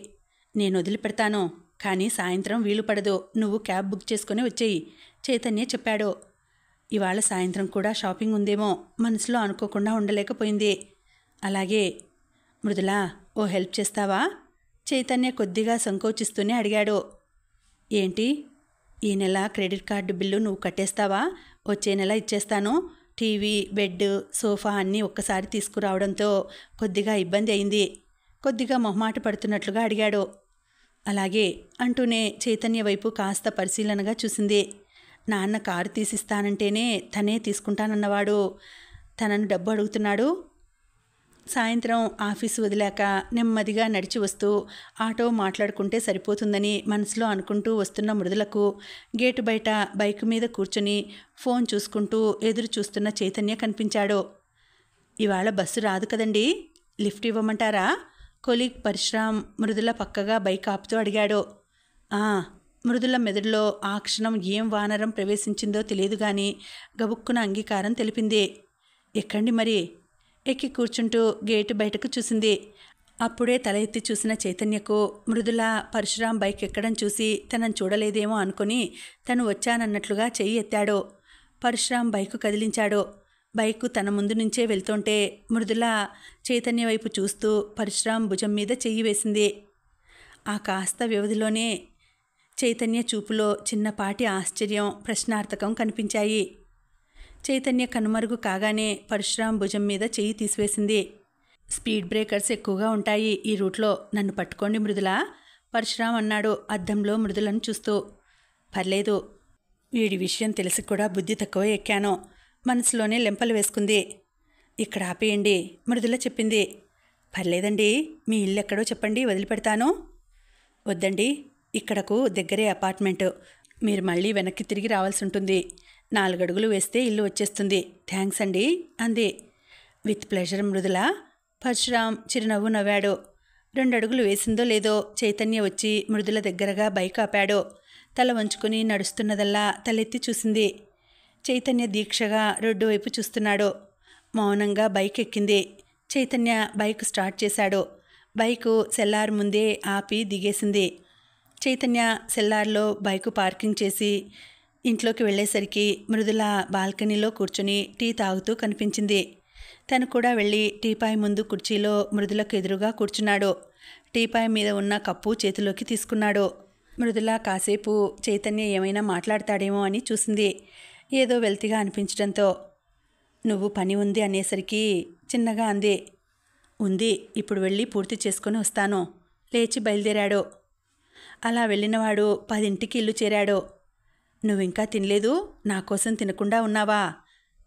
నేను వదిలిపెడతాను, కానీ సాయంత్రం వీలు పడదు. నువ్వు క్యాబ్ బుక్ చేసుకుని వచ్చేయి, చైతన్య చెప్పాడు. ఇవాళ సాయంత్రం కూడా షాపింగ్ ఉందేమో మనసులో అనుకోకుండా ఉండలేకపోయింది. అలాగే. మృదులా, ఓ హెల్ప్ చేస్తావా? చైతన్య కొద్దిగా సంకోచిస్తూనే అడిగాడు. ఏంటి? ఈ నెల క్రెడిట్ కార్డు బిల్లు నువ్వు కట్టేస్తావా? వచ్చే నెల ఇచ్చేస్తాను. టీవీ, బెడ్, సోఫా అన్నీ ఒక్కసారి తీసుకురావడంతో కొద్దిగా ఇబ్బంది అయింది. కొద్దిగా మొహమాట పడుతున్నట్లుగా అడిగాడు. అలాగే అంటూనే చైతన్య వైపు కాస్త పరిశీలనగా చూసింది. నాన్న కారు తీసిస్తానంటేనే తనే తీసుకుంటానన్నవాడు తనను డబ్బు అడుగుతున్నాడు. సాయంత్రం ఆఫీసు వదిలాక నెమ్మదిగా నడిచి వస్తూ ఆటో మాట్లాడుకుంటే సరిపోతుందని మనసులో అనుకుంటూ వస్తున్న మృదులకు గేటు బయట బైక్ మీద కూర్చొని ఫోన్ చూసుకుంటూ ఎదురు చూస్తున్న చైతన్య కనిపించాడు. ఇవాళ బస్సు రాదు కదండి, లిఫ్ట్ ఇవ్వమంటారా? కొలీగ్ పరశురామ్ మృదుల పక్కగా బైక్ ఆపుతూ అడిగాడు. మృదుల మెదడులో ఆ క్షణం ఏం వానరం ప్రవేశించిందో తెలియదు కానీ గబుక్కున అంగీకారం తెలిపింది. ఎక్కండి మరి. ఎక్కి కూర్చుంటూ గేటు బయటకు చూసింది. అప్పుడే తల ఎత్తి చూసిన చైతన్యకు మృదుల పరశురాం బైక్ ఎక్కడం చూసి తనను చూడలేదేమో అనుకుని తను వచ్చానన్నట్లుగా చెయ్యి ఎత్తాడు. పరశురాం బైకు కదిలించాడు. బైకు తన ముందు నుంచే వెళ్తుంటే మృదుల చైతన్య వైపు చూస్తూ పరశురాం భుజం మీద చెయ్యి వేసింది. ఆ కాస్త వ్యవధిలోనే చైతన్య చూపులో చిన్నపాటి ఆశ్చర్యం, ప్రశ్నార్థకం కనిపించాయి. చైతన్య కనుమరుగు కాగానే పరశురాం భుజం మీద చెయ్యి తీసివేసింది. స్పీడ్ బ్రేకర్స్ ఎక్కువగా ఉంటాయి ఈ రూట్లో, నన్ను పట్టుకోండి మృదుల, పరశురాం అన్నాడు అద్దంలో మృదులను చూస్తూ. పర్లేదు, వీడి విషయం తెలిసి కూడా బుద్ధి తక్కువ ఎక్కాను, మనసులోనే లెంపలు వేసుకుంది. ఇక్కడ ఆపేయండి, మృదుల చెప్పింది. పర్లేదండి, మీ ఇల్లు ఎక్కడో చెప్పండి, వదిలిపెడతాను. వద్దండి, ఇక్కడకు దగ్గరే అపార్ట్మెంటు, మీరు మళ్ళీ వెనక్కి తిరిగి రావాల్సి ఉంటుంది. 4 అడుగులు వేస్తే ఇల్లు వచ్చేస్తుంది. థ్యాంక్స్ అండి అంది. విత్ ప్లెజర్ మృదుల, పరశురాం చిరునవ్వు నవ్వాడు. 2 అడుగులు వేసిందో లేదో చైతన్య వచ్చి మృదుల దగ్గరగా బైక్ ఆపాడు. తల వంచుకొని నడుస్తున్నదల్లా తలెత్తి చూసింది. చైతన్య దీక్షగా రోడ్డు వైపు చూస్తున్నాడు. మౌనంగా బైక్ ఎక్కింది. చైతన్య బైక్ స్టార్ట్ చేశాడు. బైకు సెల్లార్ ముందే ఆపి దిగేసింది. చైతన్య సెల్లార్లో బైకు పార్కింగ్ చేసి ఇంట్లోకి వెళ్ళేసరికి మృదుల బాల్కనీలో కూర్చుని టీ తాగుతూ కనిపించింది. తను కూడా వెళ్ళి టీపాయ్ ముందు కుర్చీలో మృదులకు ఎదురుగా కూర్చున్నాడు. టీపాయ్ మీద ఉన్న కప్పు చేతిలోకి తీసుకున్నాడు. మృదుల కాసేపు చైతన్య ఏమైనా మాట్లాడతాడేమో అని చూసింది. ఏదో వెల్తిగా అనిపించడంతో నువ్వు పని ఉంది అనేసరికి చిన్నగా అంది. ఉంది, ఇప్పుడు వెళ్ళి పూర్తి చేసుకొని వస్తాను. లేచి బయలుదేరాడు. అలా వెళ్ళినవాడు 10ంటికి ఇల్లు చేరాడు. నువ్వింకా తినలేదు? నా కోసం తినకుండా ఉన్నావా?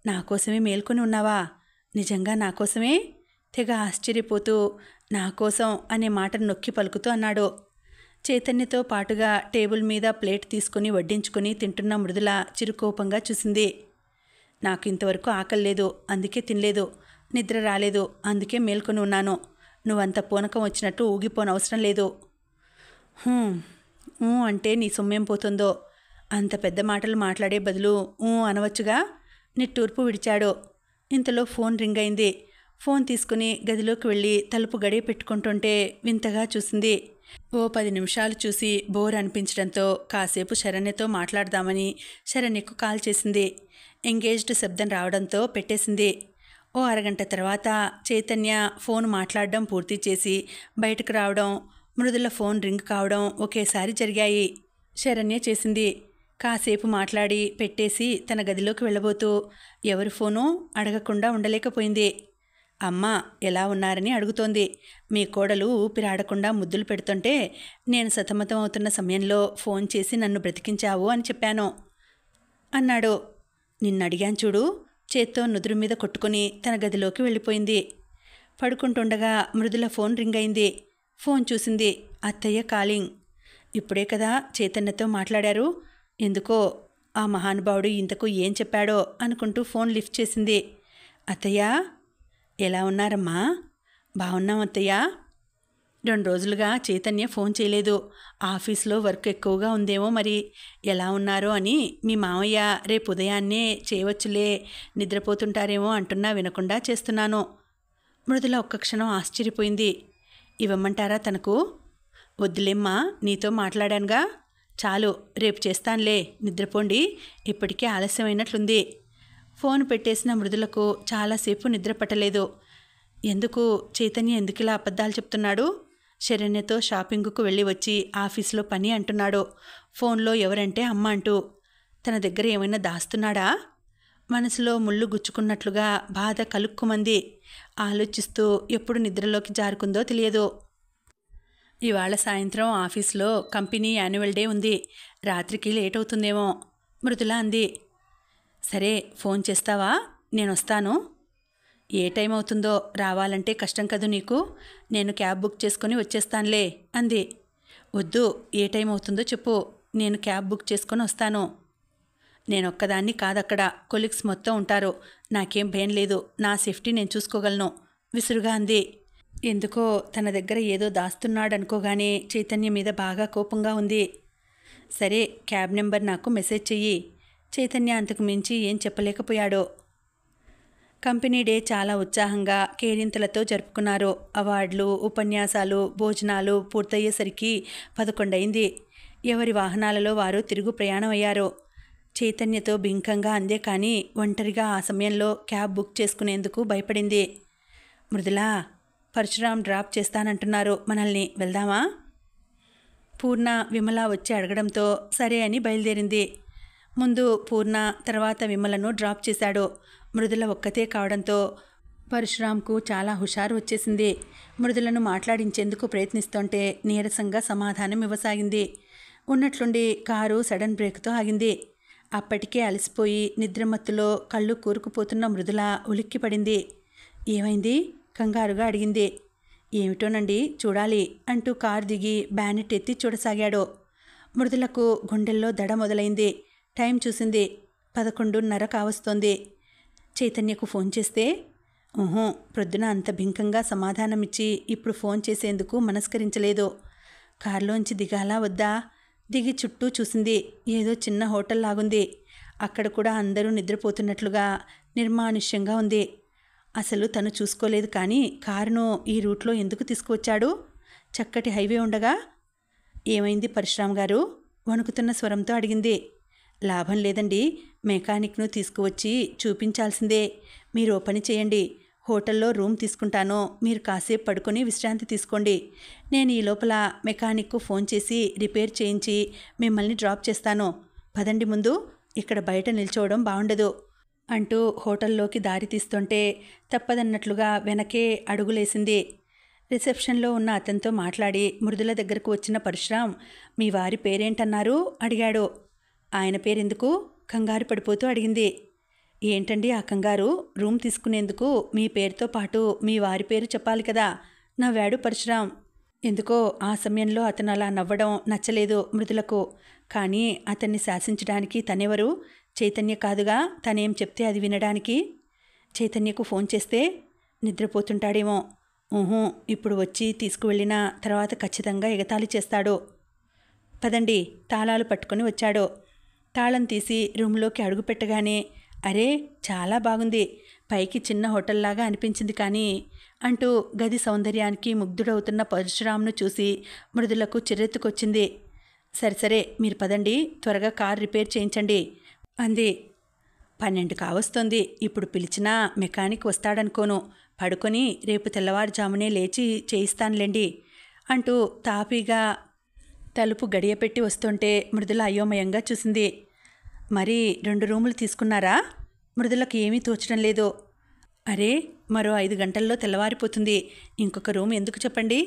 నా కోసమే మేల్కొని ఉన్నావా? నిజంగా నా కోసమే? తెగ ఆశ్చర్యపోతూ నా కోసం అనే మాటను నొక్కి పలుకుతూ అన్నాడు. చైతన్యతో పాటుగా టేబుల్ మీద ప్లేట్ తీసుకుని వడ్డించుకొని తింటున్న మృదుల చిరుకోపంగా చూసింది. నాకు ఇంతవరకు ఆకలి లేదు, అందుకే తినలేదు. నిద్ర రాలేదు, అందుకే మేల్కొని ఉన్నాను. నువ్వంత పూనకం వచ్చినట్టు ఊగిపోనవసరం లేదు. అంటే నీ సొమ్మేం పోతుందో. అంత పెద్ద మాటలు మాట్లాడే బదులు అనవచ్చుగా. నిట్టూర్పు విడిచాడు. ఇంతలో ఫోన్ రింగ్ అయింది. ఫోన్ తీసుకుని గదిలోకి వెళ్ళి తలుపు గడియ పెట్టుకుంటుంటే వింతగా చూసింది. ఓ 10 నిమిషాలు చూసి బోర్ అనిపించడంతో కాసేపు శరణ్యతో మాట్లాడదామని శరణ్యకు కాల్ చేసింది. ఎంగేజ్డ్ శబ్దం రావడంతో పెట్టేసింది. ఓ అరగంట తర్వాత చైతన్య ఫోన్ మాట్లాడడం పూర్తి చేసి బయటకు రావడం, మృదుల ఫోన్ రింగ్ కావడం ఒకేసారి జరిగాయి. శరణ్య చేసింది. కాసేపు మాట్లాడి పెట్టేసి తన గదిలోకి వెళ్ళబోతూ ఎవరి ఫోనో అడగకుండా ఉండలేకపోయింది. అమ్మ ఎలా ఉన్నారని అడుగుతోంది. మీ కోడలు ఊపిరాడకుండా ముద్దులు పెడుతుంటే నేను సతమతం అవుతున్న సమయంలో ఫోన్ చేసి నన్ను బ్రతికించావు అని చెప్పాను అన్నాడు. నిన్ను అడిగాను చూడు. చేత్తో నుదురు మీద కొట్టుకుని తన గదిలోకి వెళ్ళిపోయింది. పడుకుంటుండగా మృదుల ఫోన్ రింగ్ అయింది. ఫోన్ చూసింది. అత్తయ్య కాలింగ్. ఇప్పుడే కదా చైతన్యతో మాట్లాడారు. ఎందుకో ఆ మహానుభావుడు ఇంతకు ఏం చెప్పాడో అనుకుంటూ ఫోన్ లిఫ్ట్ చేసింది. అత్తయ్య ఎలా ఉన్నారమ్మా? బాగున్నాం అత్తయ్య. 2 రోజులుగా చైతన్య ఫోన్ చేయలేదు. ఆఫీస్లో వర్క్ ఎక్కువగా ఉందేమో మరి. ఎలా ఉన్నారో అని మీ మామయ్య రేపు ఉదయాన్నే చేయవచ్చులే, నిద్రపోతుంటారేమో అంటున్నా వినకుండా చేస్తున్నాను. మృదుల ఒక్క క్షణం ఆశ్చర్యపోయింది. ఇవ్వమంటారా తనకు? వద్దులేమ్మా, నీతో మాట్లాడానుగా, చాలు, రేపు చేస్తానులే, నిద్రపోండి, ఇప్పటికే ఆలస్యమైనట్లుంది. ఫోన్ పెట్టేసిన మృదులకు చాలాసేపు నిద్ర పట్టలేదు. ఎందుకు చైతన్య ఎందుకిలా అబద్ధాలు చెప్తున్నాడు? శరణ్యతో షాపింగ్కు వెళ్ళి వచ్చి ఆఫీస్లో పని అంటున్నాడు. ఫోన్లో ఎవరంటే అమ్మ అంటూ. తన దగ్గర ఏమైనా దాస్తున్నాడా? మనసులో ముళ్ళు గుచ్చుకున్నట్లుగా బాధ కలుక్కుమంది. ఆలోచిస్తూ ఎప్పుడు నిద్రలోకి జారుకుందో తెలియదు. ఇవాళ సాయంత్రం ఆఫీస్లో కంపెనీ యాన్యువల్ డే ఉంది. రాత్రికి లేట్ అవుతుందేమో మృదుల అంది. సరే, ఫోన్ చేస్తావా? నేను వస్తాను. ఏ టైం అవుతుందో, రావాలంటే కష్టం కదూ నీకు. నేను క్యాబ్ బుక్ చేసుకొని వచ్చేస్తానులే అంది. వద్దు, ఏ టైం అవుతుందో చెప్పు, నేను క్యాబ్ బుక్ చేసుకొని వస్తాను. నేనొక్కదాన్ని కాదక్కడ, కొలీగ్స్ మొత్తం ఉంటారు. నాకేం భయం లేదు, నా సేఫ్టీ నేను చూసుకోగలను విసురుగా అంది. ఎందుకో తన దగ్గర ఏదో దాస్తున్నాడనుకోగానే చైతన్య మీద బాగా కోపంగా ఉంది. సరే, క్యాబ్ నెంబర్ నాకు మెసేజ్ చెయ్యి. చైతన్య అంతకు మించి ఏం చెప్పలేకపోయాడు. కంపెనీ డే చాలా ఉత్సాహంగా కేరింతలతో జరుపుకున్నారు. అవార్డులు, ఉపన్యాసాలు, భోజనాలు పూర్తయ్యేసరికి 11 అయింది. ఎవరి వాహనాలలో వారు తిరుగు ప్రయాణం అయ్యారు. చైతన్యతో బింకంగా అందే కానీ ఒంటరిగా ఆ సమయంలో క్యాబ్ బుక్ చేసుకునేందుకు భయపడింది. మృదులా, పరశురాం డ్రాప్ చేస్తానంటున్నారు, మనల్ని, వెళ్దామా? పూర్ణ, విమల వచ్చి అడగడంతో సరే అని బయలుదేరింది. ముందు పూర్ణ, తర్వాత విమలను డ్రాప్ చేశాడు. మృదుల ఒక్కతే కావడంతో పరశురాంకు చాలా హుషారు వచ్చేసింది. మృదులను మాట్లాడించేందుకు ప్రయత్నిస్తుంటే నీరసంగా సమాధానం ఇవ్వసాగింది. ఉన్నట్లుండి కారు సడన్ బ్రేక్తో ఆగింది. అప్పటికే అలసిపోయి నిద్రమత్తులో కళ్ళు కూరుకుపోతున్న మృదుల ఉలిక్కిపడింది. ఏమైంది? కంగారుగా అడిగింది. ఏమిటోనండి, చూడాలి అంటూ కారు దిగి బ్యానెట్ ఎత్తి చూడసాగాడు. మృదులకు గుండెల్లో దడ మొదలైంది. టైం చూసింది. 11:30 కావస్తోంది. చైతన్యకు ఫోన్ చేస్తే ప్రొద్దున అంత బింకంగా సమాధానమిచ్చి ఇప్పుడు ఫోన్ చేసేందుకు మనస్కరించలేదు. కారులోంచి దిగాలా వద్దా? దిగి చుట్టూ చూసింది. ఏదో చిన్న హోటల్ లాగుంది. అక్కడ కూడా అందరూ నిద్రపోతున్నట్లుగా నిర్మానుష్యంగా ఉంది. అసలు తను చూసుకోలేదు కానీ కారును ఈ రూట్లో ఎందుకు తీసుకువచ్చాడు? చక్కటి హైవే ఉండగా. ఏమైంది పరశురామ్ గారు? వణుకుతున్న స్వరంతో అడిగింది. లాభం లేదండి, మెకానిక్ను తీసుకువచ్చి చూపించాల్సిందే. మీరు ఓ పని చేయండి, హోటల్లో రూమ్ తీసుకుంటాను, మీరు కాసేపు పడుకొని విశ్రాంతి తీసుకోండి. నేను ఈ లోపల మెకానిక్కు ఫోన్ చేసి రిపేర్ చేయించి మిమ్మల్ని డ్రాప్ చేస్తాను. పదండి, ముందు ఇక్కడ బయట నిల్చోవడం బాగుండదు అంటూ హోటల్లోకి దారి తీస్తుంటే తప్పదన్నట్లుగా వెనకే అడుగులేసింది. రిసెప్షన్లో ఉన్న అతనితో మాట్లాడి మృదుల దగ్గరకు వచ్చిన పరశురాం, మీ వారి పేరేంటన్నారు అడిగాడు. ఆయన పేరెందుకు? కంగారు పడిపోతూ అడిగింది. ఏంటండి ఆ కంగారు? రూమ్ తీసుకునేందుకు మీ పేరుతో పాటు మీ వారి పేరు చెప్పాలి కదా నవ్వాడు పరశురాం. ఎందుకో ఆ సమయంలో అతను అలా నవ్వడం నచ్చలేదు మృదులకు. కానీ అతన్ని శాసించడానికి తనెవరు? చైతన్య కాదుగా, తనేం చెప్తే అది వినడానికి. చైతన్యకు ఫోన్ చేస్తే నిద్రపోతుంటాడేమో. ఇప్పుడు వచ్చి తీసుకువెళ్ళిన తర్వాత ఖచ్చితంగా ఎగతాళి చేస్తాడు. పదండి, తాళాలు పట్టుకొని వచ్చాడు. తాళం తీసి రూమ్లోకి అడుగుపెట్టగానే అరే చాలా బాగుంది, పైకి చిన్న హోటల్లాగా అనిపించింది కానీ అంటూ గది సౌందర్యానికి ముగ్ధుడవుతున్న పరశురాంను చూసి మృదులకు చిర్రెత్తుకొచ్చింది. సరే మీరు పదండి, త్వరగా కార్ రిపేర్ చేయించండి అంది. 12 కావస్తోంది, ఇప్పుడు పిలిచినా మెకానిక్ వస్తాడనుకోను, పడుకొని రేపు తెల్లవారుజామునే లేచి చేయిస్తానులేండి అంటూ తాపీగా తలుపు గడియపెట్టి వస్తుంటే మృదుల అయోమయంగా చూసింది. మరి 2 రూములు తీసుకున్నారా? మృదులకు ఏమీ తోచడం లేదు. అరే మరో 5 గంటల్లో తెల్లవారిపోతుంది, ఇంకొక రూమ్ ఎందుకు చెప్పండి,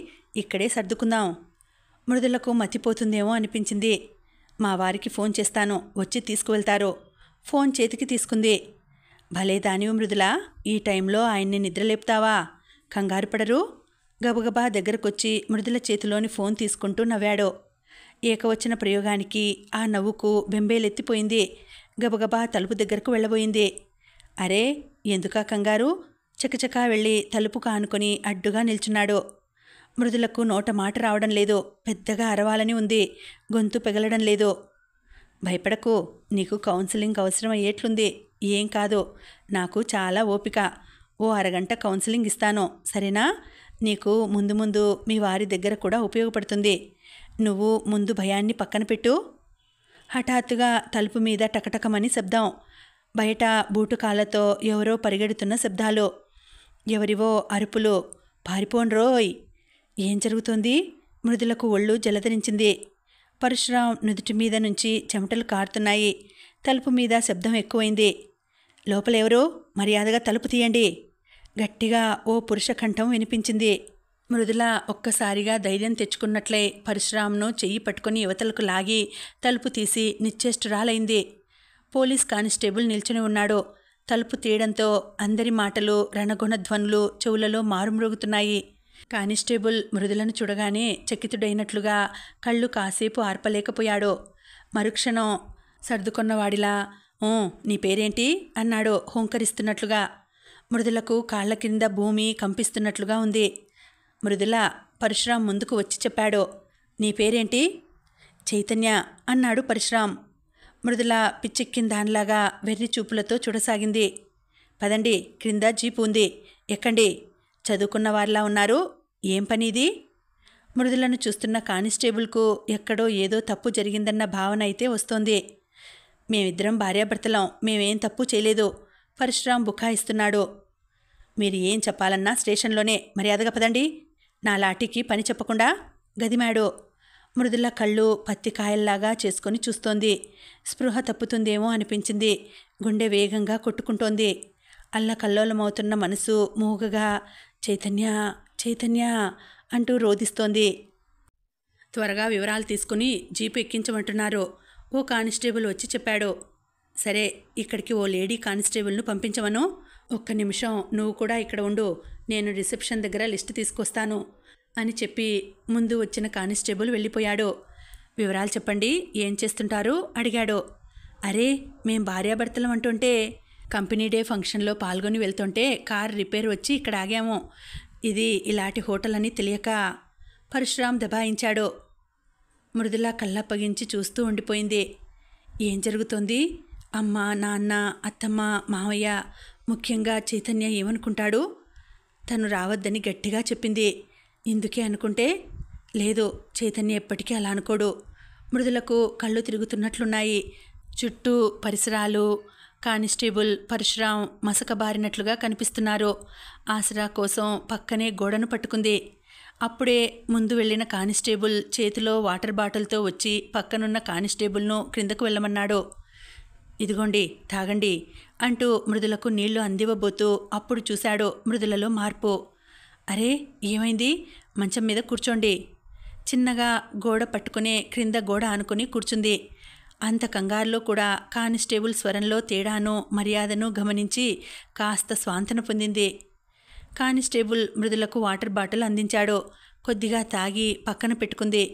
ఇక్కడే సర్దుకుందాం. మృదులకు మతిపోతుందేమో అనిపించింది. మా వారికి ఫోన్ చేస్తాను, వచ్చి తీసుకువెళ్తారు. ఫోన్ చేతికి తీసుకుంది. భలే దానివి మృదుల, ఈ టైంలో ఆయన్ని నిద్రలేపుతావా? కంగారు పడరు? గబగబా దగ్గరకొచ్చి మృదుల చేతిలోని ఫోన్ తీసుకుంటూ నవ్వాడు. ఏకవచన ప్రయోగానికి ఆ నవ్వుకు బెంబేలెత్తిపోయింది. గబగబా తలుపు దగ్గరకు వెళ్ళబోయింది. అరే ఎందుకా కంగారు? చకచకా వెళ్ళి తలుపు కానుకొని అడ్డుగా నిల్చున్నాడు. మృదులకు నోట మాట రావడం లేదు. పెద్దగా అరవాలని ఉంది, గొంతు పెగలడం లేదు. భయపడకు, నీకు కౌన్సిలింగ్ అవసరం అయ్యేట్లుంది. ఏం కాదు, నాకు చాలా ఓపిక. ఓ అరగంట కౌన్సిలింగ్ ఇస్తాను, సరేనా? నీకు ముందు ముందు మీ వారి దగ్గర కూడా ఉపయోగపడుతుంది. నువ్వు ముందు భయాన్ని పక్కన పెట్టు. హఠాత్తుగా తలుపు మీద టకటకమని శబ్దం. బయట బూటుకాలతో ఎవరో పరిగెడుతున్న శబ్దాలు, ఎవరివో అరుపులు. పారిపోండ్రోయ్! ఏం జరుగుతోంది? మృదులకు ఒళ్ళు జలధరించింది. పరశురాం నుదుటి మీద నుంచి చెమటలు కారుతున్నాయి. తలుపు మీద శబ్దం ఎక్కువైంది. లోపలెవరో, మర్యాదగా తలుపు తీయండి. గట్టిగా ఓ పురుష కంఠం వినిపించింది. మృదుల ఒక్కసారిగా ధైర్యం తెచ్చుకున్నట్లే పరశురాంను చెయ్యి పట్టుకుని యువతలకు లాగి తలుపు తీసి నిశ్చేష్టురాలైంది. పోలీస్ కానిస్టేబుల్ నిల్చుని ఉన్నాడు. తలుపు తీయడంతో అందరి మాటలు, రణగుణధ్వనులు చెవులలో మారుమ్రోగుతున్నాయి. కానిస్టేబుల్ మృదులను చూడగానే చకితుడైనట్లుగా కళ్ళు కాసేపు ఆర్పలేకపోయాడు. మరుక్షణం సర్దుకొన్నవాడిలా నీ పేరేంటి అన్నాడు హుంకరిస్తున్నట్లుగా. మృదులకు కాళ్ల కింద భూమి కంపిస్తున్నట్లుగా ఉంది. మృదుల పరశురాం ముందుకు వచ్చి చెప్పాడు. నీ పేరేంటి? చైతన్య అన్నాడు పరశురాం. మృదుల పిచ్చెక్కిన దానిలాగా వెర్రి చూపులతో చూడసాగింది. పదండి, క్రింద జీపు ఉంది, ఎక్కండి. చదువుకున్న వారిలా ఉన్నారు, ఏం పని ఇది? మృదులను చూస్తున్న కానిస్టేబుల్కు ఎక్కడో ఏదో తప్పు జరిగిందన్న భావన అయితే వస్తోంది. మేమిద్దరం భార్యాభర్తలం, మేమేం తప్పు చేయలేదు, పరశురాం బుకాయిస్తున్నాడు. మీరు ఏం చెప్పాలన్నా స్టేషన్లోనే, మర్యాదగా పదండి. నా లాఠీకి పని చెప్పకుండా గదిమాడు. మృదుల కళ్ళు పత్తికాయల్లాగా చేసుకొని చూస్తోంది. స్పృహ తప్పుతుందేమో అనిపించింది. గుండె వేగంగా కొట్టుకుంటోంది. అల్లకల్లోలమవుతున్న మనసు మూగగా చైతన్య చైతన్య అంటూ రోదిస్తోంది. త్వరగా వివరాలు తీసుకుని జీపు ఎక్కించమంటున్నారు, ఓ కానిస్టేబుల్ వచ్చి చెప్పాడు. సరే, ఇక్కడికి ఓ లేడీ కానిస్టేబుల్ను పంపించమను. ఒక్క నిమిషం నువ్వు కూడా ఇక్కడ ఉండు, నేను రిసెప్షన్ దగ్గర లిస్టు తీసుకొస్తాను అని చెప్పి ముందు వచ్చిన కానిస్టేబుల్ వెళ్ళిపోయాడు. వివరాలు చెప్పండి, ఏం చేస్తుంటారు అడిగాడు. అరే మేం భార్యాభర్తలం అంటుంటే కంపెనీ డే ఫంక్షన్లో పాల్గొని వెళ్తుంటే కార్ రిపేర్ వచ్చి ఇక్కడ ఆగాము. ఇది ఇలాంటి హోటల్ అని తెలియక పరశురాం దబాయించాడు. మృదుల కళ్ళప్పగించి చూస్తూ ఉండిపోయింది. ఏం జరుగుతోంది? అమ్మ, నాన్న, అత్తమ్మ, మావయ్య, ముఖ్యంగా చైతన్య ఏమనుకుంటాడు? తను రావద్దని గట్టిగా చెప్పింది. ఇందుకే అనుకుంటే? లేదు, చైతన్య ఎప్పటికీ అలా అనుకోడు. మృదులకు కళ్ళు తిరుగుతున్నట్లున్నాయి. చుట్టూ పరిసరాలు, కానిస్టేబుల్, పరశురాం మసకబారినట్లుగా కనిపిస్తున్నారు. ఆసరా కోసం పక్కనే గోడను పట్టుకుంది. అప్పుడే ముందు వెళ్ళిన కానిస్టేబుల్ చేతిలో వాటర్ బాటిల్తో వచ్చి పక్కనున్న కానిస్టేబుల్ను క్రిందకు వెళ్ళమన్నాడు. ఇదిగోండి, తాగండి అంటూ మృదులకు నీళ్లు అందివ్వబోతూ అప్పుడు చూశాడు మృదులలో మార్పు. అరే ఏమైంది? మంచం మీద కూర్చోండి. చిన్నగా గోడ పట్టుకునే క్రింద గోడ ఆనుకుని కూర్చుంది. అంత కంగారులో కూడా కానిస్టేబుల్ స్వరంలో తేడాను, మర్యాదను గమనించి కాస్త స్వాంతన పొందింది. కానిస్టేబుల్ మృదులకు వాటర్ బాటిల్ అందించాడు. కొద్దిగా తాగి పక్కన పెట్టుకుంది.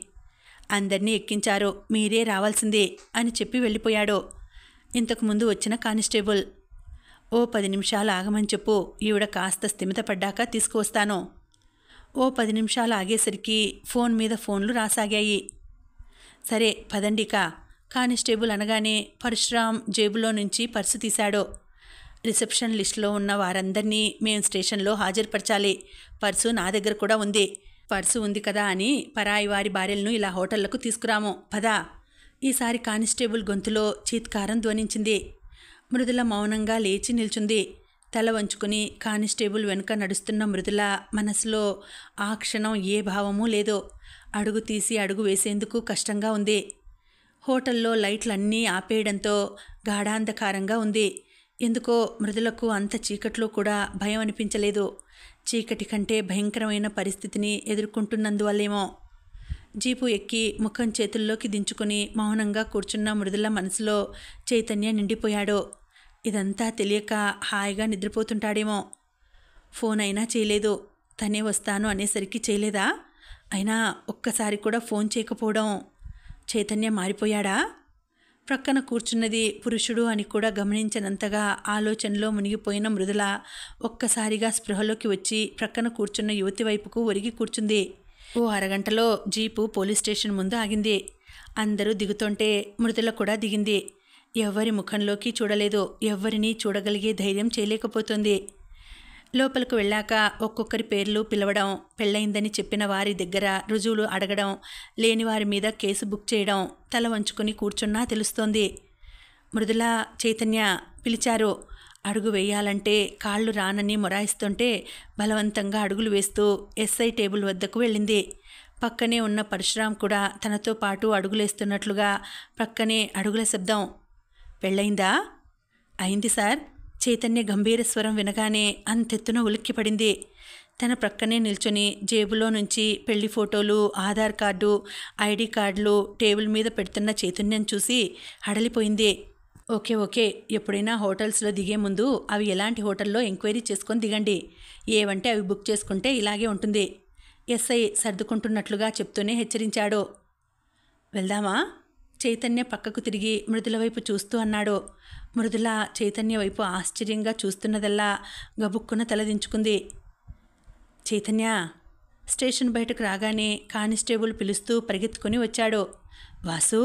అందర్నీ ఎక్కించారు, మీరే రావాల్సింది అని చెప్పి వెళ్ళిపోయాడు. ఇంతకుముందు వచ్చిన కానిస్టేబుల్, ఓ 10 నిమిషాలు ఆగమని చెప్పు, ఈవిడ కాస్త స్థిమితపడ్డాక తీసుకువస్తాను. ఓ 10 నిమిషాలు ఆగేసరికి ఫోన్ మీద ఫోన్లు రాసాగాయి. సరే పదండిక కానిస్టేబుల్ అనగానే పరశురాం జేబులో నుంచి పర్సు తీశాడు. రిసెప్షన్ లిస్టులో ఉన్న వారందరినీ మేము స్టేషన్లో హాజరుపరచాలి. పర్సు నా దగ్గర కూడా ఉంది. పర్సు ఉంది కదా అని పరాయి వారి భార్యలను ఇలా హోటళ్లకు తీసుకురాము, పదా. ఈసారి కానిస్టేబుల్ గొంతులో చీత్కారం ధ్వనించింది. మృదుల మౌనంగా లేచి నిల్చుంది. తల వంచుకుని కానిస్టేబుల్ వెనుక నడుస్తున్న మృదుల మనసులో ఆ క్షణం ఏ భావమూ లేదు. అడుగు తీసి అడుగు వేసేందుకు కష్టంగా ఉంది. హోటల్లో లైట్లన్నీ ఆపేయడంతో గాఢాంధకారంగా ఉంది. ఎందుకో మృదులకు అంత చీకట్లో కూడా భయం అనిపించలేదు. చీకటి కంటే భయంకరమైన పరిస్థితిని ఎదుర్కొంటున్నందువల్లేమో. జీపు ఎక్కి ముఖం చేతుల్లోకి దించుకుని మౌనంగా కూర్చున్న మృదుల మనసులో చైతన్య నిండిపోయాడు. ఇదంతా తెలియక హాయిగా నిద్రపోతుంటాడేమో. ఫోన్ అయినా చేయలేదు. తనే వస్తాను అనేసరికి చేయలేదా? అయినా ఒక్కసారి కూడా ఫోన్ చేయకపోవడం. చైతన్య మారిపోయాడా? ప్రక్కన కూర్చున్నది పురుషుడు అని కూడా గమనించనంతగా ఆలోచనలో మునిగిపోయిన మృదుల ఒక్కసారిగా స్పృహలోకి వచ్చి ప్రక్కన కూర్చున్న యువతి వైపుకు ఒరిగి కూర్చుంది. ఓ అరగంటలో జీపు పోలీస్ స్టేషన్ ముందు ఆగింది. అందరూ దిగుతుంటే మృదుల కూడా దిగింది. ఎవ్వరి ముఖంలోకి చూడలేదు. ఎవ్వరినీ చూడగలిగే ధైర్యం చేయలేకపోతుంది. లోపలికి వెళ్ళాక ఒక్కొక్కరి పేర్లు పిలవడం, పెళ్ళయిందని చెప్పిన వారి దగ్గర రుజువులు అడగడం, లేని వారి మీద కేసు బుక్ చేయడం, తల వంచుకొని కూర్చున్నా తెలుస్తోంది. మృదుల, చైతన్య పిలిచారు. అడుగు వేయాలంటే కాళ్ళు రానని మొరాయిస్తుంటే బలవంతంగా అడుగులు వేస్తూ ఎస్ఐ టేబుల్ వద్దకు వెళ్ళింది. పక్కనే ఉన్న పరశురాం కూడా తనతో పాటు అడుగులేస్తున్నట్లుగా ప్రక్కనే అడుగుల శబ్దం. పెళ్ళయిందా? అయింది సార్. చైతన్య గంభీర స్వరం వినగానే అంతెత్తున ఉలిక్కిపడింది. తన ప్రక్కనే నిల్చొని జేబులో నుంచి పెళ్లి ఫోటోలు, ఆధార్ కార్డు, ఐడి కార్డులు టేబుల్ మీద పెడుతున్న చైతన్యం చూసి హడలిపోయింది. ఓకే, ఎప్పుడైనా హోటల్స్లో దిగే ముందు అవి ఎలాంటి హోటల్లో ఎంక్వైరీ చేసుకొని దిగండి. ఏవంటే అవి బుక్ చేసుకుంటే ఇలాగే ఉంటుంది. ఎస్ఐ సర్దుకుంటున్నట్లుగా చెప్తూనే హెచ్చరించాడు. వెళ్దామా? చైతన్య పక్కకు తిరిగి మృదుల వైపు చూస్తూ అన్నాడు. మృదుల చైతన్య వైపు ఆశ్చర్యంగా చూస్తున్నదల్లా గబుక్కున తలదించుకుంది. చైతన్య. స్టేషన్ బయటకు రాగానే కానిస్టేబుల్ పిలుస్తూ పరిగెత్తుకుని వచ్చాడు. వాసు.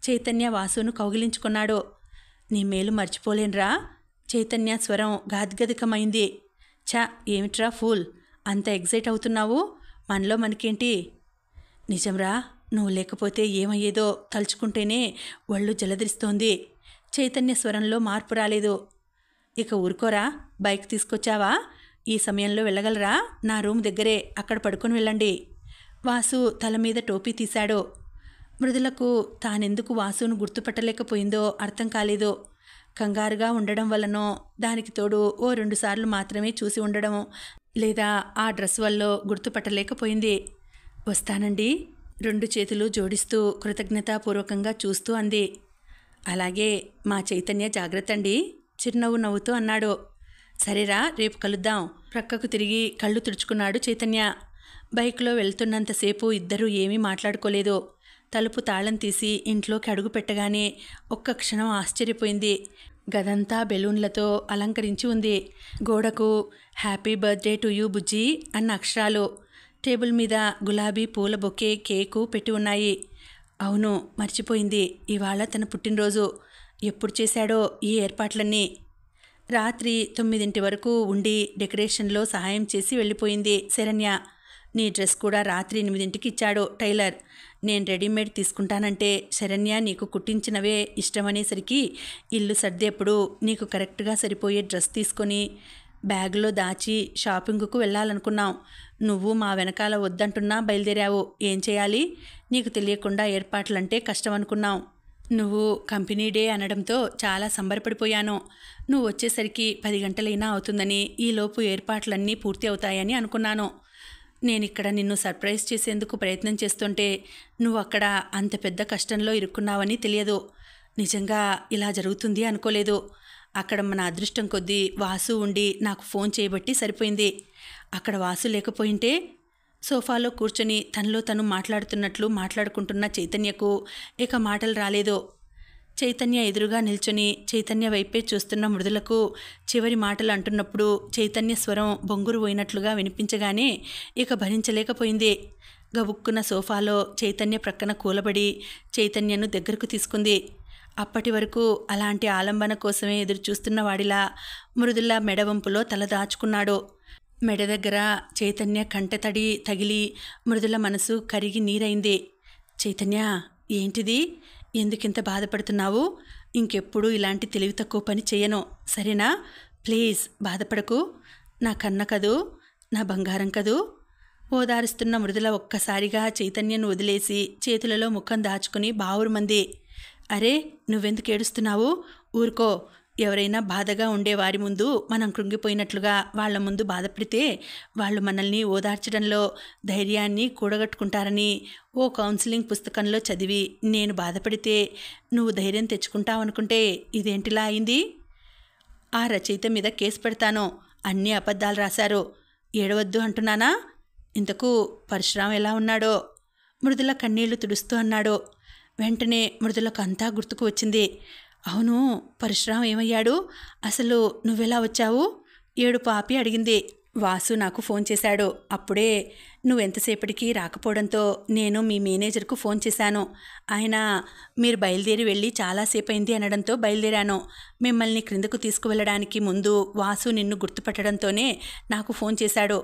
చైతన్య వాసును కౌగిలించుకున్నాడు. నీ మేలు మర్చిపోలేనురా. చైతన్య స్వరం గాద్గదికమైంది. ఛా, ఏమిట్రా ఫూల్, అంత ఎగ్జైట్ అవుతున్నావు? మనలో మనకేంటి? నిజంరా, నువ్వు లేకపోతే ఏమయ్యేదో తలుచుకుంటేనే ఒళ్ళు జలదరిస్తోంది. చైతన్య స్వరంలో మార్పు రాలేదు. ఇక ఊరుకోరా, బైక్ తీసుకొచ్చావా? ఈ సమయంలో వెళ్ళగలరా? నా రూమ్ దగ్గరే, అక్కడ పడుకొని వెళ్ళండి. వాసు తల మీద టోపీ తీశాడు. మృదులకు తానెందుకు వాసును గుర్తుపట్టలేకపోయిందో అర్థం కాలేదు. కంగారుగా ఉండడం వల్లనో, దానికి తోడు ఓ 2 సార్లు మాత్రమే చూసి ఉండడం, లేదా ఆ డ్రెస్ వల్ల గుర్తుపట్టలేకపోయింది. వస్తానండి. 2 చేతులు జోడిస్తూ కృతజ్ఞతాపూర్వకంగా చూస్తూ అంది. అలాగే, మా చైతన్య జాగ్రత్త అండి. చిరునవ్వు నవ్వుతూ అన్నాడు. సరేరా, రేపు కలుద్దాం. ప్రక్కకు తిరిగి కళ్ళు తుడుచుకున్నాడు చైతన్య. బైక్లో వెళ్తున్నంతసేపు ఇద్దరూ ఏమీ మాట్లాడుకోలేదు. తలుపు తాళం తీసి ఇంట్లోకి అడుగు పెట్టగానే ఒక్క క్షణం ఆశ్చర్యపోయింది. గదంతా బెలూన్లతో అలంకరించి ఉంది. గోడకు హ్యాపీ బర్త్డే టు యూ బుజ్జి అన్న అక్షరాలు, టేబుల్ మీద గులాబీ పూల బొకే, కేకు పెట్టి ఉన్నాయి. అవును, మర్చిపోయింది. ఇవాళ తన పుట్టినరోజు. ఎప్పుడు చేశాడో ఈ ఏర్పాట్లన్నీ. రాత్రి 9 వరకు ఉండి డెకరేషన్లో సహాయం చేసి వెళ్ళిపోయింది శరణ్య. నీ డ్రెస్ కూడా రాత్రి 8కి ఇచ్చాడు టైలర్. నేను రెడీమేడ్ తీసుకుంటానంటే శరణ్య నీకు కుట్టించినవే ఇష్టమనేసరికి ఇల్లు సర్దేప్పుడు నీకు కరెక్ట్గా సరిపోయే డ్రెస్ తీసుకొని బ్యాగ్లో దాచి షాపింగ్కు వెళ్ళాలనుకున్నాం. నువ్వు మా వెనకాల వద్దంటున్నా బయలుదేరావు. ఏం చేయాలి? నీకు తెలియకుండా ఏర్పాట్లంటే కష్టం అనుకున్నాం. నువ్వు కంపెనీ డే అనడంతో చాలా సంబరపడిపోయాను. నువ్వు వచ్చేసరికి 10 గంటలైనా అవుతుందని, ఈలోపు ఏర్పాట్లన్నీ పూర్తి అవుతాయని అనుకున్నాను. నేనిక్కడ నిన్ను సర్ప్రైజ్ చేసేందుకు ప్రయత్నం చేస్తుంటే నువ్వు అక్కడ అంత పెద్ద కష్టంలో ఇరుక్కున్నావని తెలియదు. నిజంగా ఇలా జరుగుతుంది అనుకోలేదు. అక్కడ మన అదృష్టం కొద్దీ వాసు ఉండి నాకు ఫోన్ చేయబట్టి సరిపోయింది. అక్కడ వాసు లేకపోయింటే. సోఫాలో కూర్చొని తనలో తను మాట్లాడుకుంటున్న చైతన్యకు ఇక మాటలు రాలేదు. చైతన్య ఎదురుగా నిల్చొని చైతన్య వైపే చూస్తున్న మృదులకు చివరి మాటలు అంటున్నప్పుడు చైతన్య స్వరం బొంగురు పోయినట్లుగా వినిపించగానే ఇక భరించలేకపోయింది. గబుక్కున సోఫాలో చైతన్య ప్రక్కన కూలబడి చైతన్యను దగ్గరకు తీసుకుంది. అప్పటి వరకు అలాంటి ఆలంబన కోసమే ఎదురు చూస్తున్న వాడిలా మృదుల మెడవంపులో తల దాచుకున్నాడు. మెడ దగ్గర చైతన్య కంటతడి తగిలి మృదుల మనసు కరిగి నీరైంది. చైతన్య, ఏంటిది? ఎందుకింత బాధపడుతున్నావు? ఇంకెప్పుడు ఇలాంటి తెలివి తక్కువ పని చేయను, సరేనా? ప్లీజ్ బాధపడకు. నా కన్న కదూ, నా బంగారం కదూ. ఓదారుస్తున్న మృదుల ఒక్కసారిగా చైతన్యను వదిలేసి చేతులలో ముఖం దాచుకుని బావురుమంది. అరే, నువ్వెందుకు ఏడుస్తున్నావు? ఊరుకో. ఎవరైనా బాధగా ఉండేవారి ముందు మనం కృంగిపోయినట్లుగా వాళ్ళ ముందు బాధపడితే వాళ్ళు మనల్ని ఓదార్చడంలో ధైర్యాన్ని కూడగట్టుకుంటారని ఓ కౌన్సిలింగ్ పుస్తకంలో చదివి నేను బాధపడితే నువ్వు ధైర్యం తెచ్చుకుంటావనుకుంటే ఇదేంటిలా అయింది? ఆ రచయిత మీద కేసు పెడతాను. అన్నీ అబద్ధాలు రాశారు. ఏడవద్దు అంటున్నానా? ఇంతకు పరశురాం ఎలా ఉన్నాడో? మృదుల కన్నీళ్లు తుడుస్తూ అన్నాడు. వెంటనే మృదులకు అంతా గుర్తుకు వచ్చింది. అవును, పరశురాం ఏమయ్యాడు? అసలు నువ్వెలా వచ్చావు? ఏడుపు ఆపి అడిగింది. వాసు నాకు ఫోన్ చేశాడు. అప్పుడే నువ్వెంతసేపటికి రాకపోవడంతో నేను మీ మేనేజర్కు ఫోన్ చేశాను. ఆయన మీరు బయలుదేరి వెళ్ళి చాలాసేపు అయింది అనడంతో బయలుదేరాను. మిమ్మల్ని క్రిందకు తీసుకువెళ్ళడానికి ముందు వాసు నిన్ను గుర్తుపట్టడంతోనే నాకు ఫోన్ చేశాడు.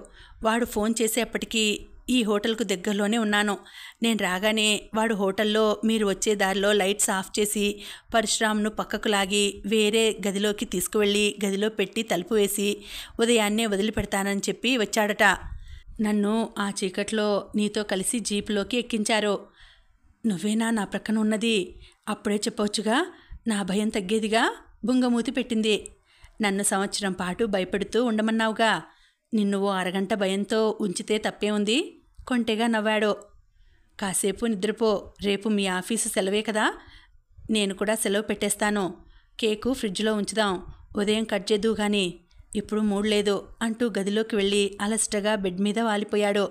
వాడు ఫోన్ చేసేప్పటికీ ఈ హోటల్కు దగ్గరలోనే ఉన్నాను. నేను రాగానే వాడు హోటల్లో మీరు వచ్చే దారిలో లైట్స్ ఆఫ్ చేసి పరశురాంను పక్కకు లాగి వేరే గదిలోకి తీసుకువెళ్ళి గదిలో పెట్టి తలుపు వేసి ఉదయాన్నే వదిలిపెడతానని చెప్పి వచ్చాడట. నన్ను ఆ చీకట్లో నీతో కలిసి జీపులోకి ఎక్కించారు. నువ్వేనా నా ప్రక్కన ఉన్నది? అప్పుడే చెప్పవచ్చుగా, నా భయం తగ్గేదిగా. బుంగమూతి పెట్టింది. నన్ను సంవత్సరం పాటు భయపెడుతూ ఉండమన్నావుగా. నిన్ను ఓ అరగంట భయంతో ఉంచితే తప్పే ఉంది. కొంటెగా నవ్వాడు. కాసేపు నిద్రపో. రేపు మీ ఆఫీసు సెలవే కదా. నేను కూడా సెలవు పెట్టేస్తాను. కేకు ఫ్రిడ్జ్లో ఉంచుదాం. ఉదయం కట్ చేద్దువు గాని. ఇప్పుడు మూడ్ లేదు అంటూ గదిలోకి వెళ్ళి అలసటగా బెడ్ మీద వాలిపోయాడు.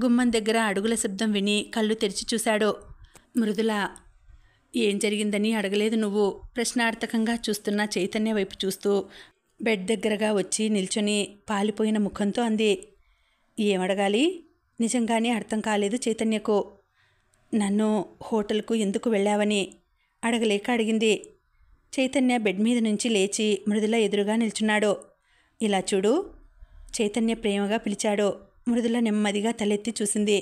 గుమ్మం దగ్గర అడుగుల శబ్దం విని కళ్ళు తెరిచి చూశాడు. మృదుల, ఏం జరిగిందని అడగలేదు నువ్వు. ప్రశ్నార్థకంగా చూస్తున్న చైతన్య వైపు చూస్తూ బెడ్ దగ్గరగా వచ్చి నిల్చొని పాలిపోయిన ముఖంతో అంది. ఏమడగాలి? నిజంగానే అర్థం కాలేదు చైతన్యకు. నన్ను హోటల్కు ఎందుకు వెళ్ళావని అడగలేక అడిగింది. చైతన్య బెడ్ మీద నుంచి లేచి మృదుల ఎదురుగా నిల్చున్నాడు. ఇలా చూడు, చైతన్య ప్రేమగా పిలిచాడు. మృదుల నెమ్మదిగా తలెత్తి చూసింది.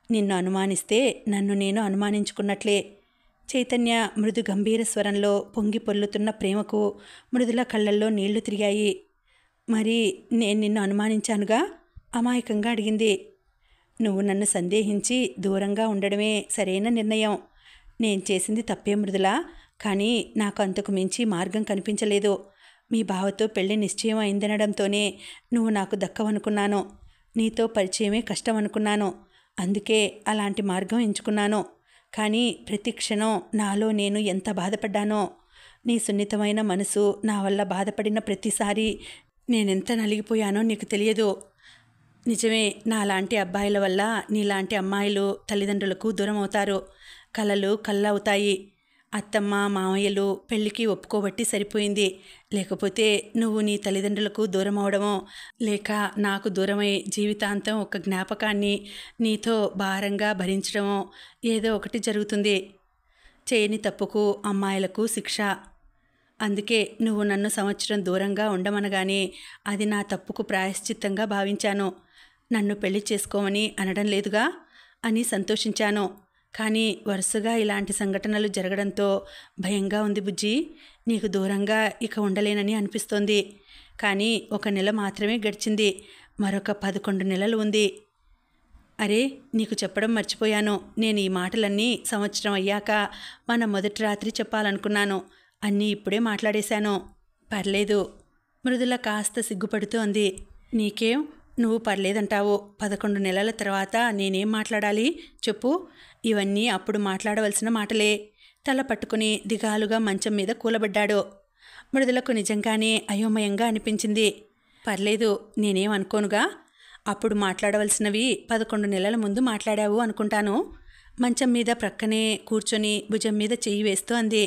నిన్ను అనుమానిస్తే నన్ను నేను అనుమానించుకున్నట్లే. చైతన్య మృదు గంభీర స్వరంలో పొంగి పొర్లుతున్న ప్రేమకు మృదుల కళ్ళల్లో నీళ్లు తిరిగాయి. మరి నేను నిన్ను అనుమానించానుగా? అమాయకంగా అడిగింది. నువ్వు నన్ను సందేహించి దూరంగా ఉండడమే సరైన నిర్ణయం. నేను చేసింది తప్పే మృదుల, కానీ నాకు అంతకు మించి మార్గం కనిపించలేదు. మీ బావతో పెళ్లి నిశ్చయం అయిందనడంతోనే నువ్వు నాకు దక్కవనుకున్నాను. నీతో పరిచయమే కష్టం అనుకున్నాను. అందుకే అలాంటి మార్గం ఎంచుకున్నాను. కానీ ప్రతి క్షణం నాలో నేను ఎంత బాధపడ్డానో. నీ సున్నితమైన మనసు నా వల్ల బాధపడిన ప్రతిసారి నేనెంత నలిగిపోయానో నీకు తెలియదు. నిజమే, నాలాంటి అబ్బాయిల వల్ల నీలాంటి అమ్మాయిలు తల్లిదండ్రులకు దూరం అవుతారు. కలలు కళ్ళవుతాయి. అత్తమ్మ మామయ్యలు పెళ్ళికి ఒప్పుకోబట్టి సరిపోయింది. లేకపోతే నువ్వు నీ తల్లిదండ్రులకు దూరం అవడమో, లేక నాకు దూరమై జీవితాంతం ఒక జ్ఞాపకాన్ని నీతో భారంగా భరించడమో ఏదో ఒకటి జరుగుతుంది. చేయని తప్పుకు అమ్మాయిలకు శిక్ష. అందుకే నువ్వు నన్ను సంవత్సరం దూరంగా ఉండమనగానే అది నా తప్పుకు ప్రాయశ్చిత్తంగా భావించాను. నన్ను పెళ్లి చేసుకోమని అనడం లేదుగా అని సంతోషించాను. కానీ వరుసగా ఇలాంటి సంఘటనలు జరగడంతో భయంగా ఉంది బుజ్జి. నీకు దూరంగా ఇక ఉండలేనని అనిపిస్తోంది. కానీ 1 నెల మాత్రమే గడిచింది. మరొక 11 నెలలు ఉంది. అరే, నీకు చెప్పడం మర్చిపోయాను. నేను ఈ మాటలన్నీ సంవత్సరం అయ్యాక మన మొదటి రాత్రి చెప్పాలనుకున్నాను. అన్నీ ఇప్పుడే మాట్లాడేశాను. పర్లేదు. మృదుల కాస్త సిగ్గుపడుతూ అంది. నీకేం, నువ్వు పర్లేదంటావు. 11 నెలల తర్వాత నేనేం మాట్లాడాలి చెప్పు. ఇవన్నీ అప్పుడు మాట్లాడవలసిన మాటలే. తల పట్టుకుని దిగాలుగా మంచం మీద కూలబడ్డాడు. మృదులకు నిజంగానే అయోమయంగా అనిపించింది. పర్లేదు, నేనేం అనుకోనుగా. అప్పుడు మాట్లాడవలసినవి 11 నెలల ముందు మాట్లాడావు అనుకుంటాను. మంచం మీద ప్రక్కనే కూర్చొని భుజం మీద చెయ్యి వేస్తూ అంది.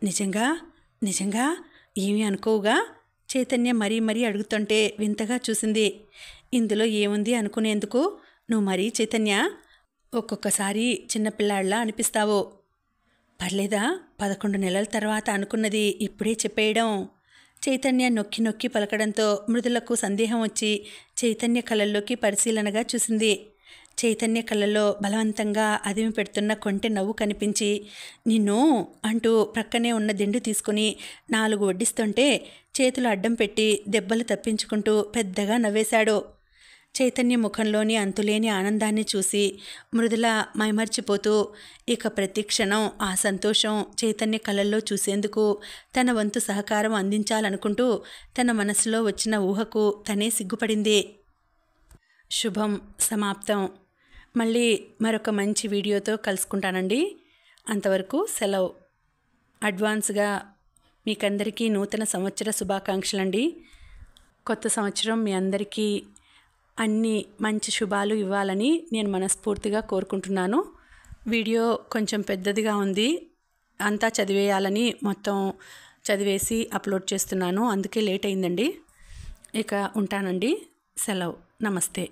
నిజంగా? నిజంగా ఏమీ అనుకోవుగా? చైతన్య మరీ అడుగుతుంటే వింతగా చూసింది. ఇందులో ఏముంది అనుకునేందుకు? నువ్వు మరీ చైతన్య ఒక్కొక్కసారి చిన్నపిల్లాళ్ళ అనిపిస్తావు. పర్లేదా? 11 నెలల తర్వాత అనుకున్నది ఇప్పుడే చెప్పేయడం. చైతన్య నొక్కి నొక్కి పలకడంతో మృదులకు సందేహం వచ్చి చైతన్య కళ్ళల్లోకి పరిశీలనగా చూసింది. చైతన్య కళ్ళల్లో బలవంతంగా అదిమి పెడుతున్న కొంటె నవ్వు కనిపించి, నిన్ను అంటూ ప్రక్కనే ఉన్న దిండు తీసుకుని 4 వడ్డిస్తుంటే చేతులు అడ్డం పెట్టి దెబ్బలు తప్పించుకుంటూ పెద్దగా నవ్వేశాడు. చైతన్య ముఖంలోని అంతులేని ఆనందాన్ని చూసి మృదుల మైమర్చిపోతూ ఇక ప్రతి క్షణం ఆ సంతోషం చైతన్య కళ్ళల్లో చూసేందుకు తన వంతు సహకారం అందించాలనుకుంటూ తన మనసులో వచ్చిన ఊహకు తనే సిగ్గుపడింది. శుభం సమాప్తం. మళ్ళీ మరొక మంచి వీడియోతో కలుసుకుంటానండి. అంతవరకు సెలవు. అడ్వాన్స్గా మీకందరికీ నూతన సంవత్సర శుభాకాంక్షలండి. కొత్త సంవత్సరం మీ అందరికీ అన్ని మంచి శుభాలు ఇవ్వాలని నేను మనస్ఫూర్తిగా కోరుకుంటున్నాను. వీడియో కొంచెం పెద్దదిగా ఉంది, అంతా చదివేయాలని మొత్తం చదివేసి అప్లోడ్ చేస్తున్నాను, అందుకే లేట్ అయిందండి. ఇక ఉంటానండి. సెలవు. నమస్తే.